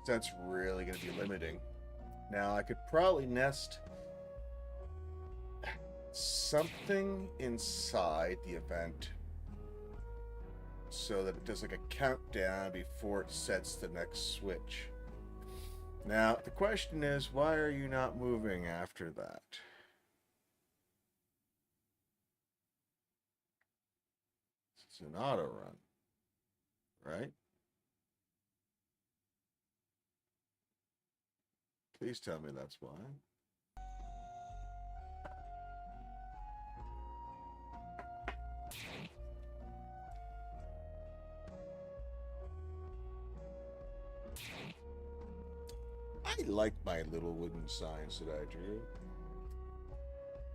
That's really going to be limiting. Now, I could probably nest something inside the event so that it does like a countdown before it sets the next switch. Now, the question is, why are you not moving after that? It's an auto run, right? Please tell me that's why. I like my little wooden signs that I drew.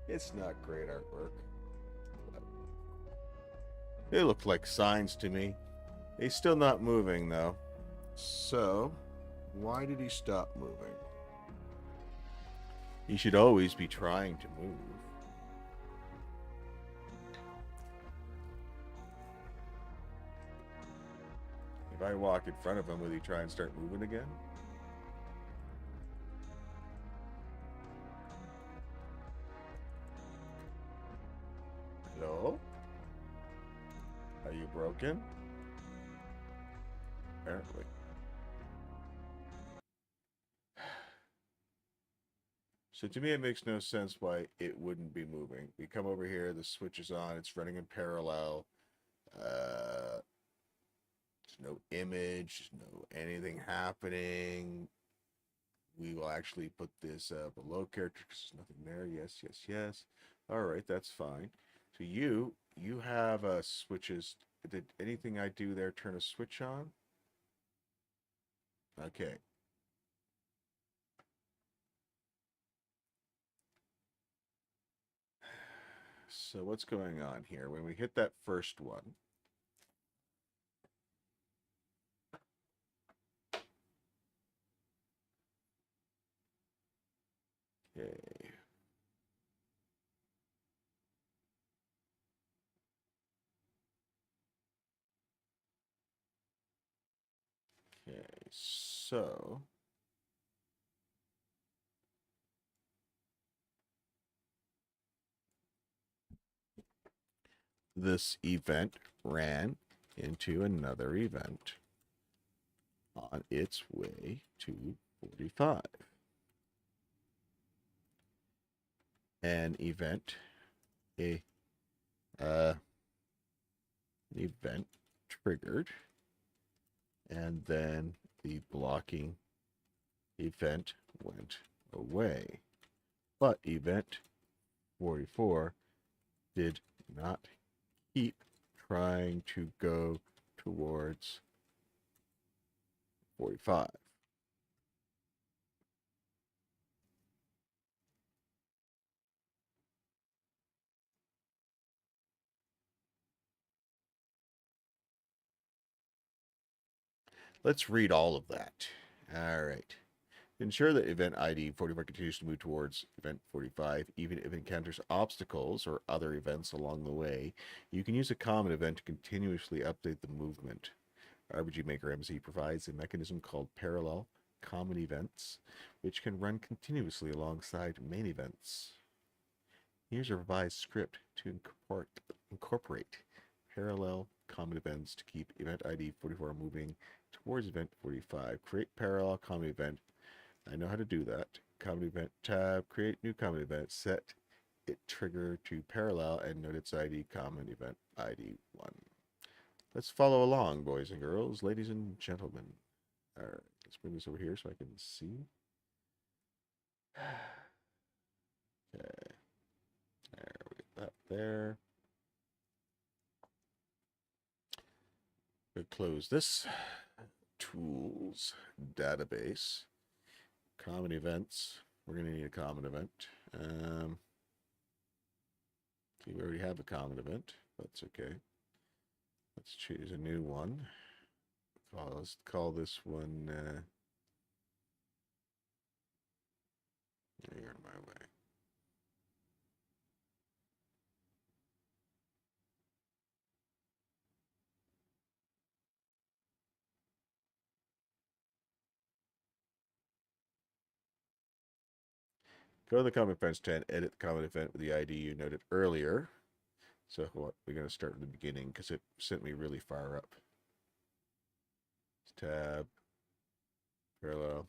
It's not great artwork, but They look like signs to me. He's still not moving, though. So, why did he stop moving? He should always be trying to move. If I walk in front of him, will he try and start moving again? Hello? Are you broken? Apparently. So to me, it makes no sense why it wouldn't be moving. We come over here, the switch is on, it's running in parallel. There's no image, no anything happening. We will actually put this below character because there's nothing there. Yes, yes, yes. All right, that's fine. So you have switches. Did anything I do there turn a switch on? Okay. So what's going on here? When we hit that first one, okay. Okay, so this event ran into another event on its way to 45. An event triggered, and then the blocking event went away. But event 44 did not keep trying to go towards 45. Let's read all of that. All right. Ensure that event ID 44 continues to move towards event 45, even if it encounters obstacles or other events along the way. You can use a common event to continuously update the movement. RPG Maker MZ provides a mechanism called parallel common events, which can run continuously alongside main events. Here's a revised script to incorporate parallel common events to keep event ID 44 moving towards event 45. Create parallel common event. I know how to do that. Common event tab, create new common event, set it trigger to parallel, and note its ID common event ID 1. Let's follow along, boys and girls, ladies and gentlemen. All right, let's bring this over here so I can see. Okay, there we get that there. We'll close this. Tools, database, common events. We're going to need a common event. See, we already have a common event. That's okay. Let's choose a new one. Let's call this one. You're in my way. Go to the common events tab, edit the common event with the ID you noted earlier. So what, we're going to start at the beginning because it sent me really far up. Tab, parallel,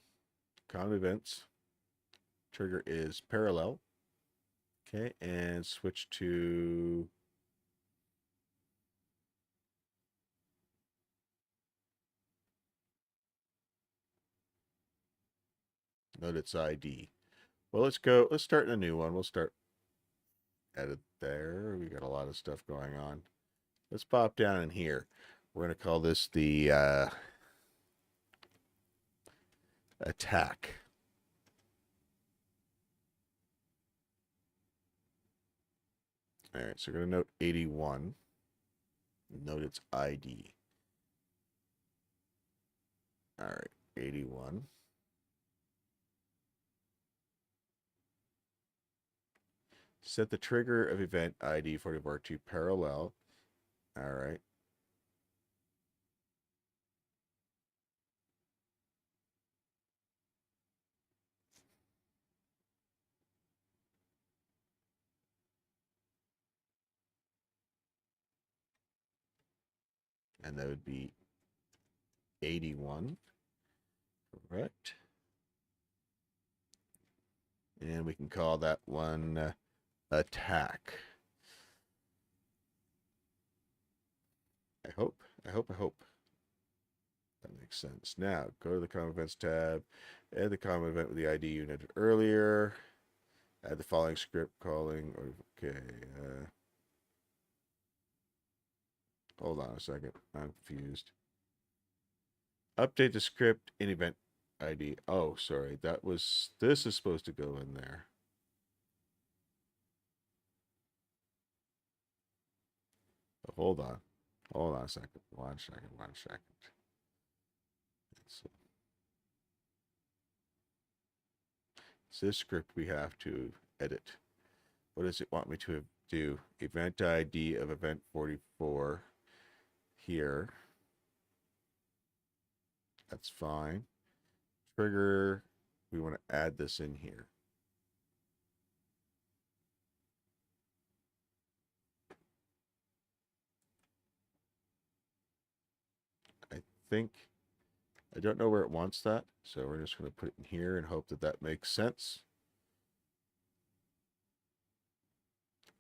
common events. Trigger is parallel. Okay, and switch to note its ID. Well, let's start in a new one. We'll start edit there. We got a lot of stuff going on. Let's pop down in here. We're going to call this the attack. All right, so we're going to note 81. Note its ID. All right, 81. Set the trigger of event ID 44 to parallel. All right. And that would be 81. Correct. And we can call that one attack. I hope. That makes sense. Now, go to the common events tab, add the common event with the ID you noted earlier, add the following script calling, okay, hold on a second, I'm confused. Update the script in event ID. Oh, sorry, this is supposed to go in there. Oh, hold on a second, one second. So this script we have to edit. What does it want me to do? Event ID of event 44 here. That's fine. Trigger, we want to add this in here. I don't know where it wants that, so we're just going to put it in here and hope that that makes sense.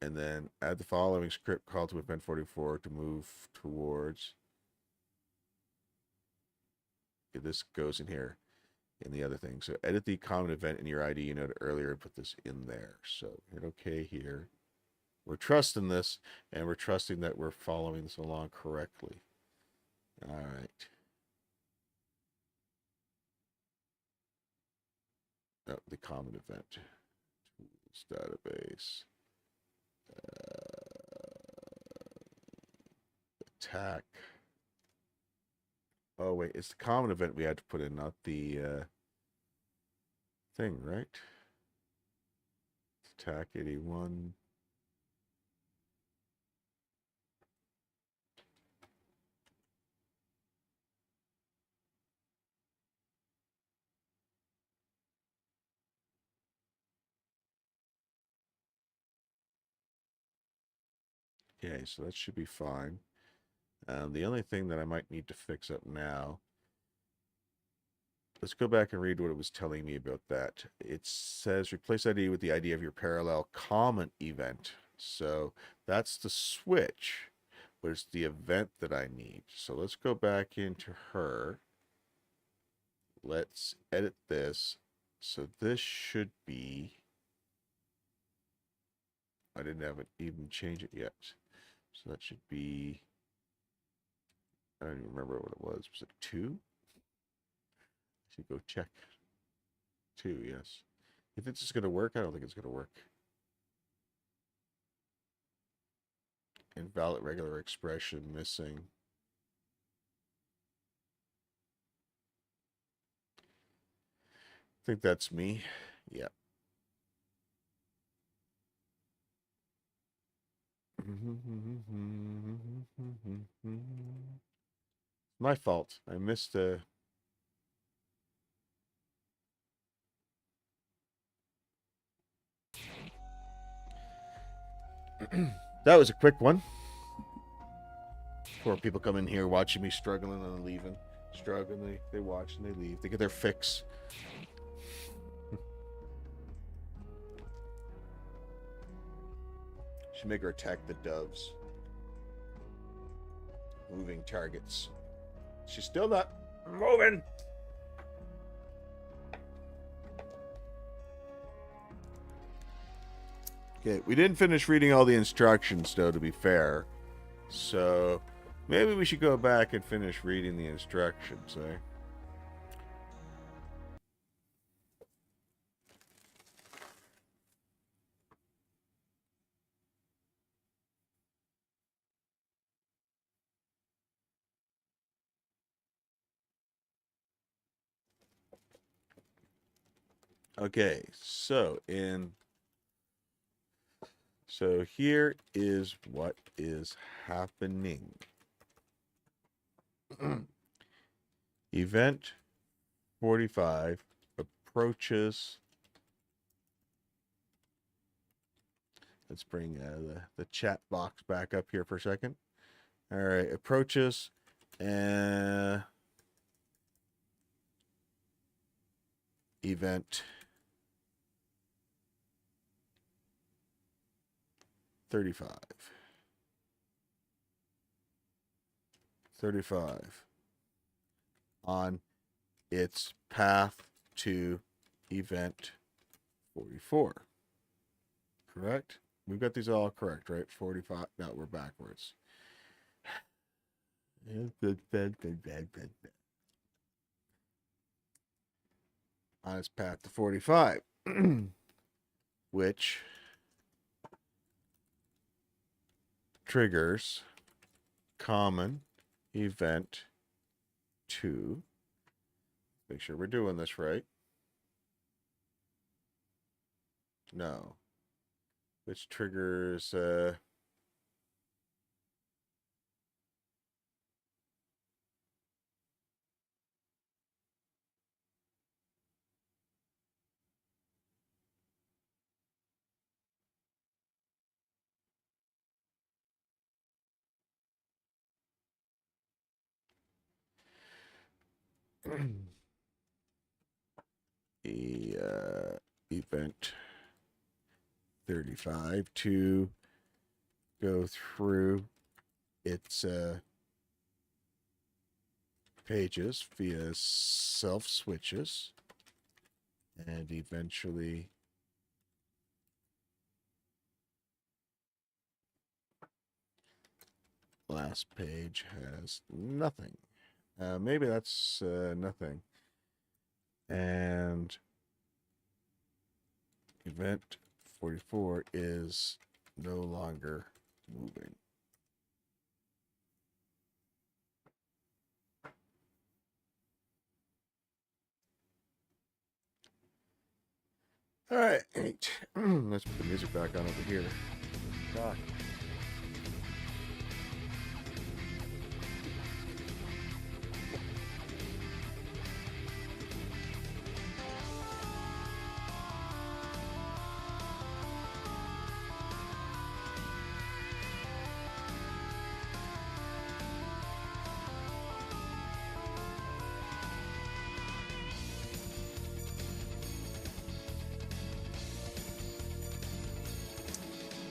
And then add the following script call to event 44 to move towards. Okay, this goes in here in the other thing. So edit the common event in your ID you noted earlier and put this in there. So hit OK here. We're trusting this, and we're trusting that we're following this along correctly. All right. Oh, the common event. Tools database. Attack. Oh, wait. It's the common event we had to put in, not the thing, right? Attack 81. Okay, so that should be fine. The only thing that I might need to fix up now, let's go back and read what it was telling me about that. It says replace ID with the ID of your parallel common event. So that's the switch, but it's the event that I need. So let's go back into her. Let's edit this. So this should be, I didn't have it even change it yet. So that should be, I don't even remember what it was. Was it 2? I should go check. 2, yes. If it's just going to work, I don't think it's going to work. Invalid regular expression missing. I think that's me. Yeah. My fault. I missed a. That was a quick one. Poor people come in here watching me struggling and leaving. Struggling, they watch and they leave. They get their fix. Should make her attack the doves. Moving targets. She's still not moving. Okay, we didn't finish reading all the instructions, though, to be fair. So, maybe we should go back and finish reading the instructions, eh? Okay, so here is what is happening. Event 45 approaches. Let's bring the chat box back up here for a second. All right, approaches event 35. 35 on its path to event 44. Correct? We've got these all correct, right? 45. No, we're backwards. On its path to 45, which triggers common event 2. Make sure we're doing this right. No. Which triggers event 35 to go through its pages via self switches and eventually last page has nothing. Maybe that's nothing. And event 44 is no longer moving. All right, let's put the music back on over here. God.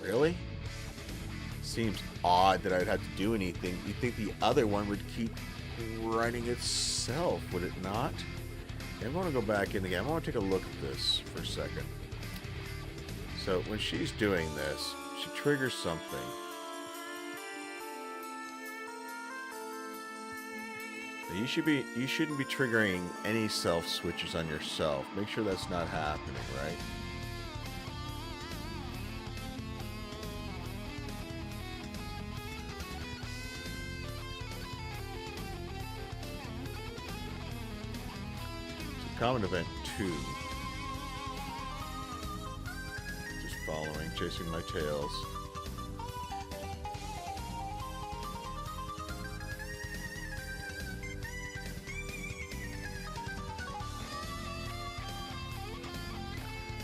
Really? Seems odd that I'd have to do anything. You'd think the other one would keep running itself, would it not? I'm going to go back in again. I want to take a look at this for a second. So when she's doing this, she triggers something. Now, you shouldn't be triggering any self switches on yourself. Make sure that's not happening, right? Common event 2. Just following, chasing my tails.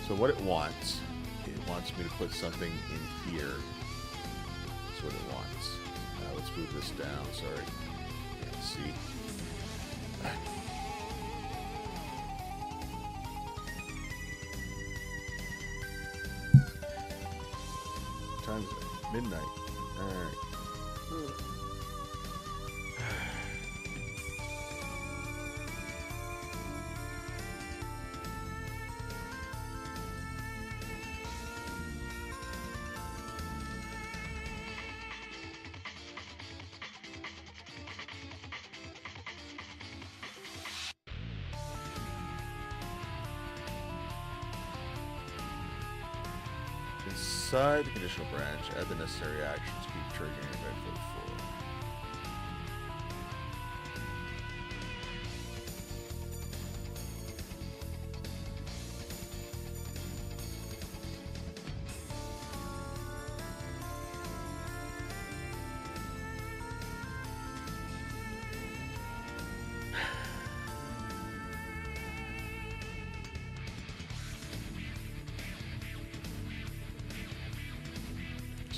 So what it wants me to put something in here. That's what it wants. Let's move this down. Sorry. Can't see. Time is it? Midnight. All right. Inside the conditional branch, add the necessary actions to keep triggering event 44.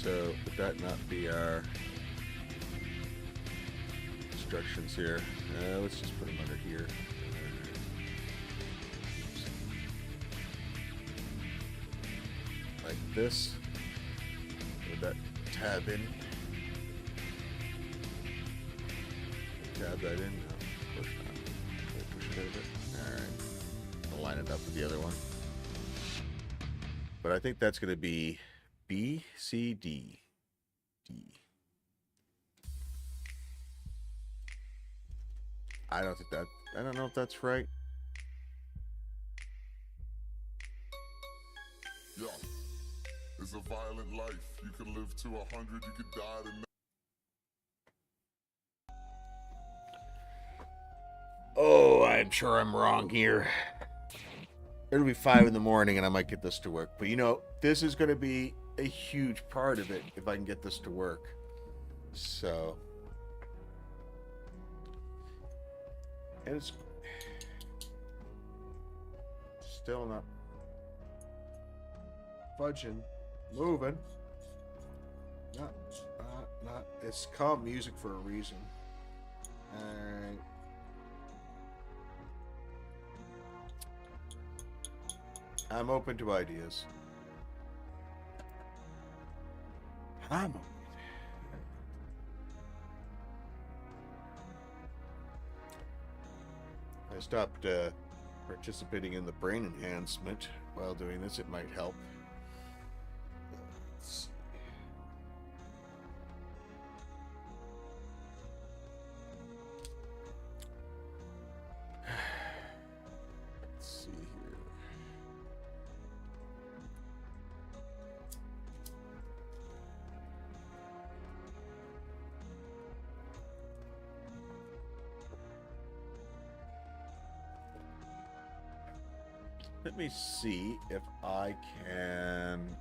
So would that not be our instructions here? Let's just put them under here. Like this. Would that tab in? Tab that in? No, of course not. Push it over. Alright. I'll line it up with the other one. But I think that's going to be B, C, D. D. I don't know if that's right. Yeah, it's a violent life. You could live to 100, you could die to. Oh, I'm sure I'm wrong here. It'll be 5 in the morning and I might get this to work. But you know, this is going to be a huge part of it if I can get this to work. So. And it's still not fudging, moving. Not. It's called music for a reason. Alright. I'm open to ideas. I'm open. I stopped participating in the brain enhancement while doing this. It might help. Let's see. Let's see here. Let me see if I can.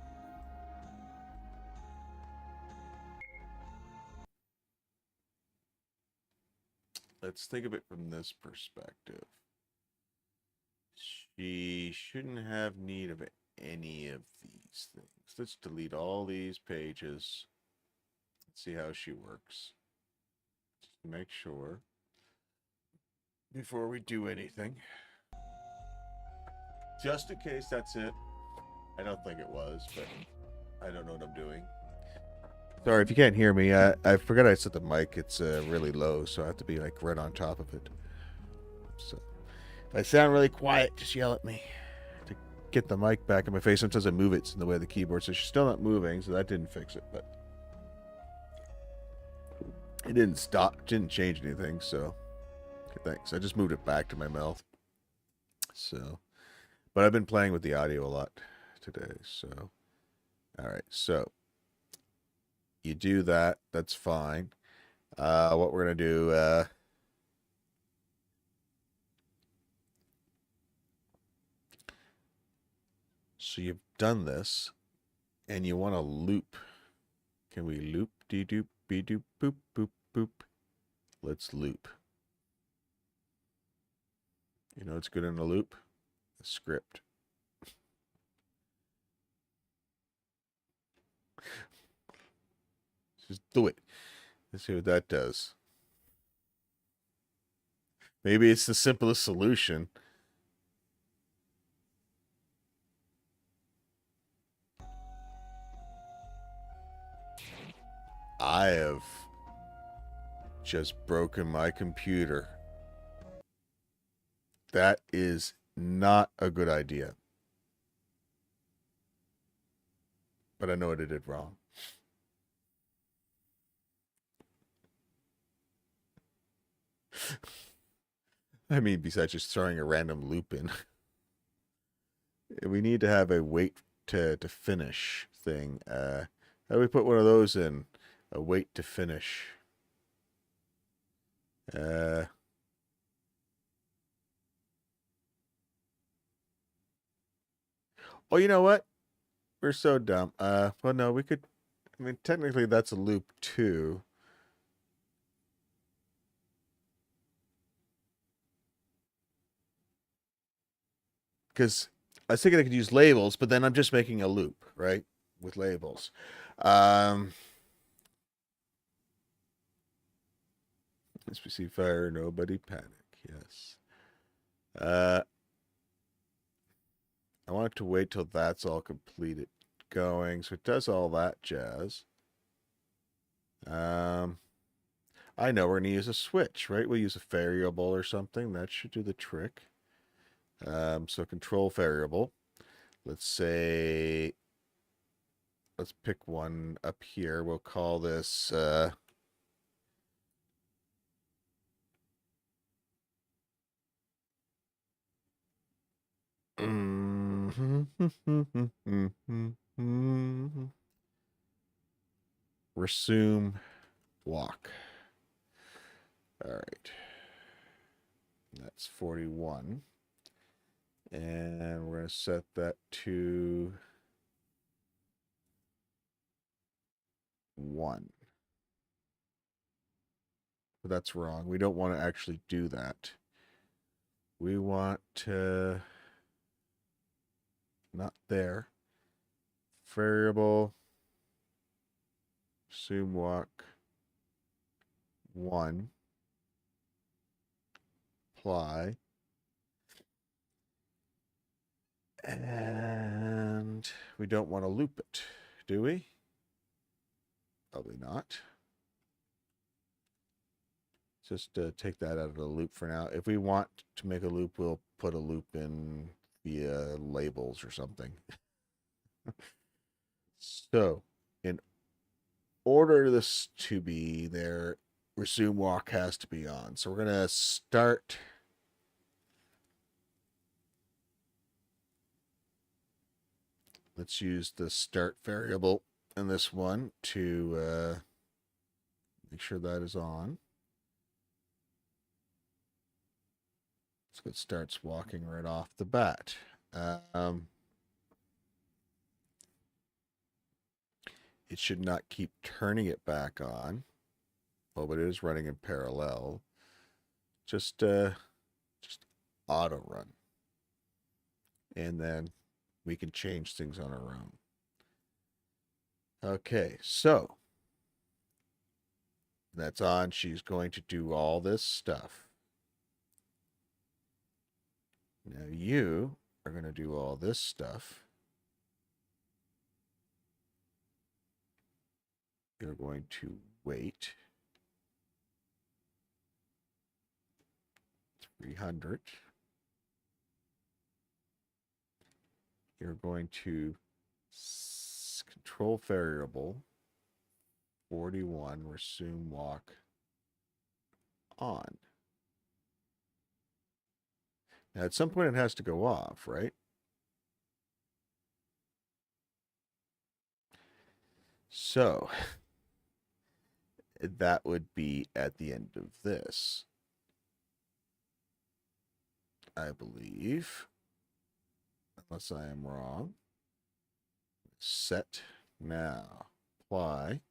Let's think of it from this perspective. She shouldn't have need of any of these things. Let's delete all these pages. Let's see how she works. Just to make sure before we do anything. Just in case that's it. I don't think it was, but I don't know what I'm doing. Sorry if you can't hear me. I forgot I set the mic. It's really low, so I have to be like right on top of it. So if I sound really quiet, just yell at me to get the mic back in my face. Sometimes I move it in the way of the keyboard, so she's still not moving, so that didn't fix it, but it didn't stop, didn't change anything, so okay, thanks. I just moved it back to my mouth. So, but I've been playing with the audio a lot today, so all right, so you do that, that's fine. What we're gonna do, so you've done this, and you want to loop. Can we loop? Dee doop, be doop, boop, boop, boop. Let's loop. You know it's good in a loop? A script. Just do it. Let's see what that does. Maybe it's the simplest solution. I have just broken my computer. That is not a good idea. But I know what I did wrong. I mean, besides just throwing a random loop in. We need to have a wait to finish thing. How do we put one of those in? A wait to finish. Oh, you know what? We're so dumb. Well, no, we could. I mean, technically, that's a loop too. Because I was thinking I could use labels, but then I'm just making a loop, right? With labels. As we see fire, nobody panic. Yes. I want it to wait till that's all completed going. So it does all that jazz. I know we're going to use a switch, right? We'll use a variable or something. That should do the trick. So control variable. Let's say, let's pick one up here. We'll call this, resume walk. All right. That's 41. And we're going to set that to 1. But that's wrong. We don't want to actually do that. We want to, not there. Variable, resume walk 1. Apply. And we don't want to loop it, do we? Probably not. Just take that out of the loop for now. If we want to make a loop, we'll put a loop in via labels or something. So, in order this to be there, resume walk has to be on. So we're going to start. Let's use the start variable in this one to make sure that is on. So it starts walking right off the bat. It should not keep turning it back on. Oh, but it is running in parallel. Just auto run. And then we can change things on our own. Okay, so that's on. She's going to do all this stuff. Now you are going to do all this stuff. You're going to wait 300. You're going to control variable 41 resume walk on. Now at some point it has to go off, right? So that would be at the end of this, I believe, unless I am wrong. Set now, apply.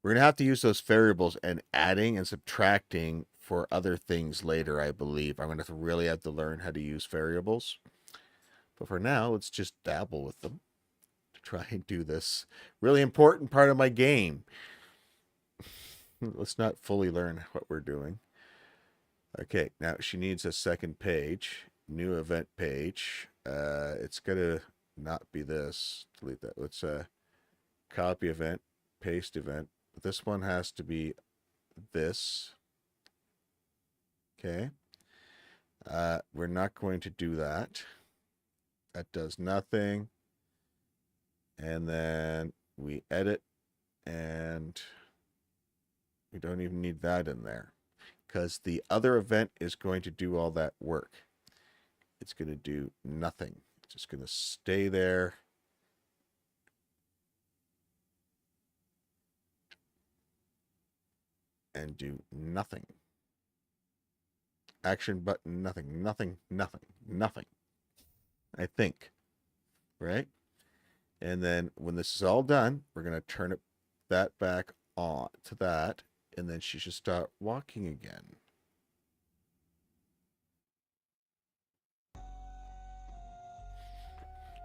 We're going to have to use those variables and adding and subtracting for other things later, I believe. I'm going to really have to learn how to use variables. But for now, let's just dabble with them to try and do this really important part of my game. Let's not fully learn what we're doing. Okay, now she needs a second page, new event page. It's going to not be this. Delete that. Let's copy event, paste event. But this one has to be this. Okay. We're not going to do that. That does nothing. And then we edit, and we don't even need that in there because the other event is going to do all that work. It's going to do nothing. It's just going to stay there. And do nothing. Action button, nothing, nothing, nothing, nothing. I think. Right? And then when this is all done, we're going to turn that back on to that. And then she should start walking again.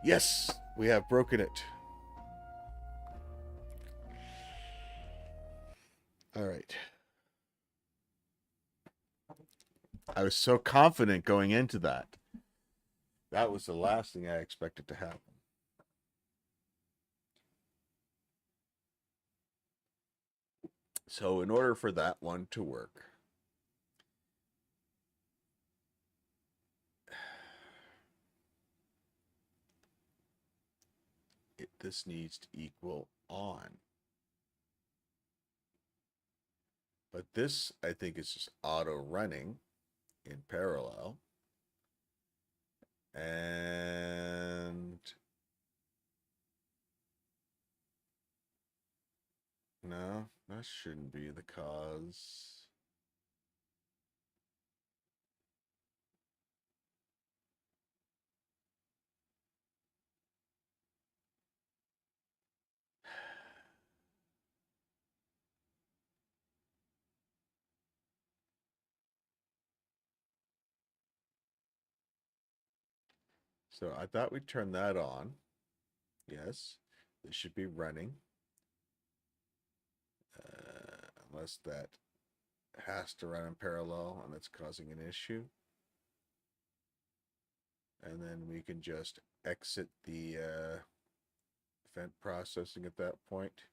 Yes, we have broken it. All right. I was so confident going into that. That was the last thing I expected to happen. So in order for that one to work, this needs to equal on. But this, I think, is just auto running in parallel. And no, that shouldn't be the cause. So I thought we'd turn that on. Yes, this should be running. Unless that has to run in parallel and it's causing an issue. And then we can just exit the event processing at that point.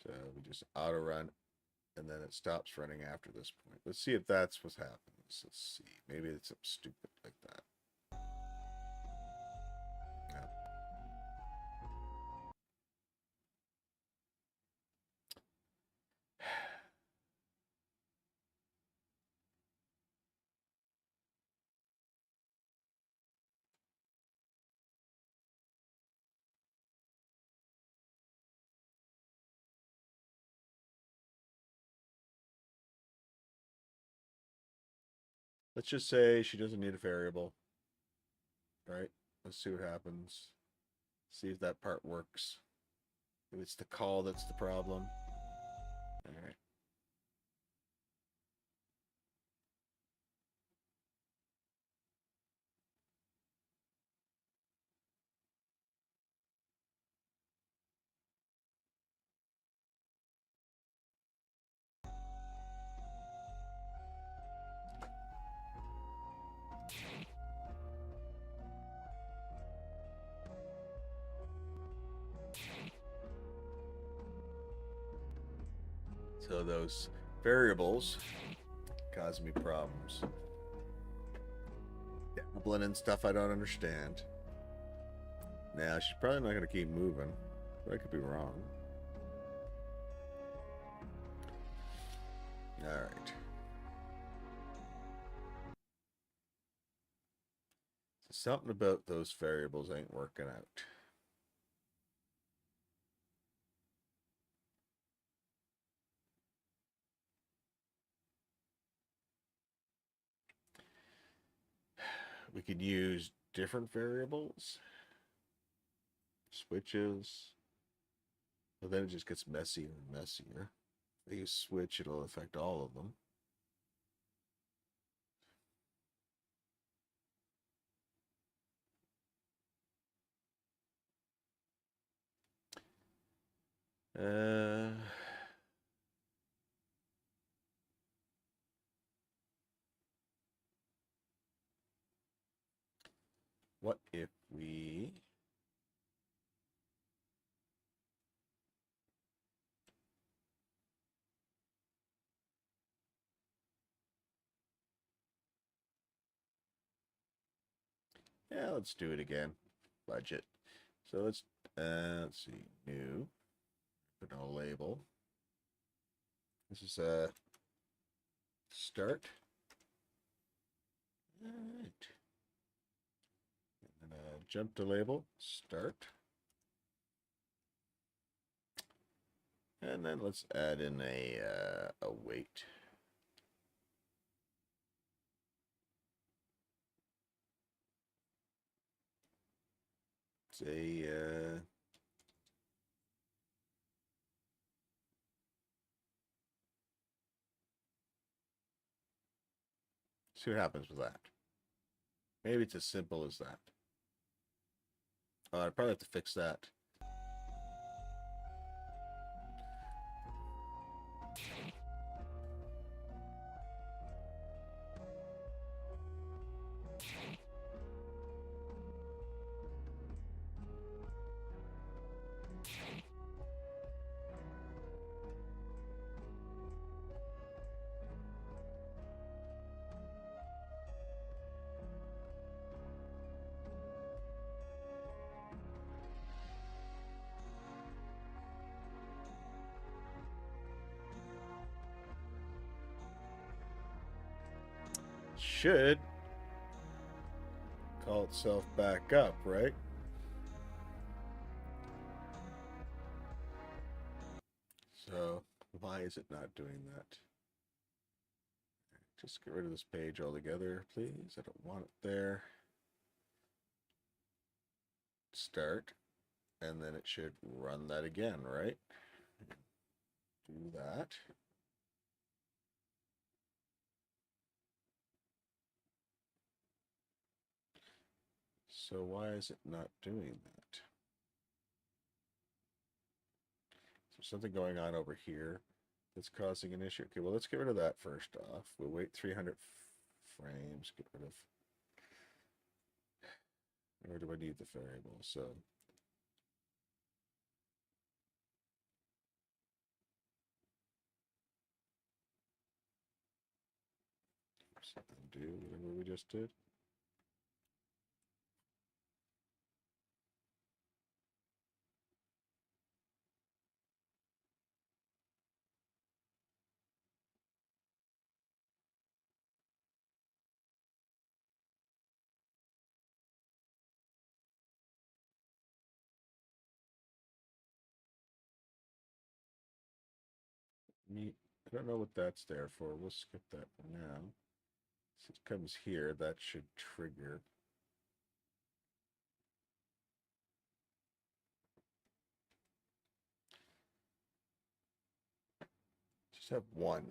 So we just auto run and then it stops running after this point. Let's see if that's what happens. Let's see. Maybe it's something stupid like that. No. Let's just say she doesn't need a variable. Right? Let's see what happens. See if that part works. If it's the call that's the problem. All right. So those variables cause me problems. Doubling and stuff I don't understand. Now, she's probably not going to keep moving. But I could be wrong. Alright. So something about those variables ain't working out. We could use different variables. Switches. But then it just gets messier and messier. If you switch, it'll affect all of them. What if we let's do it again. Budget. So let's see, new, put a label. This is a start. All right. And then jump to label, start. And then let's add in a wait. Say see what happens with that. Maybe it's as simple as that. I'd probably have to fix that. should call itself back up, right? So why is it not doing that? Just get rid of this page altogether, please. I don't want it there. Start, and then it should run that again, right? Do that. So why is it not doing that? Is there something going on over here that's causing an issue? Okay, well, let's get rid of that first off. We'll wait 300 frames. Get rid of... Or do I need the variable? So undo whatever we just did. I don't know what that's there for. We'll skip that for now. So it comes here. That should trigger. Just have one.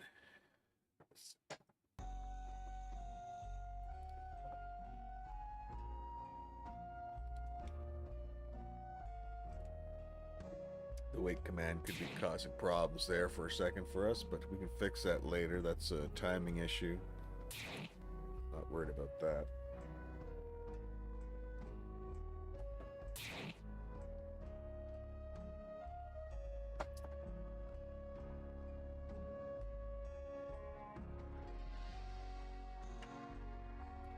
The wait command could be causing problems there for a second for us, but we can fix that later. That's a timing issue. Not worried about that.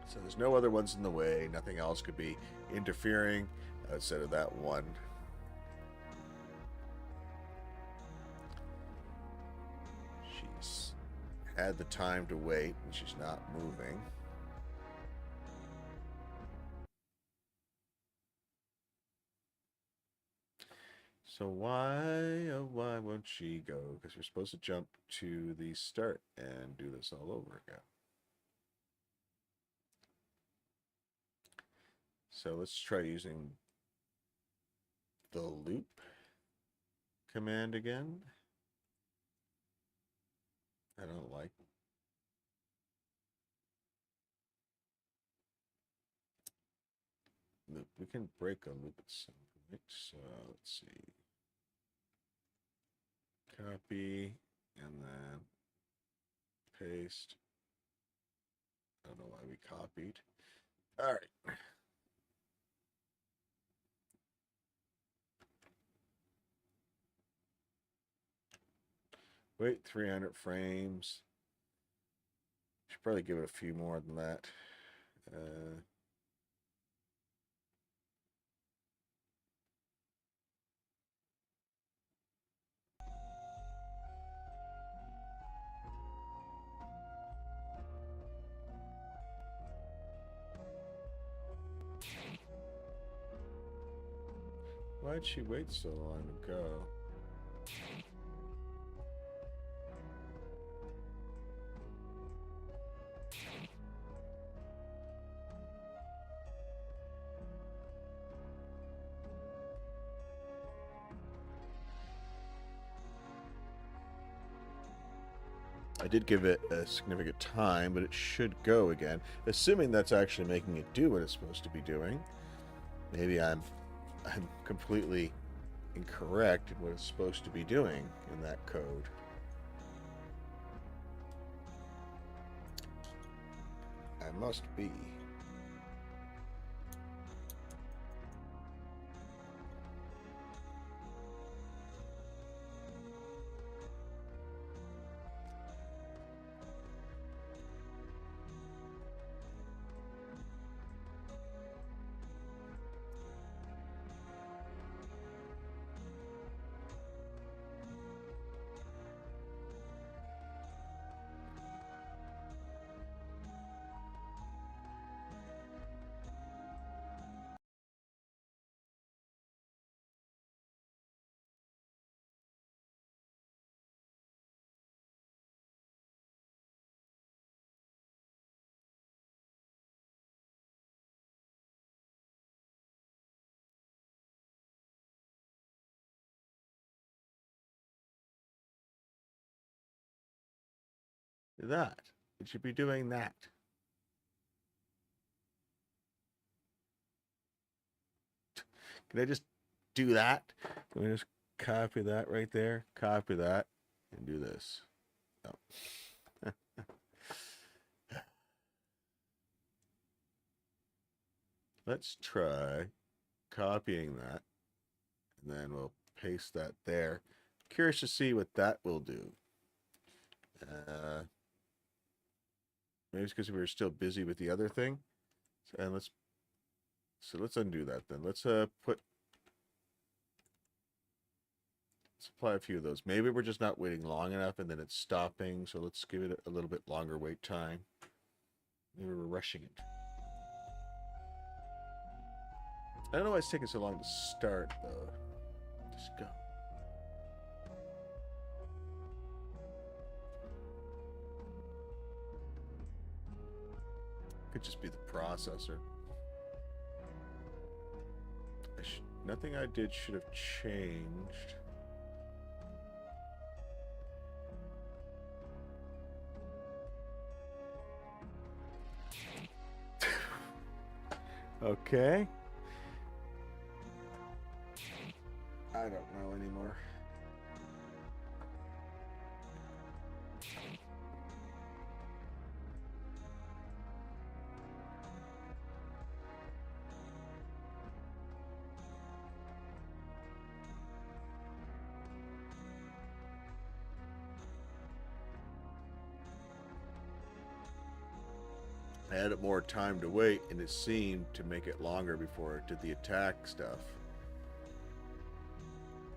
So there's no other ones in the way. Nothing else could be interfering outside of that one. She's had the time to wait, and she's not moving. So why won't she go? Because we're supposed to jump to the start and do this all over again. So let's try using the loop command again. I don't like loop. We can break a loop at some point. So let's see. Copy and then paste. I don't know why we copied. All right. Wait 300 frames. Should probably give it a few more than that. Why'd she wait so long to go? I did give it a significant time, but it should go again, assuming that's actually making it do what it's supposed to be doing. Maybe I'm completely incorrect in what it's supposed to be doing in that code. I must be. that. It should be doing that. Can I just do that? Can we just copy that right there? Copy that and do this. No. Let's try copying that, and then we'll paste that there. Curious to see what that will do. Maybe it's because we were still busy with the other thing. And let's undo that then. Let's apply a few of those. Maybe we're just not waiting long enough and then it's stopping. So let's give it a little bit longer wait time. Maybe we're rushing it. I don't know why it's taking so long to start though. Just go. Could just be the processor. Nothing I did should have changed. Okay. I don't know anymore. I had more time to wait, and it seemed to make it longer before it did the attack stuff.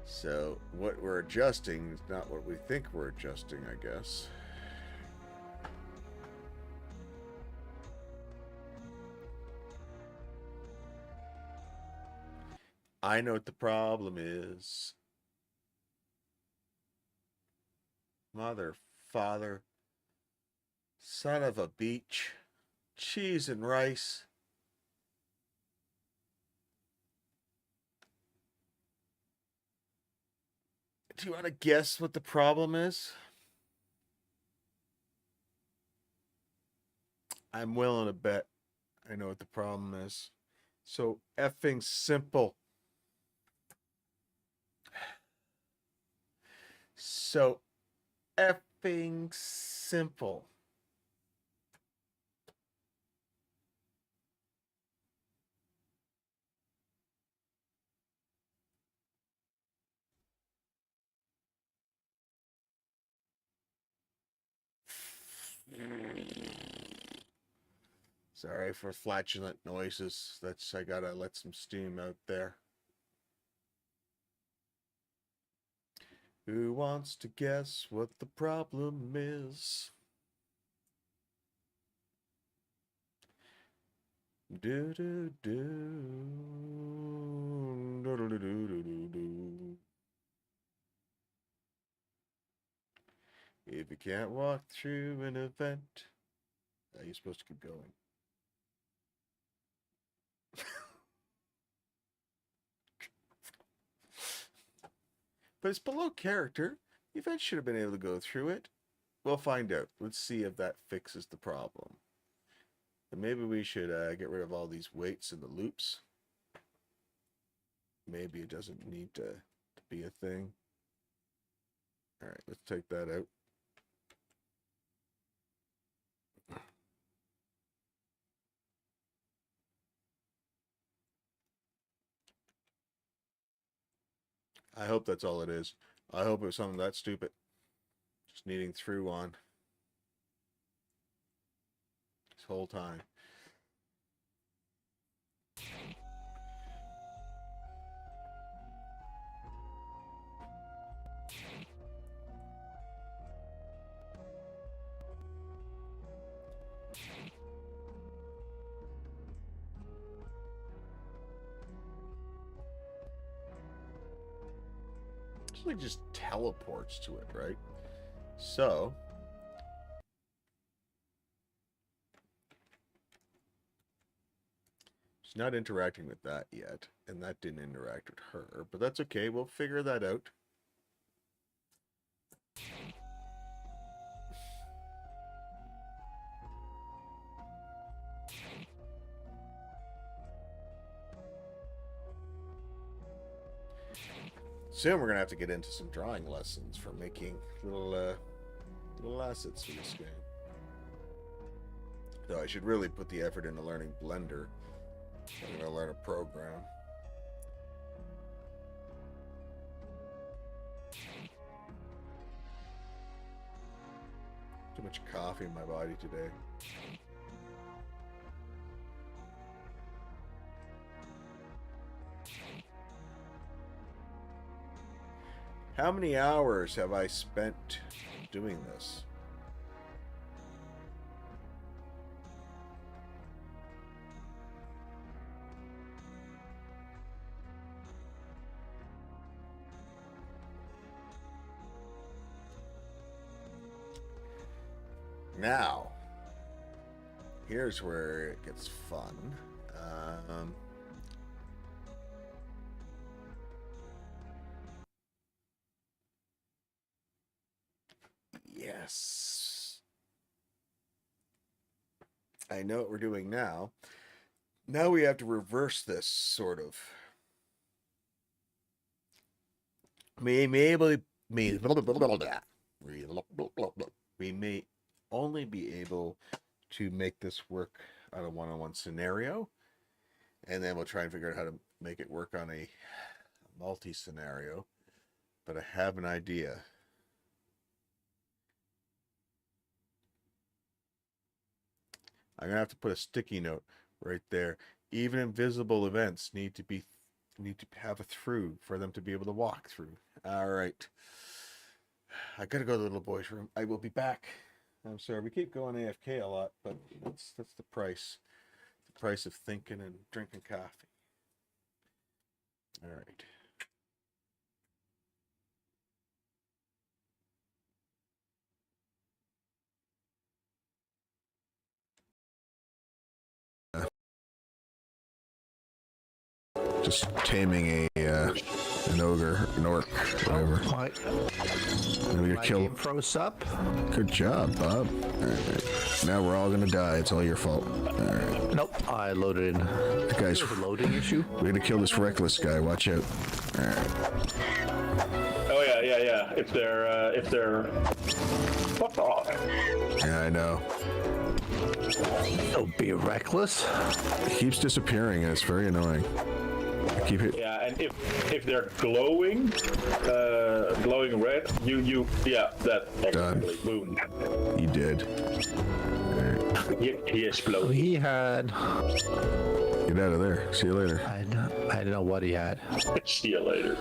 So what we're adjusting is not what we think we're adjusting, I guess. I know what the problem is. Mother, father, son of a beach. Cheese and rice. Do you want to guess what the problem is? I'm willing to bet I know what the problem is. So effing simple. So effing simple. Sorry for flatulent noises. I gotta let some steam out there. Who wants to guess what the problem is? Do do do do do do do do do. If you can't walk through an event, you're supposed to keep going. But it's below character. The event should have been able to go through it. We'll find out. Let's see if that fixes the problem. And maybe we should get rid of all these weights and the loops. Maybe it doesn't need to be a thing. All right, let's take that out. I hope that's all it is. I hope it was something that stupid. Just needing through on this whole time. It just teleports to it, right? So she's not interacting with that yet, and that didn't interact with her, but that's okay. We'll figure that out. Soon we're gonna have to get into some drawing lessons for making little assets for this game. Though I should really put the effort into learning Blender. I'm gonna learn a program. Too much coffee in my body today. How many hours have I spent doing this? Now, here's where it gets fun. Yes. I know what we're doing now. Now we have to reverse this, sort of. We may only be able to make this work on a one-on-one scenario, and then we'll try and figure out how to make it work on a multi-scenario. But I have an idea. I'm gonna have to put a sticky note right there. Even invisible events need to have a through for them to be able to walk through. All right. I gotta go to the little boy's room. I will be back. I'm sorry, we keep going AFK a lot, but that's the price. The price of thinking and drinking coffee. All right. Just taming an ogre, an orc, whatever. And we're gonna kill. Froze up. Good job, Bob. All right. Now we're all gonna die. It's all your fault. All right. Nope, I loaded in. That guy's There's a loading issue. We're gonna kill this reckless guy. Watch out. All right. Oh yeah. If they're fuck off. Yeah, I know. Don't be reckless. He keeps disappearing, and it's very annoying. I keep it. Yeah, and if they're glowing red, that actually boom. He did. He exploded. He had. Get out of there. See you later. I don't know what he had. See you later.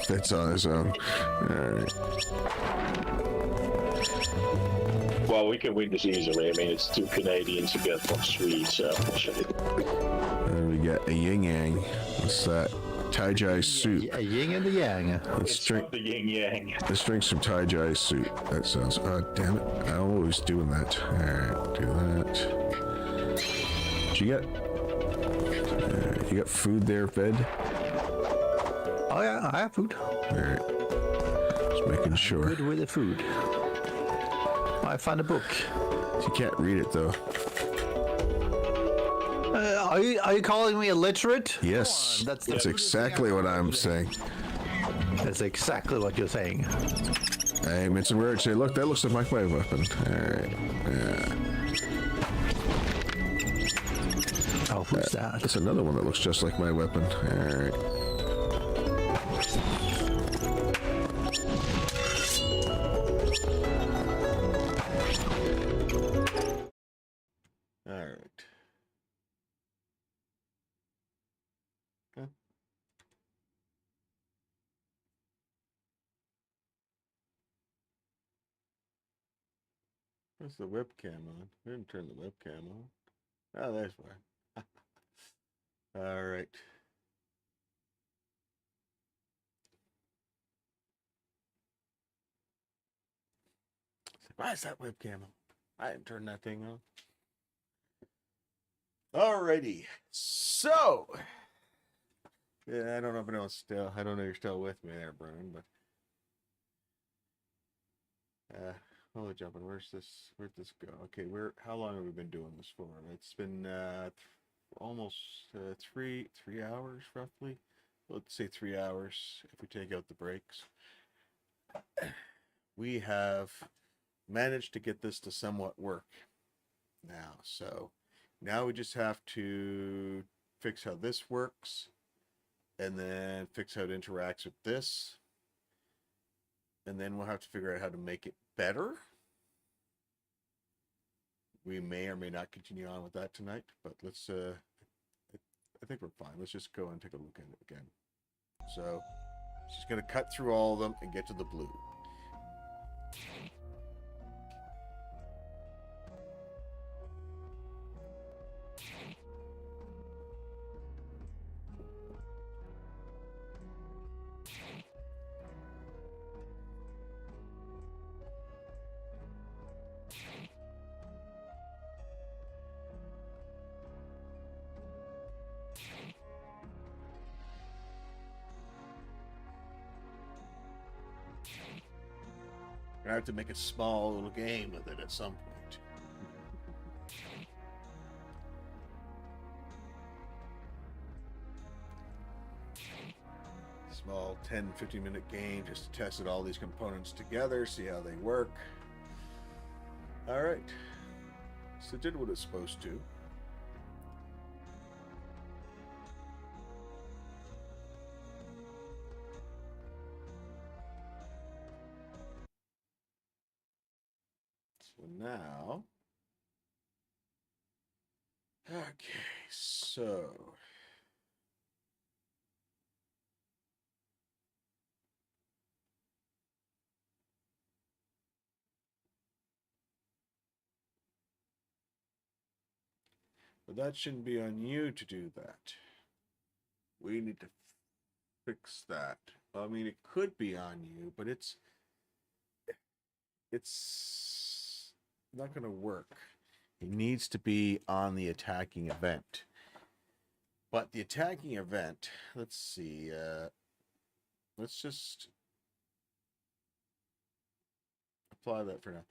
That's on his own. All right. Well, we can win this easily. I mean, it's 2 Canadians against 1 Swede, so. And we got a yin yang. What's that? Tai Jai soup. A yin and a yang. Let's drink. Not the yin yang. Let's drink some Tai Jai soup. That sounds. Oh, damn it! I'm always doing that. All right, do that. Did you get? You got food there, Fed? Oh yeah, I have food. All right. Just making sure. Good with the food. I found a book. You can't read it though. Are you calling me illiterate? Yes, that's exactly what I'm saying. That's exactly what you're saying. Hey, it's a word. Say, look, that looks like my weapon. All right. Yeah. Oh, who's that? That's another one that looks just like my weapon. All right. All right. Huh? Where's the webcam on? We didn't turn the webcam on. Oh, there's why. All right. Why is that webcam on? I didn't turn that thing on. Alrighty. So, yeah, I don't know if anyone's still. I don't know if you're still with me there, Brian, but holy jumping. Where'd this go? Okay, how long have we been doing this for? It's been almost 3 hours roughly. let's say 3 hours if we take out the breaks. We have managed to get this to somewhat work now. So now we just have to fix how this works and then fix how it interacts with this. And then we'll have to figure out how to make it better. We may or may not continue on with that tonight, but let's, I think we're fine. Let's just go and take a look at it again. So, she's going to cut through all of them and get to the blue. I have to make a small little game with it at some point. Small 10-15 minute game just to test all these components together, see how they work. All right. So it did what it's supposed to. So now, okay, so but that shouldn't be on you to do that. We need to fix that. I mean, it could be on you, but it's not going to work. It needs to be on the attacking event. But the attacking event, let's see, let's just apply that for now.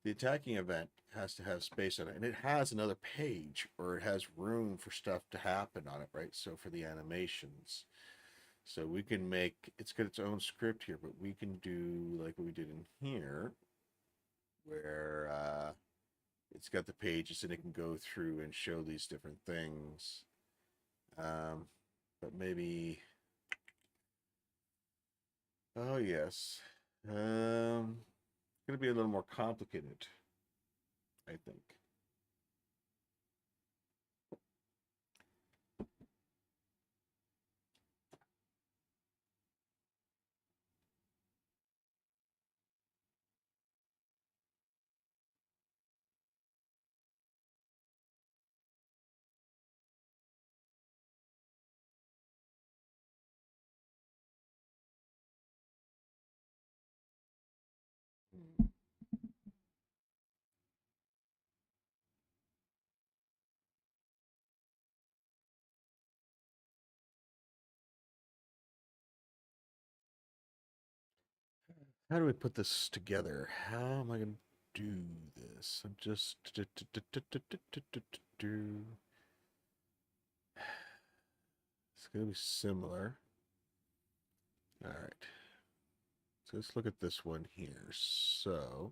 The attacking event has to have space on it, and it has another page, or it has room for stuff to happen on it, right? So for the animations. So we can make, it's got its own script here, but we can do like what we did in here, where it's got the pages and it can go through and show these different things. But maybe, oh yes, going to be a little more complicated, I think. How do we put this together? How am I going to do this? I'm just it's going to be similar. All right. So let's look at this one here. So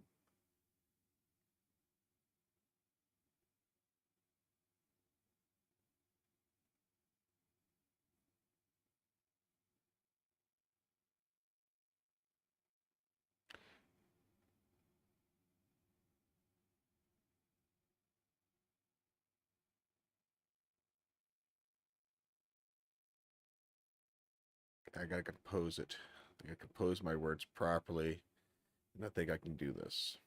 I gotta compose it. I gotta compose my words properly, and I think I can do this.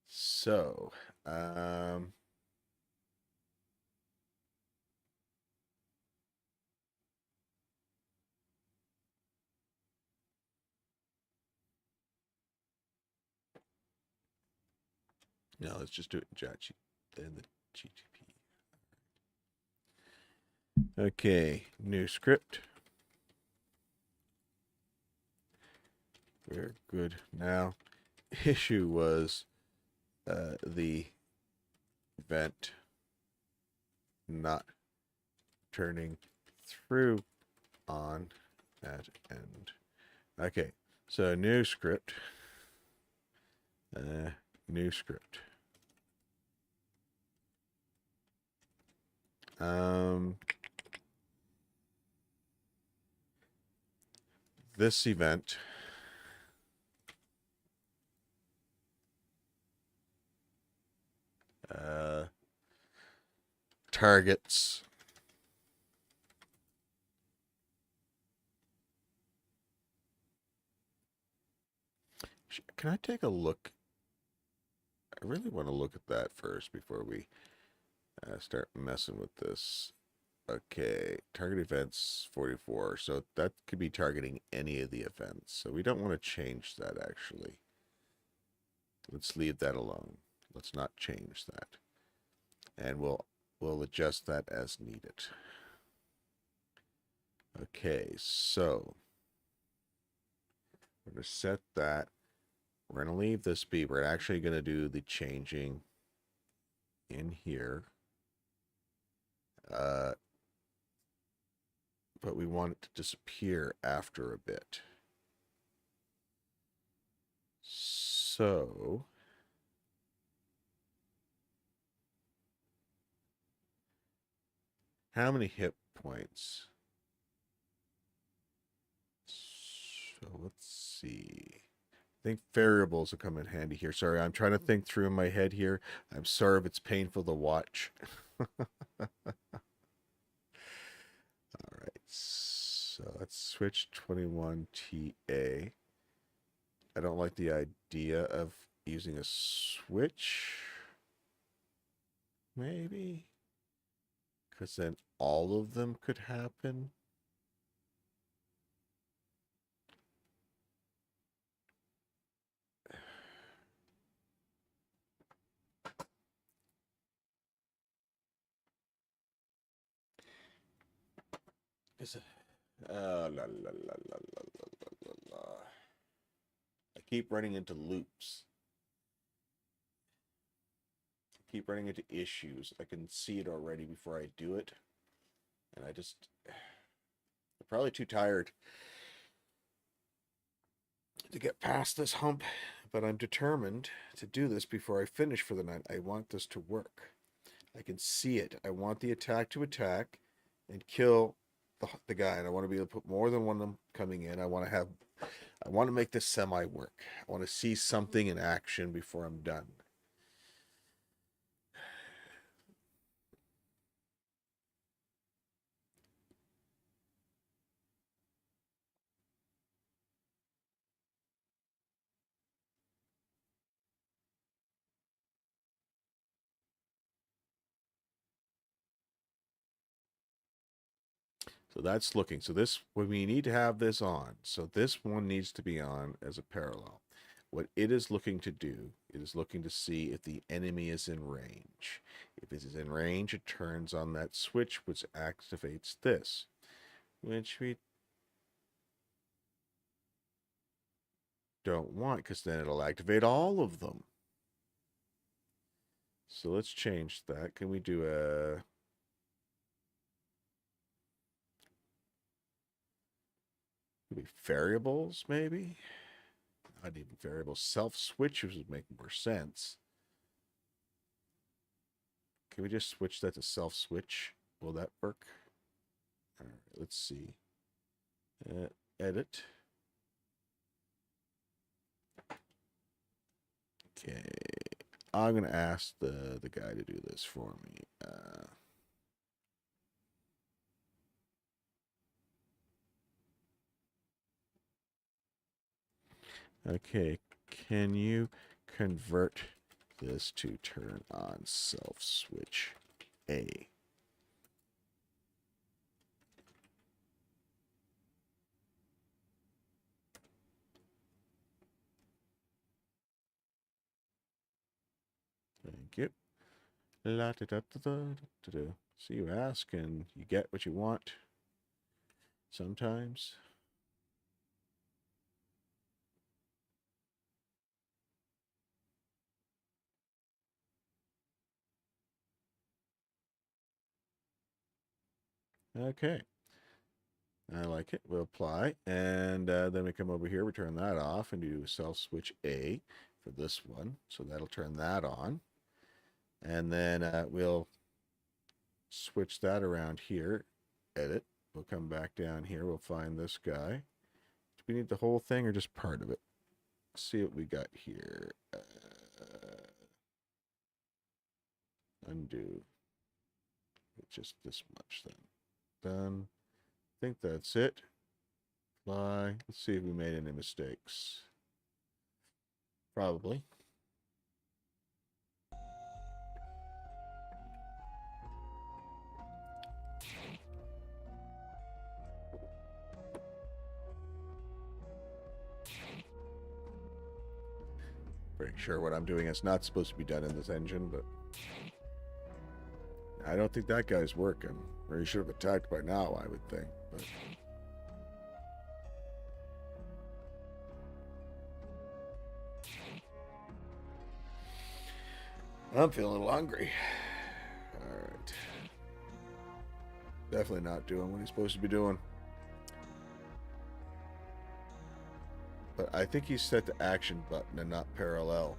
So, no, let's just do it in the GTP. Okay, new script. We're good now. Issue was the event not turning through on at end. Okay, so new script. New script. This event targets Can I take a look? I really want to look at that first before we start messing with this. Okay, target events 44. So that could be targeting any of the events. So we don't want to change that actually. Let's leave that alone. Let's not change that. And we'll adjust that as needed. Okay, so we're going to set that. We're going to leave this be. We're actually going to do the changing in here. But we want it to disappear after a bit. So how many hit points? So let's see. I think variables will come in handy here. Sorry, I'm trying to think through in my head here. I'm sorry if it's painful to watch. All right, so let's switch 21TA. I don't like the idea of using a switch. Maybe. Because then all of them could happen. Is it? La, la, la, la, la, la, la, la. I keep running into loops. I keep running into issues. I can see it already before I do it. And I'm probably too tired to get past this hump. But I'm determined to do this before I finish for the night. I want this to work. I can see it. I want the attack to attack and kill the guy, and I want to be able to put more than one of them coming in. I want to make this semi work. I want to see something in action before I'm done. So that's looking. So this, we need to have this on. So this one needs to be on as a parallel. What it is looking to do, it is looking to see if the enemy is in range. If it is in range, it turns on that switch, which activates this, which we don't want, because then it'll activate all of them. So let's change that. Can we do a... Maybe variables, maybe? Not even variables. Self-switches would make more sense. Can we just switch that to self-switch? Will that work? All right, let's see. Edit. Okay. I'm going to ask the guy to do this for me. Okay, can you convert this to turn on self switch A? Thank you. La da da da da da da. So you ask and you get what you want. Sometimes. Okay. I like it. We'll apply. And then we come over here, we turn that off and do self switch A for this one. So that'll turn that on. And then we'll switch that around here. Edit. We'll come back down here. We'll find this guy. Do we need the whole thing or just part of it? Let's see what we got here. Undo. Just this much then. Done. I think that's it. Apply. Let's see if we made any mistakes. Probably. Pretty sure what I'm doing is not supposed to be done in this engine, but I don't think that guy's working. Or he should have attacked by now, I would think. But I'm feeling a little hungry. Alright. Definitely not doing what he's supposed to be doing. But I think he's set the action button and not parallel.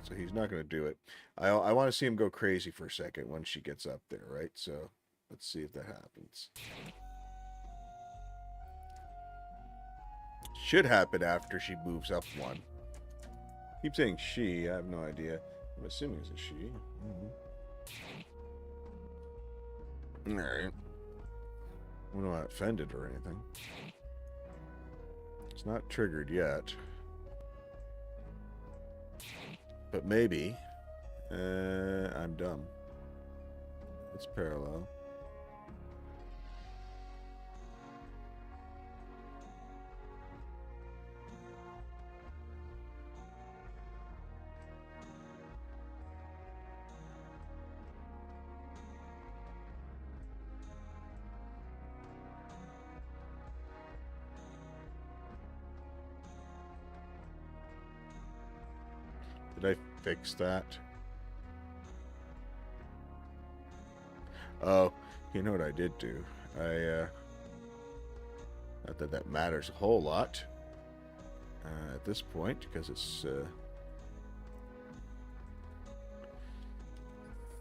So he's not going to do it. I want to see him go crazy for a second when she gets up there, right? So let's see if that happens. Should happen after she moves up one. Keep saying she. I have no idea. I'm assuming it's a she. Alright. I'm not offended or anything. It's not triggered yet. But maybe. I'm dumb. It's parallel. Did I fix that? Oh, you know what I did do? Not that that matters a whole lot at this point, because it's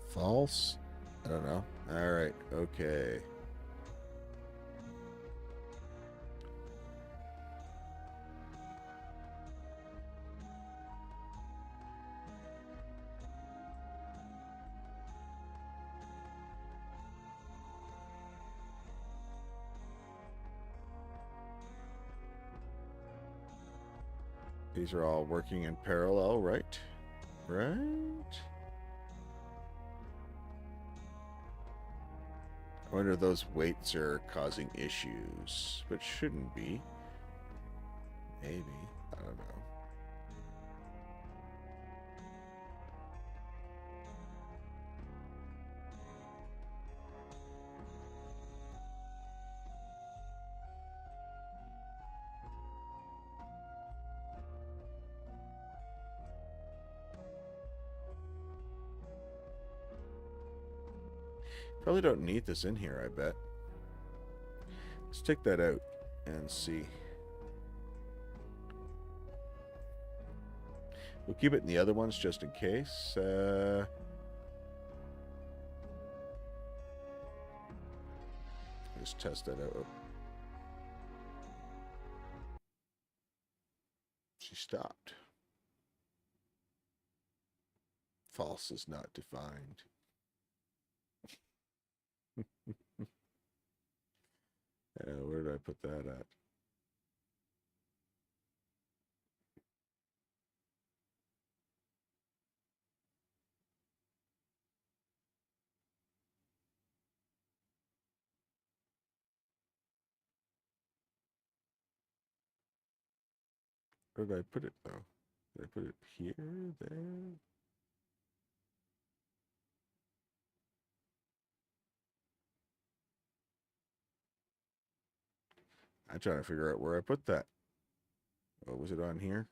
false. I don't know. All right. Okay. These are all working in parallel, right? Right? I wonder if those weights are causing issues, but shouldn't be. Maybe. I don't know. Probably don't need this in here, I bet. Let's take that out and see. We'll keep it in the other ones just in case. Just test that out. She stopped. False is not defined. Where did I put that at? Where did I put it, though? Did I put it here? There? I'm trying to figure out where I put that. Oh, was it on here?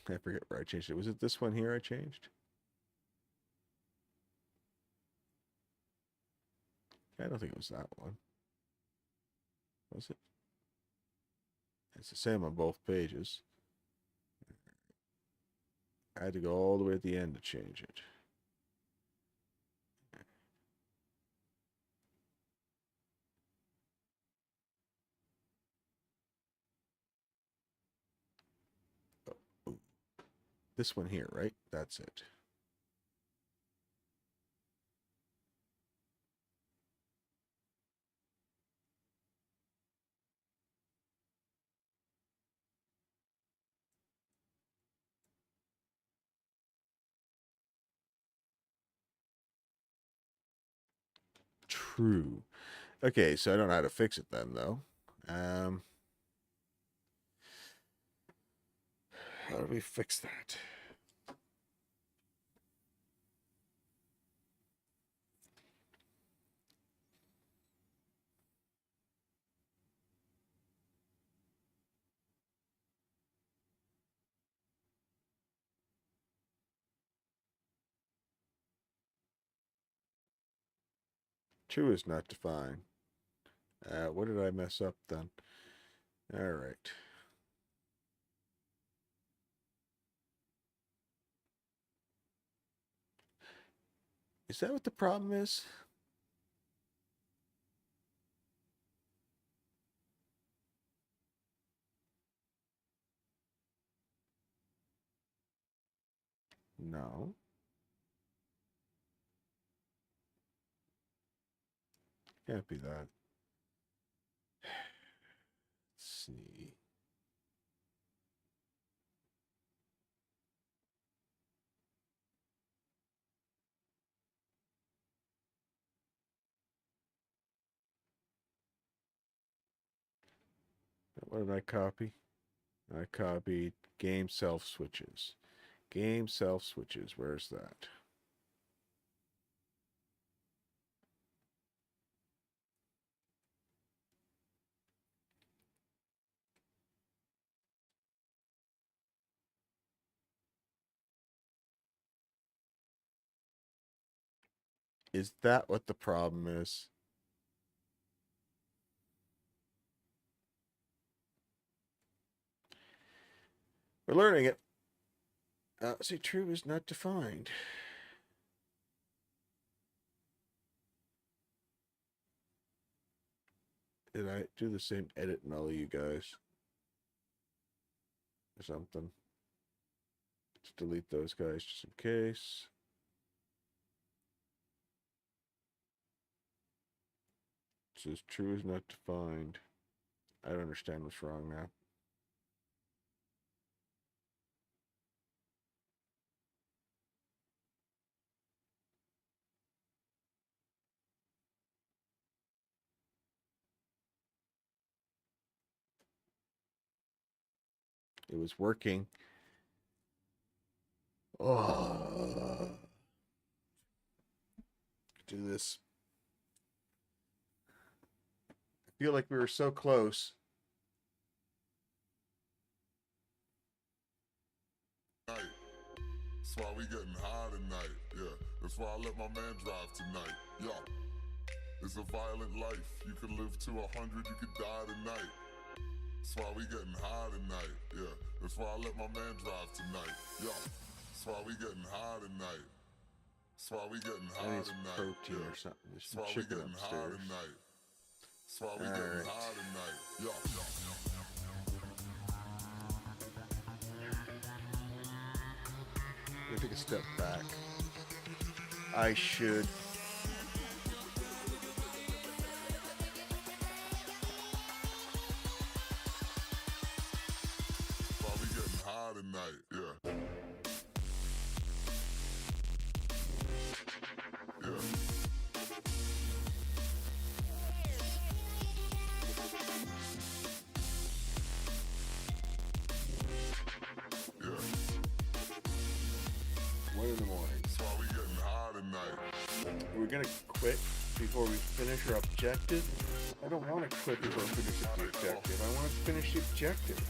I forget where I changed it. Was it this one here I changed? I don't think it was that one. Was it? It's the same on both pages. I had to go all the way at the end to change it. Oh, this one here, right? That's it. True. Okay, so I don't know how to fix it then, though. How do we fix that? True is not defined. What did I mess up then? All right. Is that what the problem is? No. Can't be that. Let's see. What did I copy? I copied game self switches. Game self switches. Where's that? Is that what the problem is? We're learning it. See, true is not defined. Did I do the same edit in all of you guys? Or something? Let's delete those guys just in case. It says true is not defined. I don't understand what's wrong now. It was working. Oh. Do this. I feel like we were so close. Night. That's why we getting high tonight. Yeah, that's why I let my man drive tonight. Yeah, it's a violent life. You could live to 100, you could die tonight. That's why we getting high tonight. Yeah, that's why I let my man drive tonight. Yeah, that's why we getting high tonight. That's why we getting high tonight. Protein yeah. or something. There's That's some why we chicken getting high upstairs. tonight. That's why we getting high tonight. Yeah, Let me take a step back. I should. that's why we getting high tonight. Yeah. Yeah. Yeah. 1 in the morning. That's why we getting high tonight. Are we gonna quit before we finish our objective? I don't want to quit before we finish the objective. I want to finish the objective.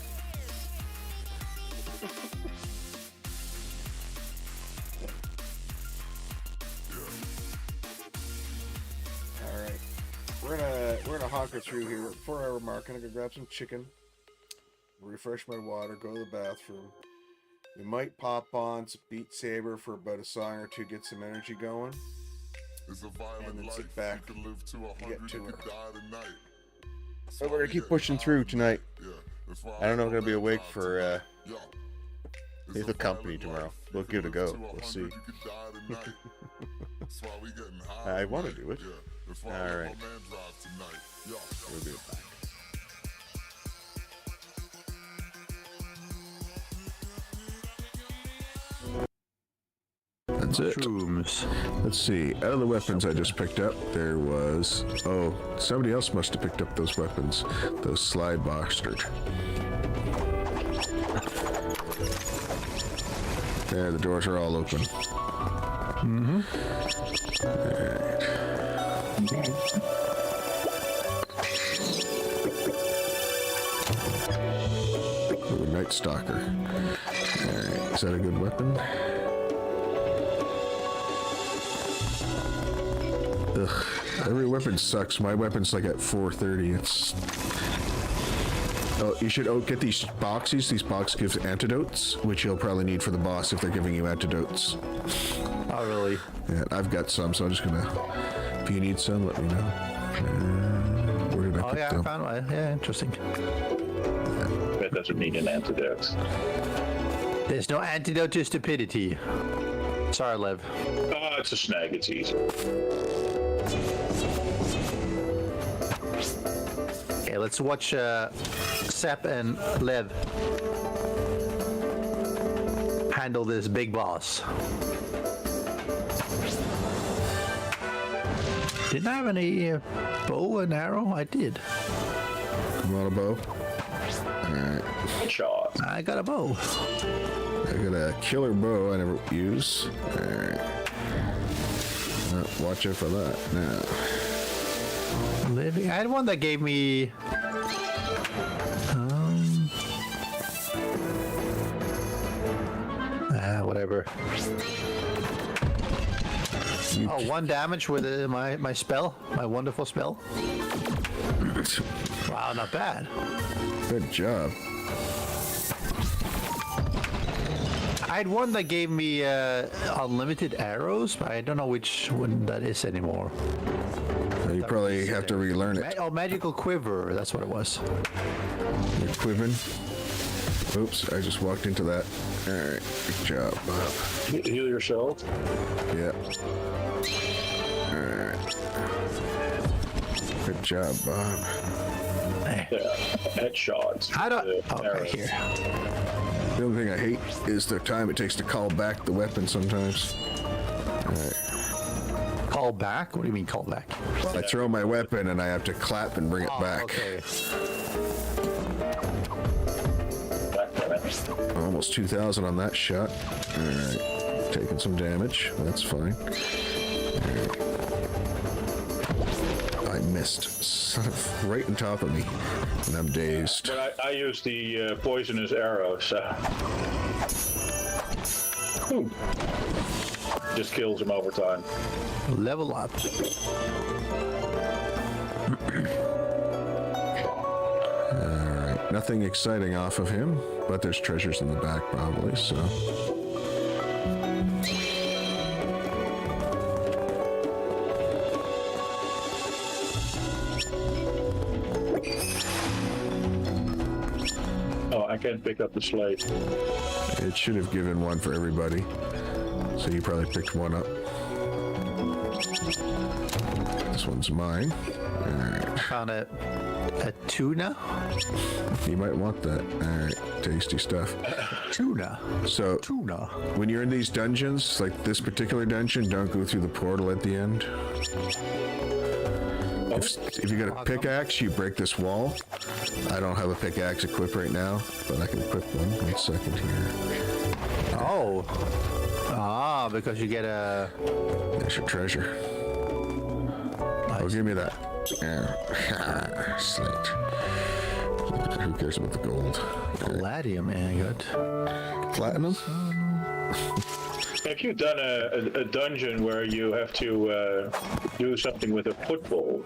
we're gonna honker through here. Before I remark, I'm gonna grab some chicken, refresh my water, go to the bathroom. We might pop on some Beat Saber for about a song or two, get some energy going. It's a violent And then sit life. back You can live to 100, get to you it. could die tonight. That's But why we're gonna we keep getting pushing high through tonight. Yeah, that's why I don't know if I'm let gonna be my awake man for drive tonight. It's Lethal a Company violent tomorrow. life. We'll You give it a can live go. to We'll 100, see. You could die tonight. That's why we getting high I want to tonight. do it. Yeah, that's why All I let right. my man drive tonight. Yeah. We'll be back. That's it. Mushrooms. Let's see. Out of the weapons I just picked up, there was... Oh, somebody else must have picked up those weapons. Those slide bastard. There, the doors are all open. Mm-hmm. Ooh, Night Stalker. Alright, is that a good weapon? Ugh, every weapon sucks. My weapon's like at 430. It's... Oh, you should get these boxes. These boxes give antidotes, which you'll probably need for the boss if they're giving you antidotes. Oh, really? Yeah, I've got some, so I'm just gonna... If you need some, let me know. Where did I Oh, put yeah, I them? found one. Yeah, interesting. That doesn't need an antidote. There's no antidote to stupidity. Sorry, Lev. Oh, it's a snag. It's easy. Okay, let's watch Zeph and Lev handle this big boss. Didn't I have any bow and arrow? I did. You want a bow? Alright. Shot. I got a bow. I got a killer bow I never use. Alright. Watch out for that. Now. Living. I had one that gave me. Whatever. Oh, 1 damage with my spell, my wonderful spell. Wow, not bad. Good job. I had one that gave me unlimited arrows, but I don't know which one that is anymore. You probably have to relearn it. Oh, magical quiver. That's what it was. You're quivering. Oops, I just walked into that. Alright, good job, Bob. Heal yourself. Yeah. Alright. Good job, Bob. Yeah. Headshots. I don't. The arrows. Okay, here. The only thing I hate is the time it takes to call back the weapon sometimes. Alright. Call back? What do you mean call back? I throw my weapon and I have to clap and bring it back. Okay. Almost 2,000 on that shot. Alright. Taking some damage. That's fine. Alright. I missed. Son of, right on top of me. And I'm dazed. But I use the poisonous arrow, so... Just kills him over time. Level up. Alright. Nothing exciting off of him, but there's treasures in the back probably, so... Oh, I can't pick up the slate. It should have given one for everybody. So you probably picked one up. This one's mine. Alright. Found a tuna. You might want that. Alright. Tasty stuff. Tuna. So, Tuna. when you're in these dungeons, like this particular dungeon, don't go through the portal at the end. If you got a pickaxe, you break this wall. I don't have a pickaxe equipped right now, but I can equip one. 1 second here. Oh. Ah, because you get a. There's your treasure. Oh, give me that. Yeah. Slate. Who cares about the gold? Palladium ingot. Platinum? Have you done a dungeon where you have to do something with a football?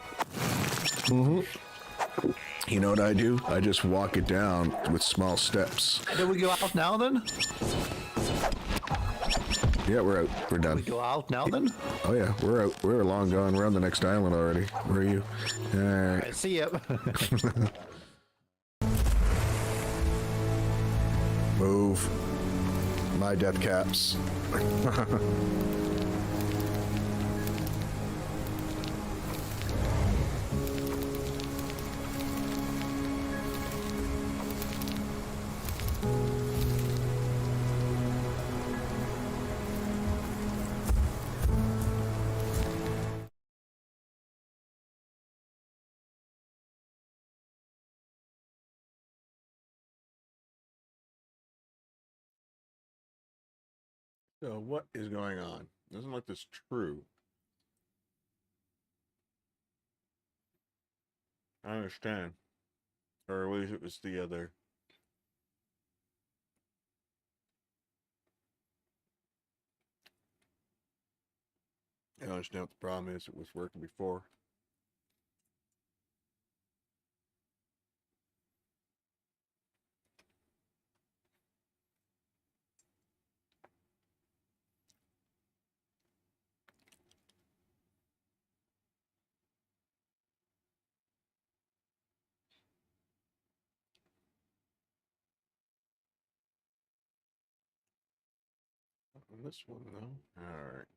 You know what I do? I just walk it down with small steps. Do we go out now then? Yeah, we're out. We're We done. go out now then? Oh yeah, we're out. We're long gone. We're on the next island already. Where are you? All right. I see ya. Move. My death caps. So what is going on? Doesn't look this true. I understand. Or at least it was the other. I understand what the problem is. It was working before. On this one, though. All right.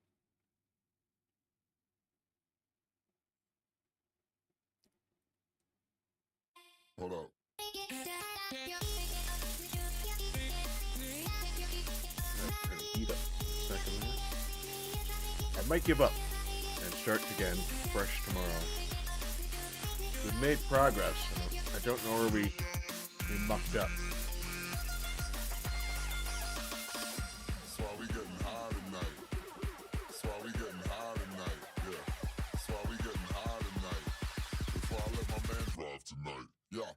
Hold up. That's gonna heat up a second there. I might give up and start again fresh tomorrow. We've made progress. I don't know where we mucked up. That's why we getting high tonight. That's why we getting high tonight. Yeah. That's why we getting high tonight. That's why I let my man drive tonight. Yeah.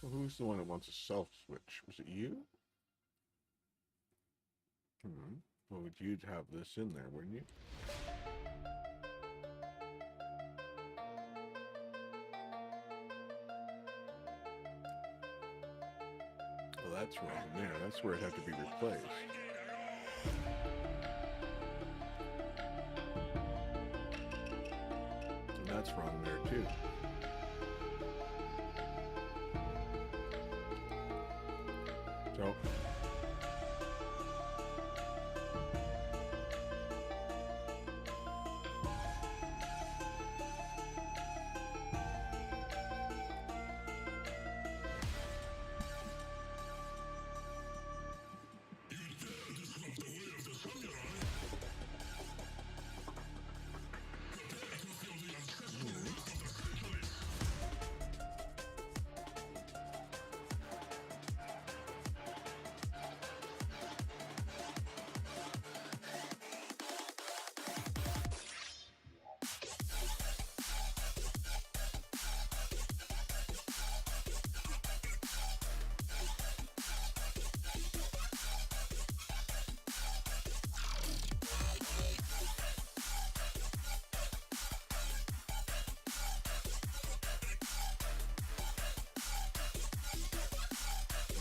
Well, who's the one that wants a self switch? Was it you? Well, would you have this in there, wouldn't you? Well, that's wrong there. That's where it had to be replaced. And that's wrong there, too. So,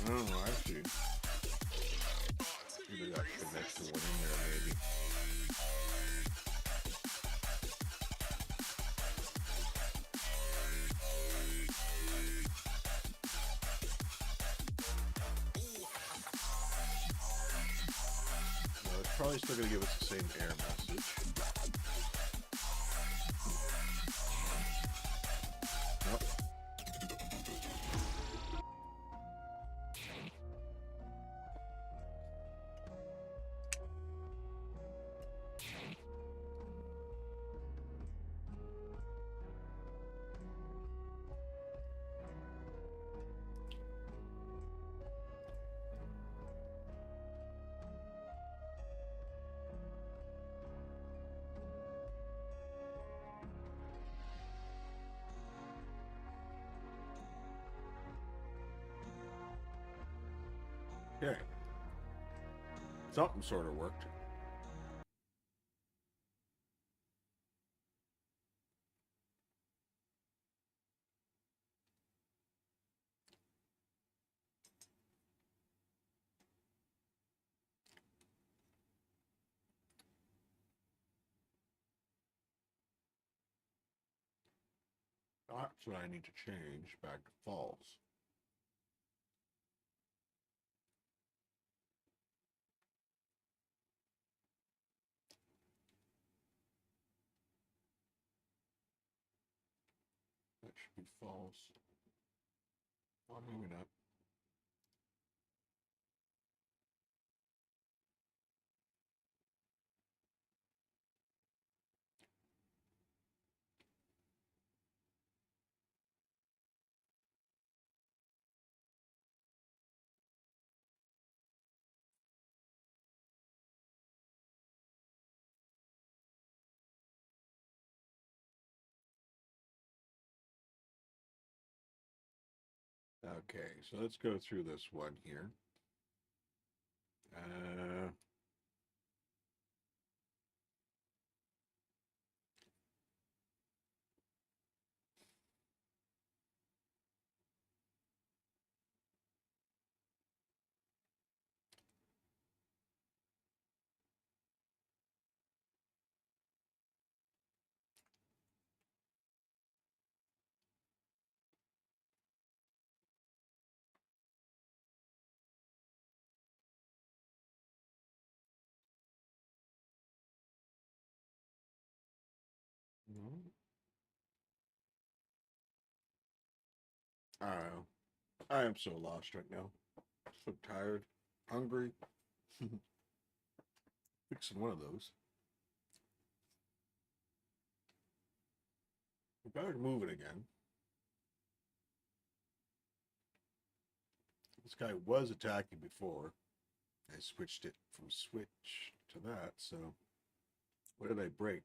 oh, I see. Maybe that's the next one in there, maybe. Well, it's probably still going to give us the same error message. Nope. Okay. Something sort of worked. That's what I need to change back to false. That should be false. Well, maybe not. Okay, so let's go through this one here. I don't know. I am so lost right now. So tired, hungry. Fixing one of those. We better move it again. This guy was attacking before. I switched it from switch to that, so what did I break?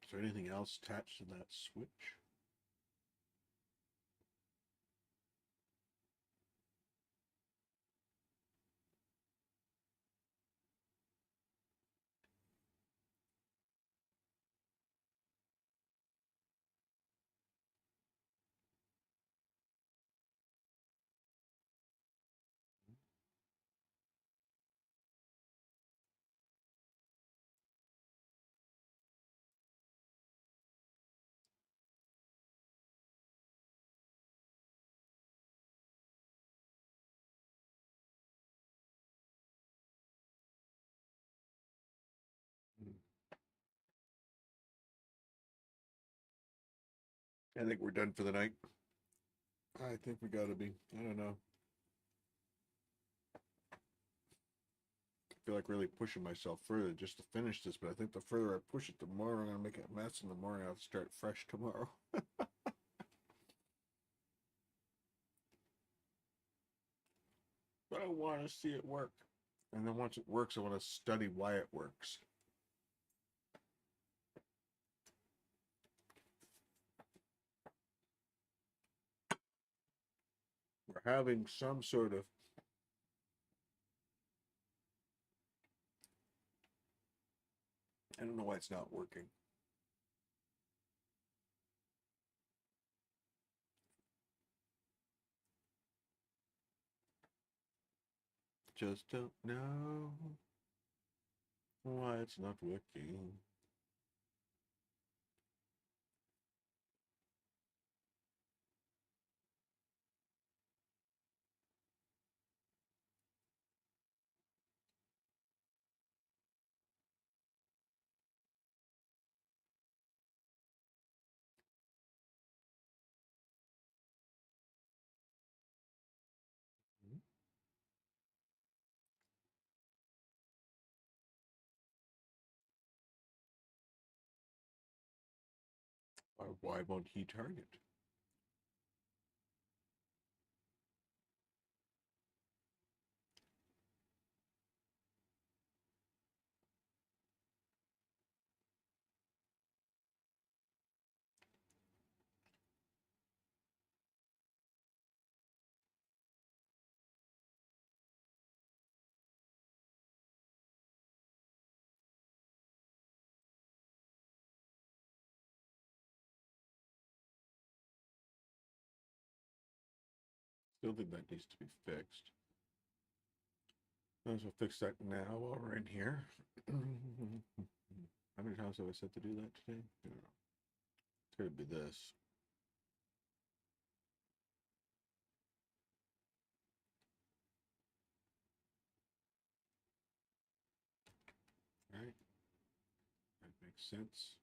Is there anything else attached to that switch? I think we're done for the night. I think we gotta be. I don't know. I feel like really pushing myself further just to finish this, but I think the further I push it, the more I'm gonna make a mess in the morning. I'll have to start fresh tomorrow. But I want to see it work. And then once it works, I want to study why it works. We're having some sort of I don't know why it's not working. Just don't know why it's not working. Why won't he target? Still think that needs to be fixed. Might as well fix that now while we're in here. How many times have I said to do that today? I don't know. It's going to be this. All right. That makes sense.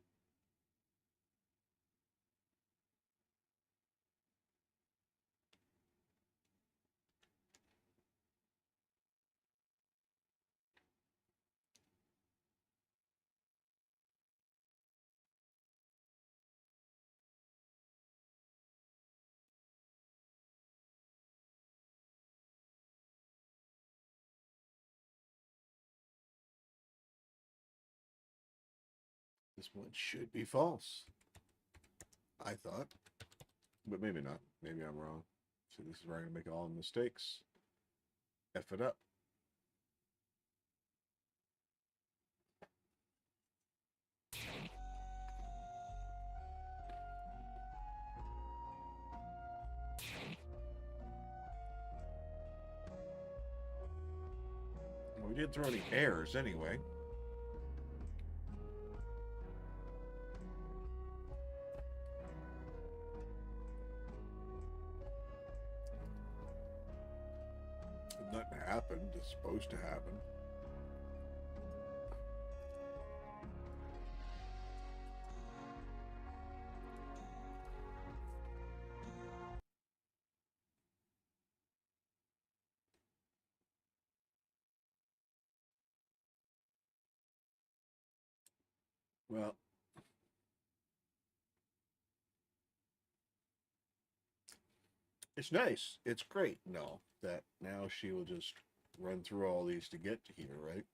This one should be false. I thought. But maybe not. Maybe I'm wrong. So this is where I'm going to make all the mistakes. F it up. Well, we didn't throw any errors anyway. Nothing happened. It's supposed to happen. Well, it's nice. It's great. No, that now she will just run through all these to get to here, right?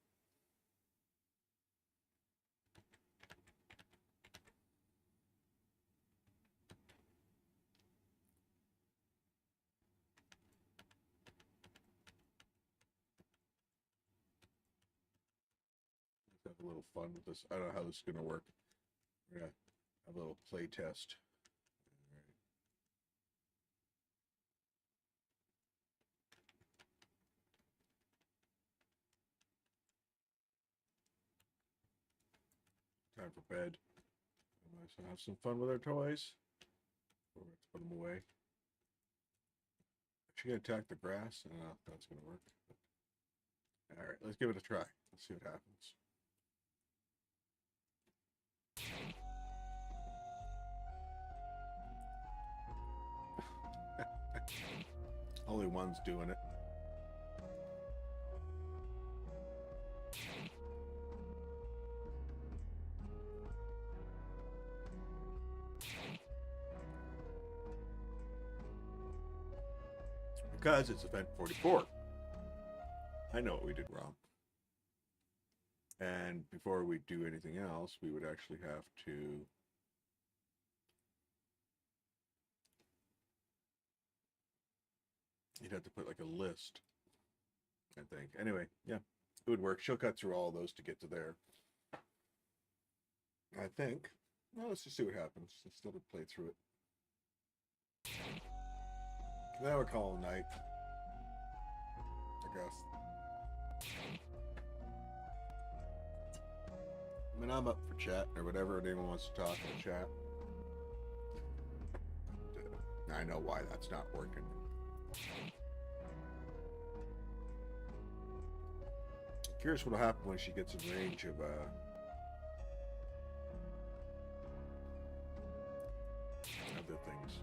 Let's have a little fun with this. I don't know how this is going to work. We're going to have a little play test. All right. Time for bed. So have some fun with our toys. Or let's put them away. Is she gonna attack the grass? I don't know if that's gonna work. All right, let's give it a try. Let's see what happens. Only one's doing it. Because it's event 44. I know what we did wrong. And before we do anything else, we would actually have to you'd have to put like a list, I think. Anyway, yeah, it would work. She'll cut through all those to get to there. I think. Well, let's just see what happens. Let's still play through it. Now we're calling night, I guess. I mean, I'm up for chat or whatever. If anyone wants to talk in chat. I know why that's not working. Curious what'll happen when she gets in range of other things.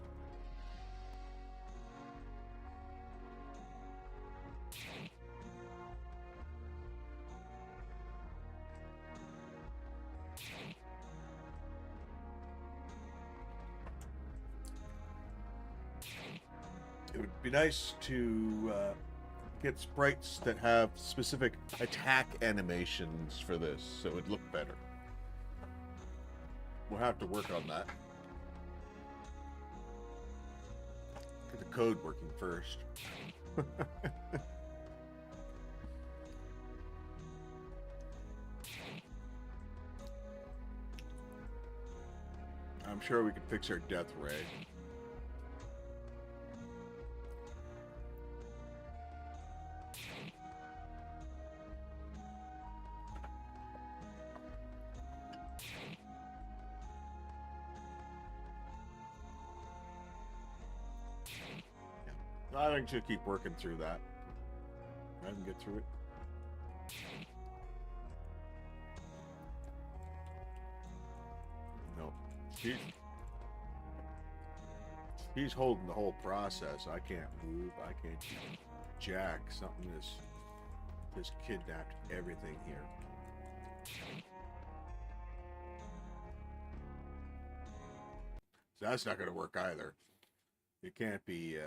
It would be nice to get sprites that have specific attack animations for this, so it would look better. We'll have to work on that. Get the code working first. I'm sure we could fix our death ray. I think she'll keep working through that. I can get through it. No, he's holding the whole process. I can't move. I can't do jack. Something has kidnapped everything here. So that's not going to work either. It can't be.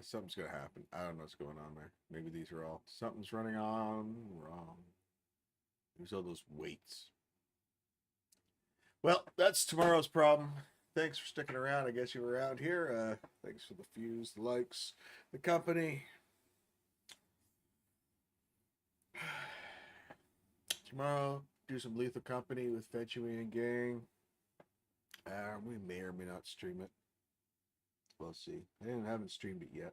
Something's going to happen. I don't know what's going on there. Maybe these are all. Something's running on wrong. There's all those weights. Well, that's tomorrow's problem. Thanks for sticking around. I guess you were around here. Thanks for the views, the likes, the company. Tomorrow, do some Lethal Company with Fetchy and Gang. We may or may not stream it. We'll see. I haven't streamed it yet.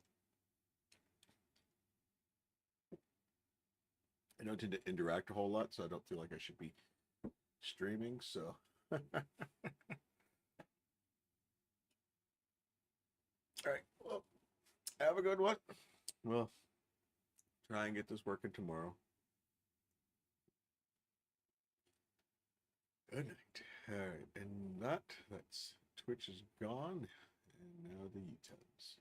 I don't tend to interact a whole lot, so I don't feel like I should be streaming, so. All right. Well, have a good one. Well, try and get this working tomorrow. Good night. All right. And that's Twitch is gone. And now the YouTubes.